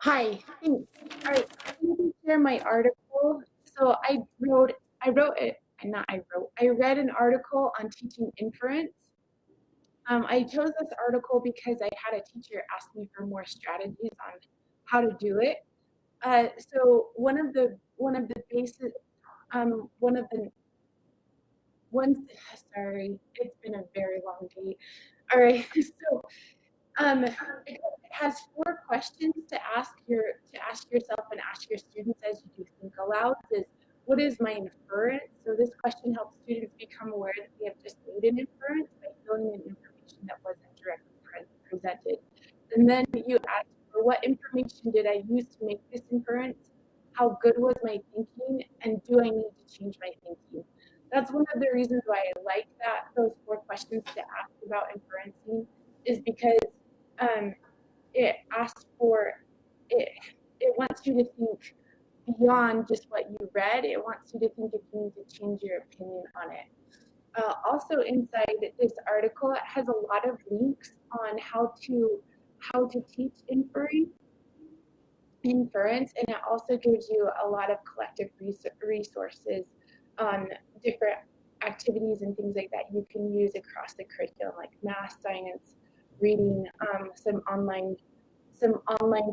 Hi. Thanks. All right, I'm going to share my article. So I read an article on teaching inference. I chose this article because I had a teacher ask me for more strategies on how to do it. So one of the basic, sorry, it's been a very long day. All right, so it has 4 questions to ask yourself and ask your students as you do think aloud. What is my inference? So this question helps students become aware that they have just made an inference by filling in information that wasn't directly presented. And then you ask, for what information did I use to make this inference? How good was my thinking? And do I need to change my thinking? That's one of the reasons why I like those 4 questions to ask about inferencing, is because it asks for it wants you to think beyond just what you read. It wants you to think if you need to change your opinion on it. Also inside this article, it has a lot of links on how to teach inference, and it also gives you a lot of collective resources on different activities and things like that you can use across the curriculum, like math, science, reading, some online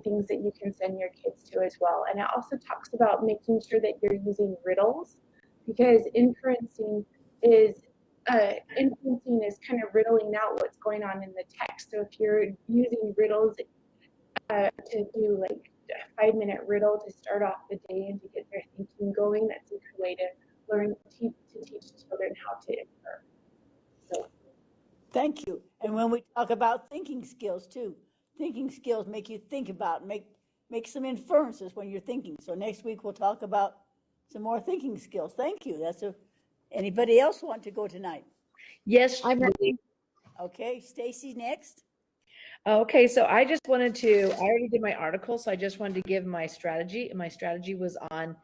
things that you can send your kids to as well. And it also talks about making sure that you're using riddles, because inferencing is kind of riddling out what's going on in the text. So if you're using riddles to do like a 5-minute riddle to start off the day and to get their thinking going, that's a good way to teach children how to infer. So Thank you. And when we talk about thinking skills too, thinking skills make you think about, make some inferences when you're thinking. So next week we'll talk about some more thinking skills. Thank you. Anybody else want to go tonight? Yes, I'm ready. Okay, Stacy next. Okay, so I just wanted to, I already did my article, so I just wanted to give my strategy. And my strategy was on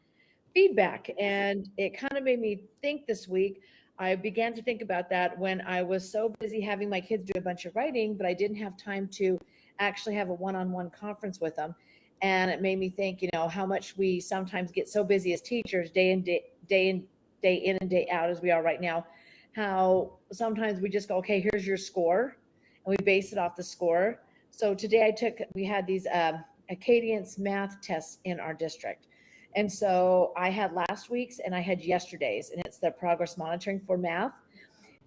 feedback. And it kind of made me think this week. I began to think about that when I was so busy having my kids do a bunch of writing, but I didn't have time to actually have a one-on-one conference with them. And it made me think, how much we sometimes get so busy as teachers day in and day out as we are right now, how sometimes we just go, okay, here's your score, and we base it off the score. So today we had these Acadience math tests in our district. And so I had last week's and I had yesterday's, and it's the progress monitoring for math.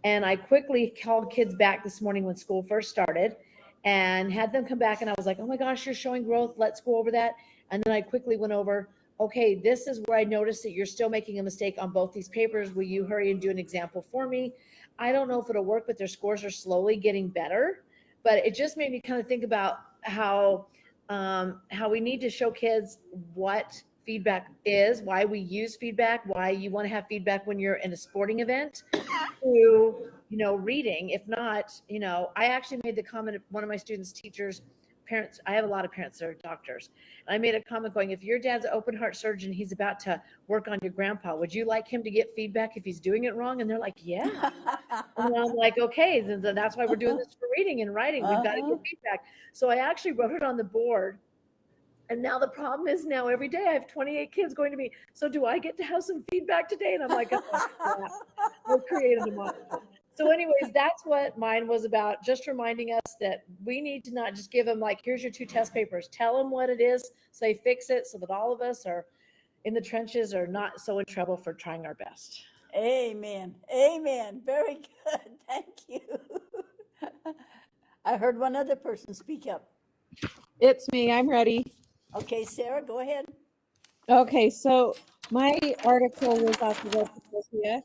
And I quickly called kids back this morning when school first started and had them come back, and I was like, oh my gosh, you're showing growth. Let's go over that. And then I quickly went over, okay, this is where I noticed that you're still making a mistake on both these papers. Will you hurry and do an example for me? I don't know if it'll work, but their scores are slowly getting better. But it just made me kind of think about how we need to show kids what feedback is, why we use feedback, why you want to have feedback when you're in a sporting event, to reading. If not, I actually made the comment, one of my students' teachers, parents, I have a lot of parents that are doctors. And I made a comment going, if your dad's an open heart surgeon, he's about to work on your grandpa, would you like him to get feedback if he's doing it wrong? And they're like, yeah. And I'm like, okay, then that's why we're doing this for reading and writing. We've got to get feedback. So I actually wrote it on the board. And now the problem is every day I have 28 kids going to me, so do I get to have some feedback today? And I'm like, oh, yeah, we're creating a monster. So anyways, that's what mine was about, just reminding us that we need to not just give them like, here's your 2 test papers. Tell them what it is, say fix it, so that all of us are in the trenches are not so in trouble for trying our best. Amen. Amen. Very good. Thank you. I heard one other person speak up. It's me. I'm ready. Okay, Sarah, go ahead. Okay, so my article was off of Wikipedia,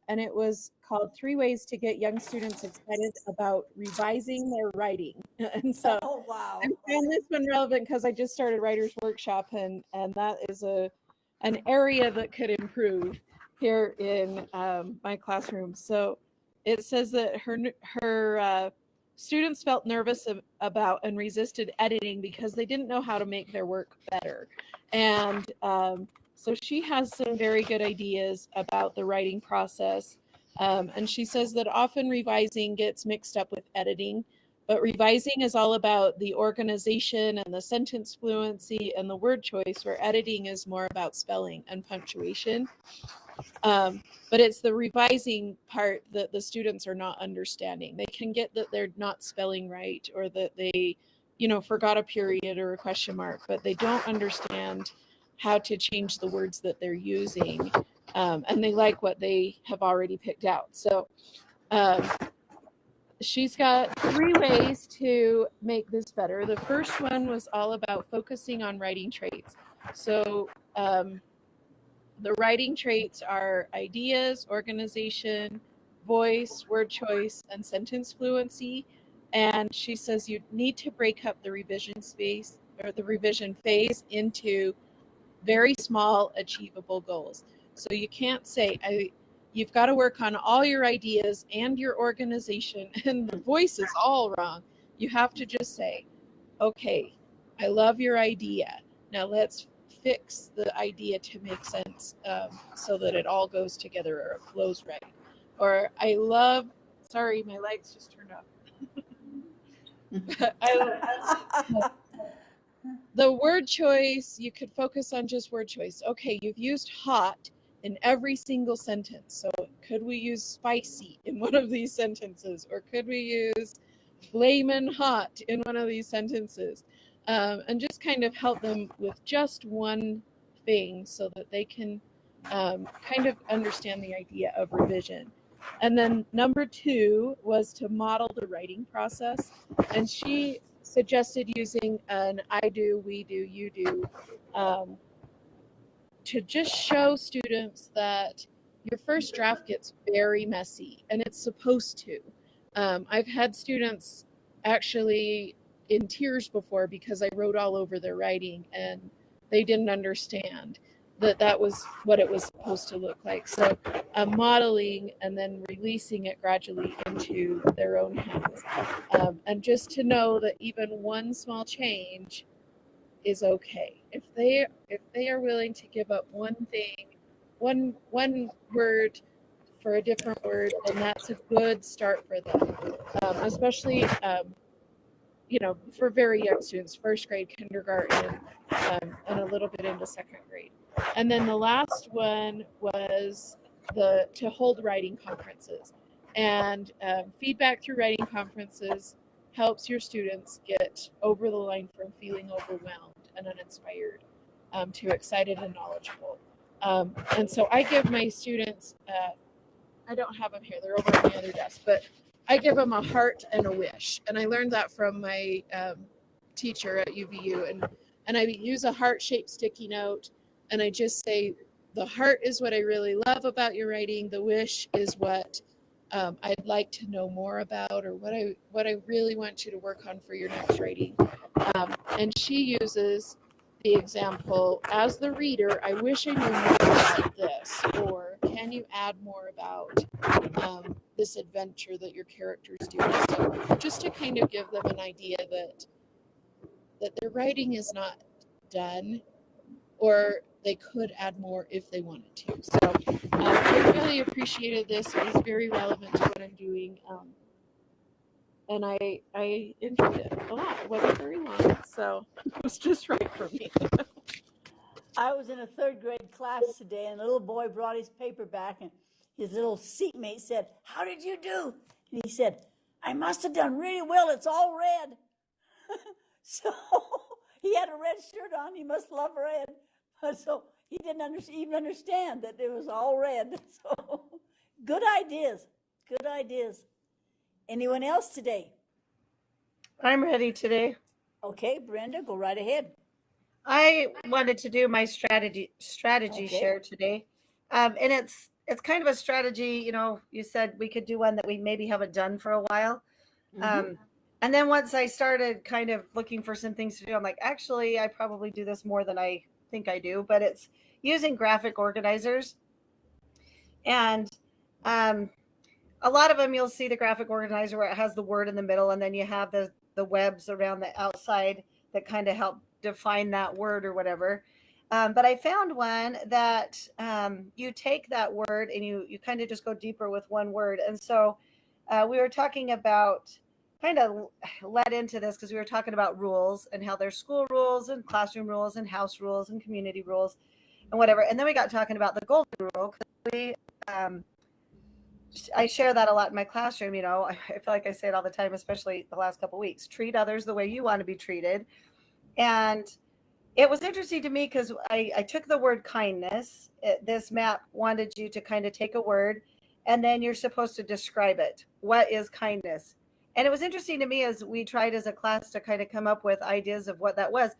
and it was called 3 Ways to Get Young Students Excited About Revising Their Writing. And so wow. I found this one relevant because I just started Writer's Workshop, and that is an area that could improve here in my classroom. So it says that her students felt nervous about and resisted editing because they didn't know how to make their work better. And so she has some very good ideas about the writing process. And she says that often revising gets mixed up with editing, but revising is all about the organization and the sentence fluency and the word choice, where editing is more about spelling and punctuation. But it's the revising part that the students are not understanding. They can get that they're not spelling right, or that they, forgot a period or a question mark, but they don't understand how to change the words that they're using. And they like what they have already picked out. So she's got 3 ways to make this better. The first one was all about focusing on writing traits. So the writing traits are ideas, organization, voice, word choice, and sentence fluency. And she says you need to break up the revision space or the revision phase into very small, achievable goals. So you can't say, you've got to work on all your ideas and your organization, and the voice is all wrong. You have to just say, okay, I love your idea. Now let's fix the idea to make sense, so that it all goes together or it flows right. Or I love, sorry, my lights just turned off. The word choice, you could focus on just word choice. Okay, you've used hot in every single sentence. So could we use spicy in one of these sentences? Or could we use flamin' hot in one of these sentences? And just kind of help them with just one thing so that they can kind of understand the idea of revision. And then number 2 was to model the writing process. And she suggested using an I do, we do, you do, to just show students that your first draft gets very messy, and it's supposed to. I've had students actually in tears before because I wrote all over their writing and they didn't understand that that was what it was supposed to look like. So modeling and then releasing it gradually into their own hands. And just to know that even one small change is okay. If they are willing to give up one thing, one word for a different word, then that's a good start for them. Especially you know, for very young students, first grade, kindergarten, and a little bit into second grade. And then the last one was to hold writing conferences. And feedback through writing conferences helps your students get over the line from feeling overwhelmed and uninspired to excited and knowledgeable. And so I give my students, I don't have them here, they're over on the other desk, but I give them a heart and a wish. And I learned that from my teacher at UVU. And I use a heart-shaped sticky note, and I just say, the heart is what I really love about your writing. The wish is what I'd like to know more about, or what I really want you to work on for your next writing. And she uses the example, as the reader, I wish I knew more about this, or can you add more about this adventure that your characters do? So just to kind of give them an idea that their writing is not done, or they could add more if they wanted to. So I really appreciated this. It was very relevant to what I'm doing. And I enjoyed it a lot. It wasn't very long, so it was just right for me. I was in a third grade class today, and a little boy brought his paper back, and his little seatmate said, "How did you do?" And he said, "I must have done really well. It's all red." So he had a red shirt on. He must love red. So he didn't even understand that it was all red. So good ideas. Good ideas. Anyone else today? I'm ready today. Okay, Brenda, go right ahead. I wanted to do my strategy Okay. share today. And it's kind of a strategy, you know, you said we could do one that we maybe haven't done for a while. And then once I started kind of looking for some things to do, I'm like, actually, I probably do this more than I think I do, but it's using graphic organizers. And a lot of them, you'll see the graphic organizer where it has the word in the middle, and then you have the webs around the outside that kind of help define that word or whatever. But I found one that you take that word and you kind of just go deeper with one word. And so we were talking about, kind of led into this because we were talking about rules and how there's school rules and classroom rules and house rules and community rules and whatever. And then we got talking about the golden rule, because we I share that a lot in my classroom. You know, I feel like I say it all the time, especially the last couple of weeks. Treat others the way you want to be treated. And it was interesting to me because I took the word kindness. This map wanted you to kind of take a word, and then you're supposed to describe it. What is kindness? And it was interesting to me as we tried as a class to kind of come up with ideas of what that was.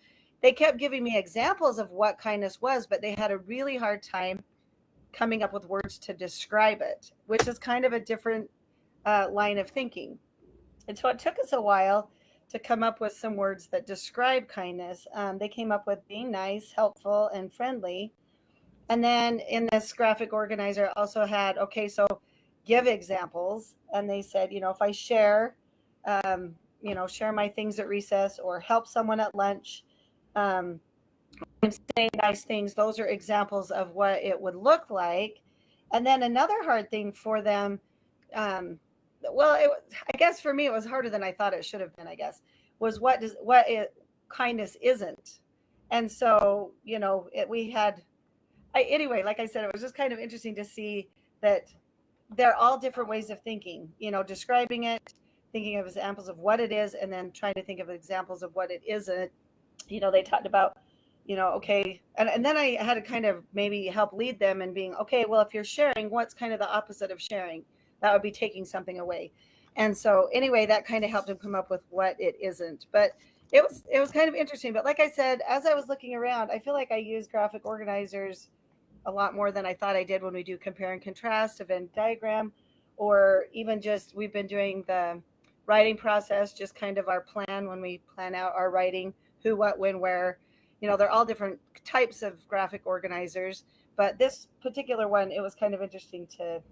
They kept giving me examples of what kindness was, but they had a really hard time coming up with words to describe it, which is kind of a different line of thinking. And so it took us a while to come up with some words that describe kindness. They came up with being nice, helpful, and friendly. And then in this graphic organizer also had, okay, so give examples. And they said, you know, if I share, share my things at recess, or help someone at lunch, and say nice things, those are examples of what it would look like. And then another hard thing for them, well, I guess for me it was harder than I thought it should have been. I guess was kindness isn't, and so we had. Anyway, like I said, it was just kind of interesting to see that they're all different ways of thinking. Describing it, thinking of examples of what it is, and then trying to think of examples of what it isn't. They talked about, okay, and then I had to kind of maybe help lead them and being, okay, well, if you're sharing, what's kind of the opposite of sharing? That would be taking something away. And so anyway, that kind of helped them come up with what it isn't. But it was kind of interesting. But like I said, as I was looking around, I feel like I use graphic organizers a lot more than I thought I did when we do compare and contrast, a Venn diagram, or even just we've been doing the writing process, just kind of our plan when we plan out our writing, who, what, when, where. They're all different types of graphic organizers, but this particular one, it was kind of interesting to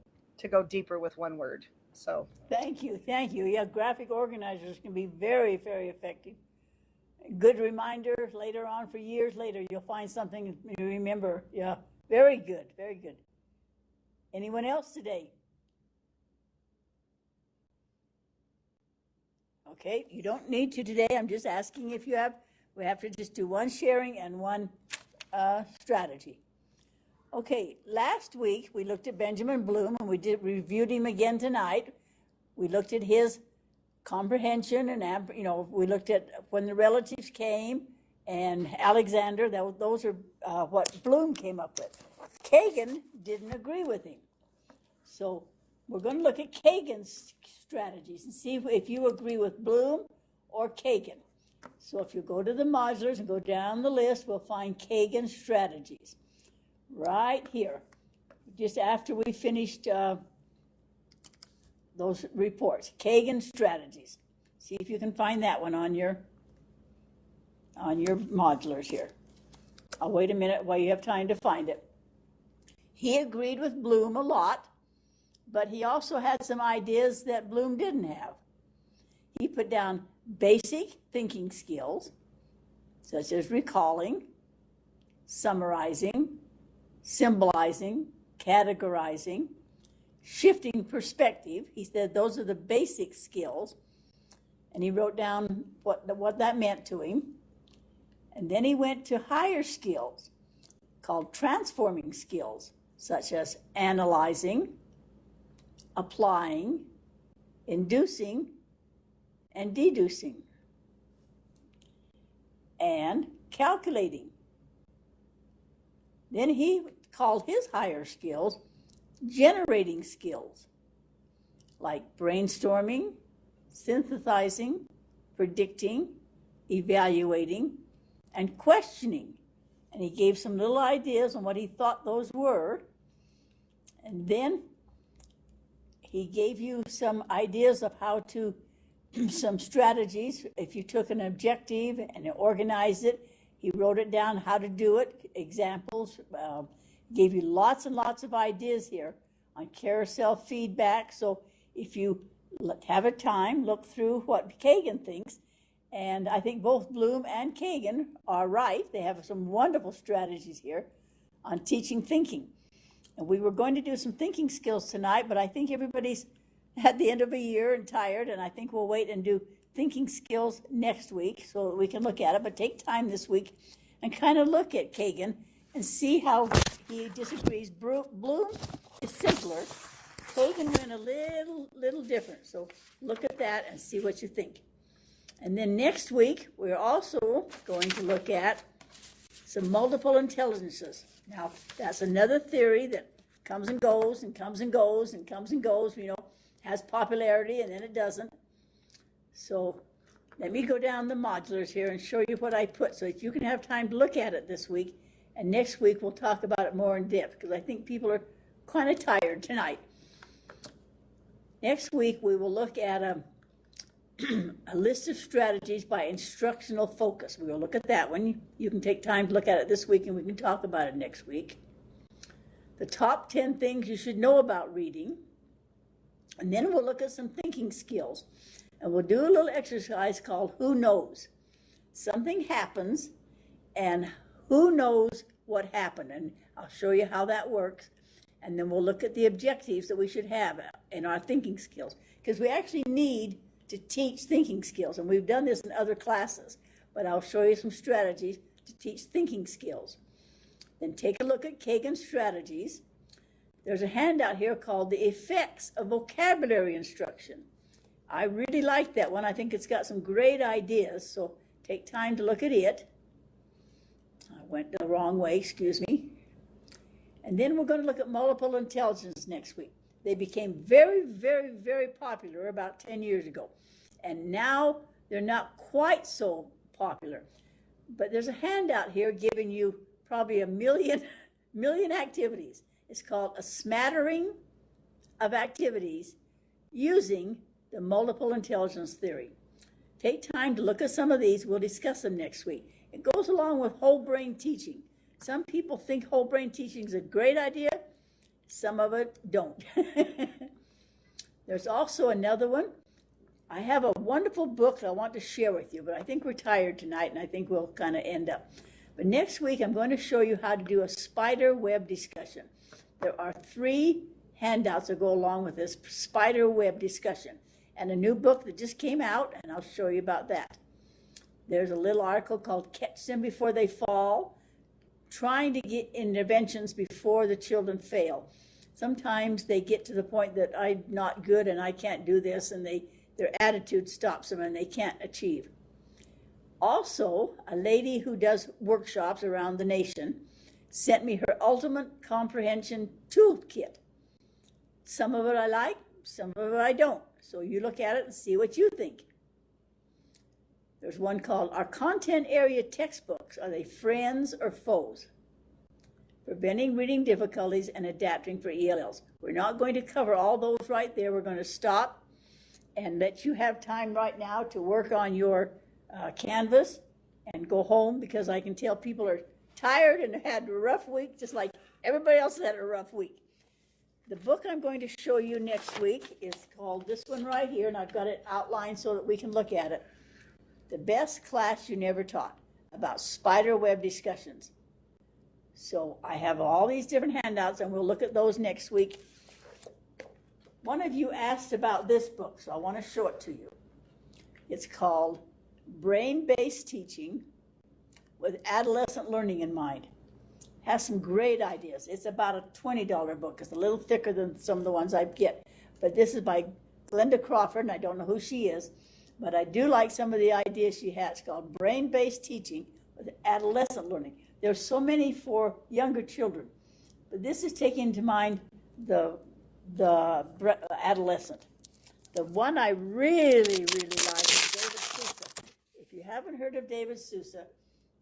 go deeper with one word. So thank you. Yeah, graphic organizers can be very, very effective. Good reminder later on, for years later, you'll find something you remember. Yeah, very good, very good. Anyone else today? Okay, you don't need to today. I'm just asking if you have. We have to just do one sharing and one strategy. Okay, last week we looked at Benjamin Bloom, and we reviewed him again tonight. We looked at his comprehension, and we looked at when the relatives came, and Alexander. Those are what Bloom came up with. Kagan didn't agree with him, so we're going to look at Kagan's strategies and see if you agree with Bloom or Kagan. So if you go to the modulars and go down the list, we'll find Kagan's strategies right here, just after we finished those reports. Kagan's strategies. See if you can find that one on your modulars here. I'll wait a minute while you have time to find it. He agreed with Bloom a lot, but he also had some ideas that Bloom didn't have. He put down basic thinking skills, such as recalling, summarizing, symbolizing, categorizing, shifting perspective. He said those are the basic skills, and he wrote down what that meant to him. And then he went to higher skills called transforming skills, such as analyzing, applying, inducing, and deducing, and calculating. Then he called his higher skills generating skills, like brainstorming, synthesizing, predicting, evaluating, and questioning. And he gave some little ideas on what he thought those were. And then he gave you some ideas of how to some strategies. If you took an objective and organized it, he wrote it down how to do it, examples, gave you lots and lots of ideas here on carousel feedback. So if you have a time, look through what Kagan thinks. And I think both Bloom and Kagan are right. They have some wonderful strategies here on teaching thinking. And we were going to do some thinking skills tonight, but I think everybody's at the end of a year and tired, and I think we'll wait and do thinking skills next week so that we can look at it. But take time this week and kind of look at Kagan and see how he disagrees. Bloom is simpler. Kagan went a little different. So look at that and see what you think. And then next week, we're also going to look at some multiple intelligences. Now, that's another theory that comes and goes and comes and goes and comes and goes, has popularity and then it doesn't. So let me go down the modulars here and show you what I put so that you can have time to look at it this week. And next week, we'll talk about it more in depth because I think people are kind of tired tonight. Next week, we will look at a list of strategies by instructional focus. We will look at that one. You can take time to look at it this week and we can talk about it next week. The top 10 things you should know about reading. And then we'll look at some thinking skills. And we'll do a little exercise called Who Knows? Something happens and who knows what happened? And I'll show you how that works. And then we'll look at the objectives that we should have in our thinking skills, because we actually need to teach thinking skills. And we've done this in other classes, but I'll show you some strategies to teach thinking skills. Then take a look at Kagan's strategies. There's a handout here called The Effects of Vocabulary Instruction. I really like that one. I think it's got some great ideas, so take time to look at it. I went the wrong way, excuse me. And then we're going to look at multiple intelligence next week. They became very, very, very popular about 10 years ago. And now they're not quite so popular. But there's a handout here giving you probably a million activities. It's called A Smattering of Activities Using the Multiple Intelligence Theory. Take time to look at some of these. We'll discuss them next week. It goes along with whole brain teaching. Some people think whole brain teaching is a great idea. Some of it don't. There's also another one. I have a wonderful book that I want to share with you, but I think we're tired tonight, and I think we'll kind of end up. But next week, I'm going to show you how to do a spider web discussion. There are 3 handouts that go along with this spider web discussion, and a new book that just came out, and I'll show you about that. There's a little article called Catch Them Before They Fall, trying to get interventions before the children fail. Sometimes they get to the point that I'm not good and I can't do this, and their attitude stops them and they can't achieve. Also, a lady who does workshops around the nation sent me her Ultimate Comprehension Toolkit. Some of it I like, some of it I don't. So you look at it and see what you think. There's one called Our Content Area Textbooks. Are they friends or foes? Preventing reading difficulties and adapting for ELLs. We're not going to cover all those right there. We're going to stop and let you have time right now to work on your Canvas and go home, because I can tell people are tired and had a rough week, just like everybody else had a rough week. The book I'm going to show you next week is called this one right here, and I've got it outlined so that we can look at it. The Best Class You Never Taught, about spider web discussions. So I have all these different handouts, and we'll look at those next week. One of you asked about this book, so I want to show it to you. It's called Brain-Based Teaching with Adolescent Learning in Mind. Has some great ideas. It's about a $20 book. It's a little thicker than some of the ones I get. But this is by Glenda Crawford, and I don't know who she is. But I do like some of the ideas she has. It's called Brain-Based Teaching with Adolescent Learning. There's so many for younger children. But this is taking into mind the adolescent. The one I really, really like is David Sousa. If you haven't heard of David Sousa,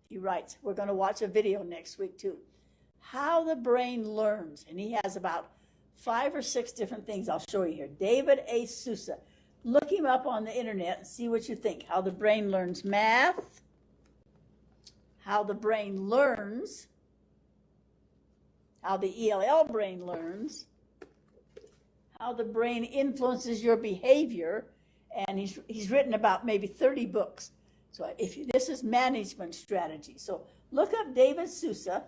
he writes, we're going to watch a video next week too, How the Brain Learns. And he has about 5 or 6 different things I'll show you here. David A. Sousa. Look him up on the internet and see what you think. How the Brain Learns Math, How the Brain Learns, How the ELL Brain Learns, How the Brain Influences Your Behavior, and he's written about maybe 30 books. So this is management strategy. So look up David Sousa,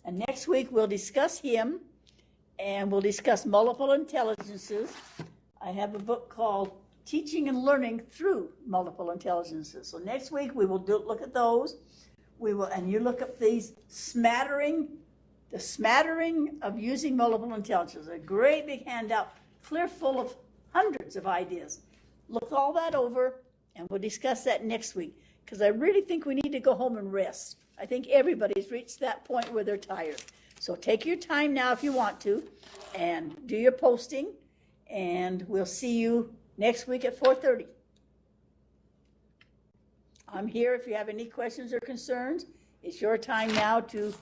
and next week we'll discuss him, and we'll discuss multiple intelligences. I have a book called Teaching and Learning Through Multiple Intelligences. So next week we will look at those. And you look up these the smattering of using multiple intelligences. A great big handout, clear full of hundreds of ideas. Look all that over, and we'll discuss that next week, because I really think we need to go home and rest. I think everybody's reached that point where they're tired. So take your time now if you want to, and do your posting, and we'll see you next week at 4:30. I'm here if you have any questions or concerns. It's your time now to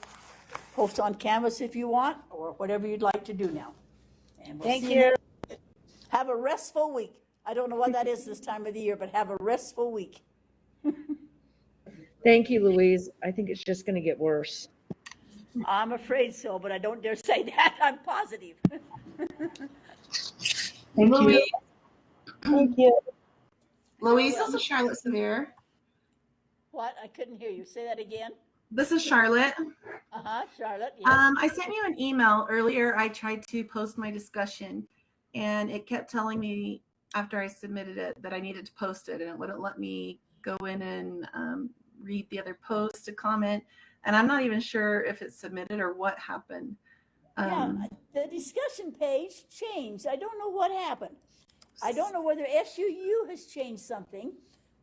post on Canvas if you want, or whatever you'd like to do now. And we'll see you. Have a restful week. I don't know what that is this time of the year, but have a restful week. Thank you, Louise. I think it's just going to get worse. I'm afraid so, but I don't dare say that. I'm positive. Thank you. Thank you. Louise, this is Charlotte Samir. What? I couldn't hear you. Say that again. This is Charlotte. Charlotte. Yes. I sent you an email earlier. I tried to post my discussion, and it kept telling me after I submitted it that I needed to post it, and it wouldn't let me go in and read the other post to comment. And I'm not even sure if it's submitted or what happened. Yeah, the discussion page changed. I don't know what happened. I don't know whether SUU has changed something,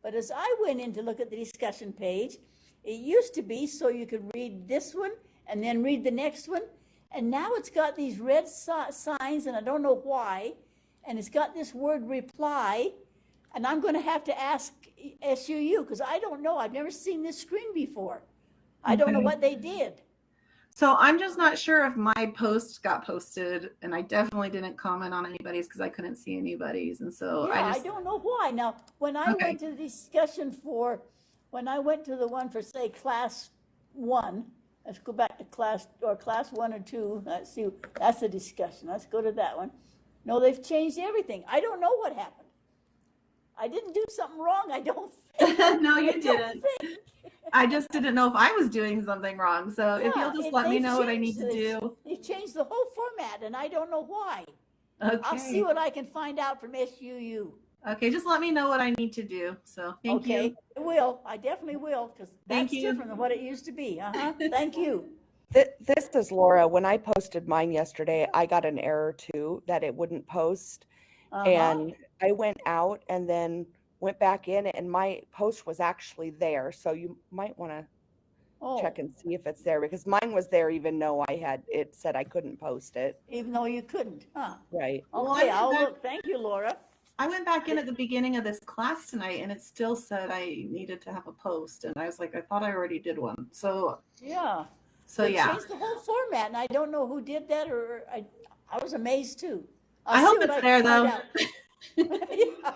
but as I went in to look at the discussion page, it used to be so you could read this one and then read the next one. And now it's got these red signs, and I don't know why. And it's got this word reply. And I'm going to have to ask SUU because I don't know. I've never seen this screen before. I don't know what they did. So I'm just not sure if my post got posted, and I definitely didn't comment on anybody's because I couldn't see anybody's. And so yeah, I don't know why. Now, when I went to the discussion when I went to the one for, say, class 1, let's go back to class 1 or 2. Let's see, that's the discussion. Let's go to that one. No, they've changed everything. I don't know what happened. I didn't do something wrong, I don't think. No, you didn't. I just didn't know if I was doing something wrong. So if you'll just let me know what I need to do. They've changed the whole format, and I don't know why. Okay. I'll see what I can find out from SUU. Okay, just let me know what I need to do. So thank you. I will. I definitely will, because that's different than what it used to be. Thank you. This is Laura. When I posted mine yesterday, I got an error too that it wouldn't post. And I went out and then went back in, and my post was actually there. So you might want to check and see if it's there, because mine was there even though it said I couldn't post it. Even though you couldn't, Right. Okay, I'll look. Thank you, Laura. I went back in at the beginning of this class tonight, and it still said I needed to have a post, and I was like, I thought I already did one. So yeah. So they yeah. changed the whole format, and I don't know who did that, or I was amazed too. I hope it's there though. Yeah.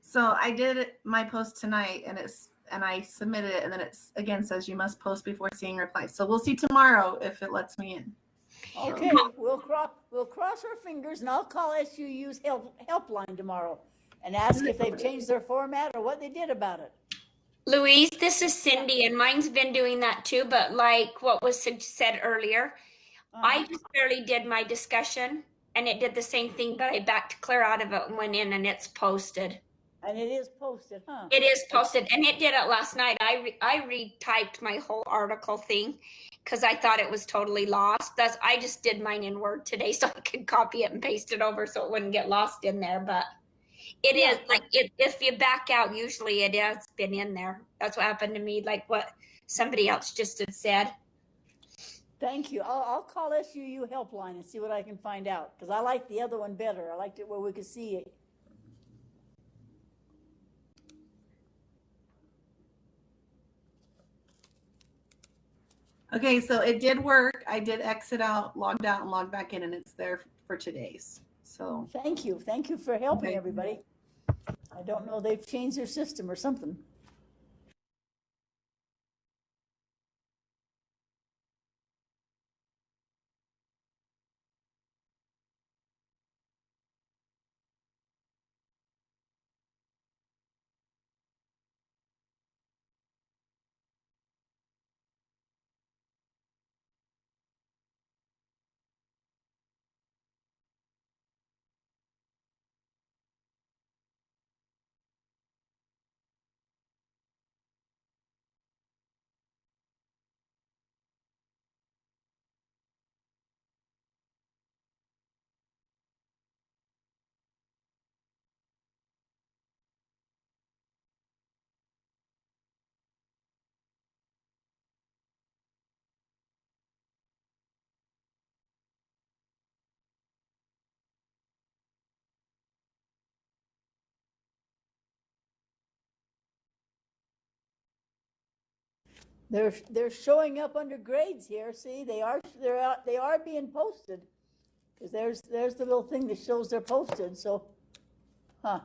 So I did my post tonight, and I submitted it, and then it's again says you must post before seeing replies. So we'll see tomorrow if it lets me in. Okay, we'll cross our fingers, and I'll call SUU's helpline tomorrow and ask if they've changed their format or what they did about it. Louise, this is Cindy, and mine's been doing that too. But like what was said earlier, I just barely did my discussion, and it did the same thing, but I backed clear out of it and went in, and it's posted. And it is posted, huh? It is posted, and it did it last night. I retyped my whole article thing because I thought it was totally lost. I just did mine in Word today so I could copy it and paste it over so it wouldn't get lost in there. But it is like if you back out, usually it has been in there. That's what happened to me, like what somebody else just had said. Thank you. I'll call SUU helpline and see what I can find out, because I like the other one better. I liked it where we could see it. Okay, so it did work. I did exit out, logged out, and logged back in, and it's there for today's. So thank you for helping everybody. I don't know, they've changed their system or something. They're showing up under grades here. See, they are being posted, because there's the little thing that shows they're posted. So, huh?